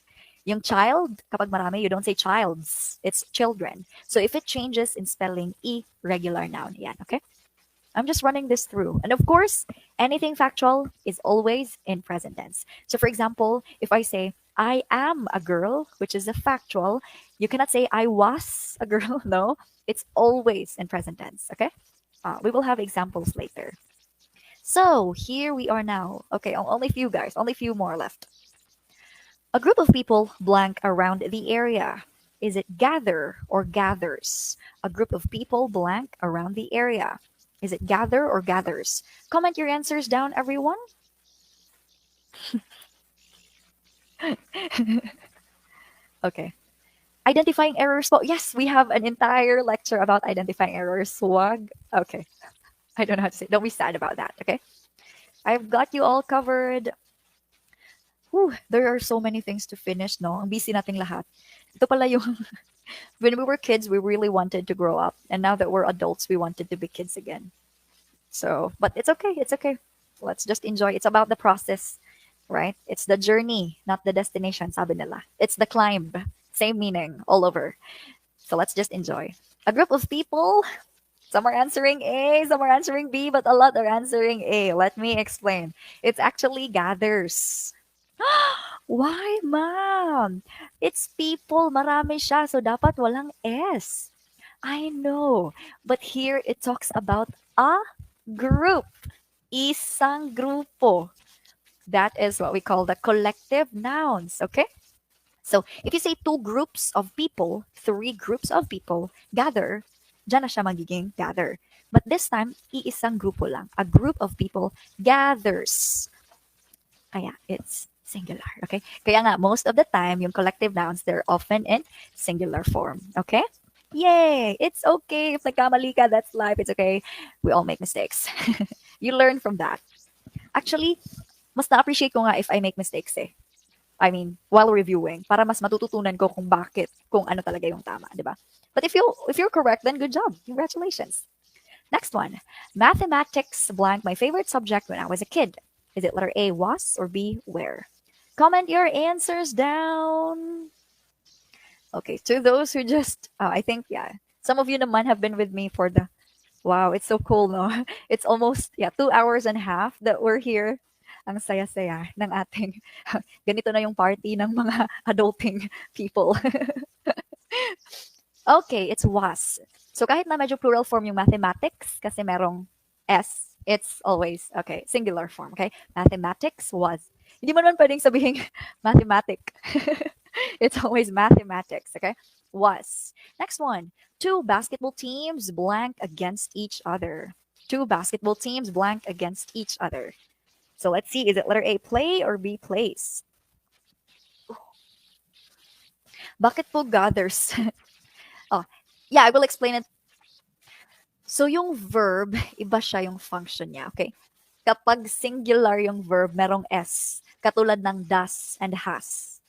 Yung child, kapag marami, you don't say childs. It's children. So if it changes in spelling, irregular noun. Yan, okay? I'm just running this through. And of course, anything factual is always in present tense. So for example, if I say, I am a girl, which is a factual, you cannot say I was a girl. No, it's always in present tense. Okay. We will have examples later. So here we are now. Okay, only few guys, only few more left. A group of people blank around the area. Is it gather or gathers? A group of people blank around the area. Is it gather or gathers? Comment your answers down, everyone. Okay. Identifying errors. Well, yes, we have an entire lecture about identifying errors. Swag. Okay. I don't know how to say. Don't be sad about that. Okay. I've got you all covered. Whew, there are so many things to finish, no? Ang busy nating lahat. Ito pala yung, when we were kids, we really wanted to grow up. And now that we're adults, we wanted to be kids again. So, but it's okay. It's okay. Let's just enjoy. It's about the process, right? It's the journey, not the destination, sabi nila. It's the climb. Same meaning all over. So let's just enjoy. A group of people, some are answering A, some are answering B, but a lot are answering A. Let me explain. It's actually gathers. Why, ma'am? It's people. Marami siya. So, dapat walang S. I know. But here, it talks about a group. Isang grupo. That is what we call the collective nouns. Okay? So, if you say two groups of people, three groups of people gather, dyan na siya magiging gather. But this time, iisang grupo lang. A group of people gathers. Kaya, it's singular. Okay? Kaya nga, most of the time, yung collective nouns, they're often in singular form. Okay? Yay! It's okay. If nagkamali ka, that's life. It's okay. We all make mistakes. You learn from that. Actually, mas na-appreciate ko nga if I make mistakes eh. I mean, while reviewing, para mas matututunan ko kung bakit, kung ano talaga yung tama, di ba? But if you're correct, then good job. Congratulations. Next one. Mathematics blank, my favorite subject when I was a kid. Is it letter A, was, or B, where? Comment your answers down. Okay, to those who just, I think, yeah, some of you naman have been with me for the, wow, it's so cool, no? It's almost, 2 hours and a half that we're here. Ang saya-saya ng ating, ganito na yung party ng mga adulting people. Okay, it's was. So kahit na medyo plural form yung mathematics, kasi merong S, it's always, okay, singular form, okay? Mathematics was. Hindi mo naman pwedeng sabihin mathematic. It's always mathematics, okay? Was. Next one. Two basketball teams blank against each other. Two basketball teams blank against each other. So let's see, is it letter A, play, or B, plays? Bakit po gathers? Oh, yeah, I will explain it. So yung verb, iba siya yung function niya, okay? Kapag singular yung verb, merong S. Katulad ng does and has.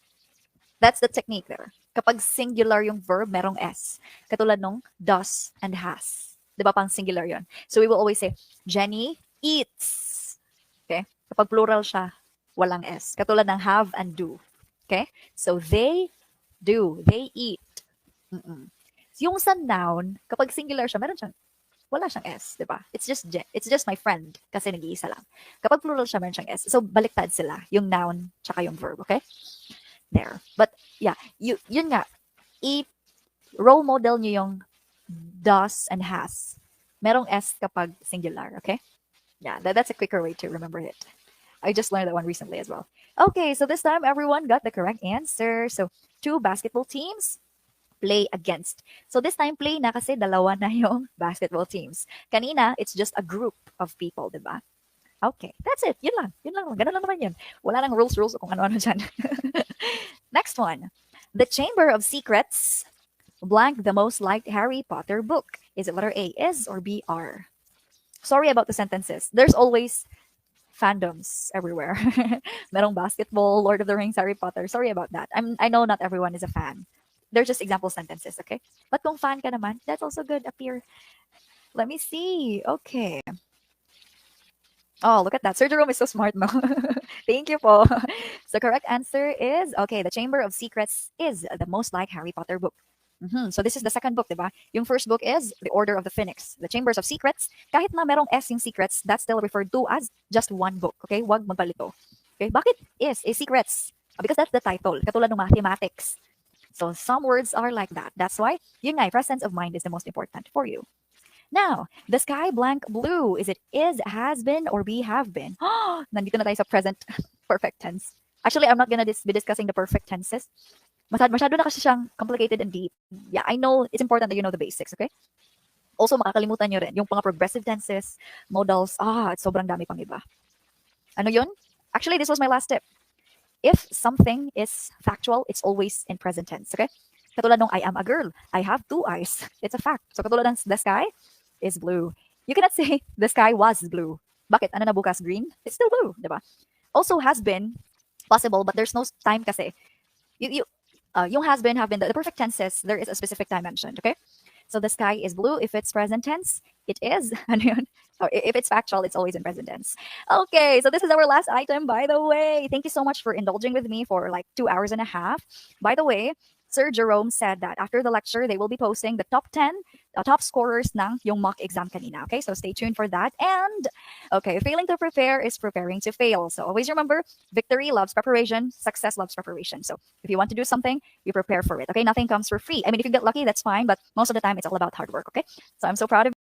That's the technique there. Kapag singular yung verb, merong S. Katulad nung does and has. Di ba pang singular yon? So we will always say, Jenny eats. Okay? Kapag plural siya, walang S. Katulad ng have and do. Okay? So they do. They eat. Mm-mm. Yung sa noun, kapag singular siya, wala siyang S, di ba? It's just my friend kasi nag-iisa lang. Kapag plural siya, meron siyang S. So baliktad sila, yung noun tsaka yung verb, okay? There. But yeah, yun nga, role model nyo yung does and has. Merong S kapag singular, okay? Yeah, that's a quicker way to remember it. I just learned that one recently as well. Okay, so this time everyone got the correct answer. So two basketball teams play against. So this time play na kasi dalawa na yung basketball teams. Kanina, it's just a group of people, diba? Okay, that's it. Yun lang. Ganun lang naman yun. Wala nang rules kung ano-ano dyan. Next one. The Chamber of Secrets blank the most liked Harry Potter book. Is it letter A, is, or B, are? Sorry about the sentences. There's always fandoms everywhere. Merong basketball, Lord of the Rings, Harry Potter. Sorry about that. I know not everyone is a fan. They're just example sentences, okay? But kung fan ka naman, that's also good. Appear. Let me see. Okay. Oh, look at that. Sir Jerome is so smart, no? Thank you po. So correct answer is, okay, The Chamber of Secrets is the most like Harry Potter book. So this is the second book, diba? Yung first book is The Order of the Phoenix, The Chambers of Secrets. Kahit na merong S yung secrets, that's still referred to as just one book, okay? Wag magpalito. Okay, bakit is secrets? Because that's the title, katulad ng mathematics. So some words are like that. That's why, yun nga, presence of mind is the most important for you. Now, the sky blank blue. Is it is, has been, or be, have been? Nandito na tayo sa present perfect tense. Actually, I'm not gonna be discussing the perfect tenses. Masyado na kasi siyang complicated and deep. Yeah, I know it's important that you know the basics, okay? Also, makakalimutan nyo rin yung mga progressive tenses, modals. It's sobrang dami pang iba. Ano yun? Actually, this was my last tip. If something is factual, it's always in present tense, okay? Katulad nung I am a girl. I have 2 eyes. It's a fact. So katulad ng the sky is blue. You cannot say the sky was blue. Bakit? Ano na bukas? Green? It's still blue, diba? Also has been possible, but there's no time kasi. Yung has been, have been, the perfect tenses, there is a specific time mentioned, okay? So the sky is blue. If it's present tense, it is. Ano yun? Or if it's factual, it's always in present tense. Okay, so this is our last item, by the way. Thank you so much for indulging with me for like 2 hours and a half. By the way, Sir Jerome said that after the lecture, they will be posting the top 10 top scorers ng yung mock exam kanina. Okay, so stay tuned for that. And, okay, failing to prepare is preparing to fail. So always remember, victory loves preparation, success loves preparation. So if you want to do something, you prepare for it. Okay, nothing comes for free. I mean, if you get lucky, that's fine, but most of the time, it's all about hard work. Okay, so I'm so proud of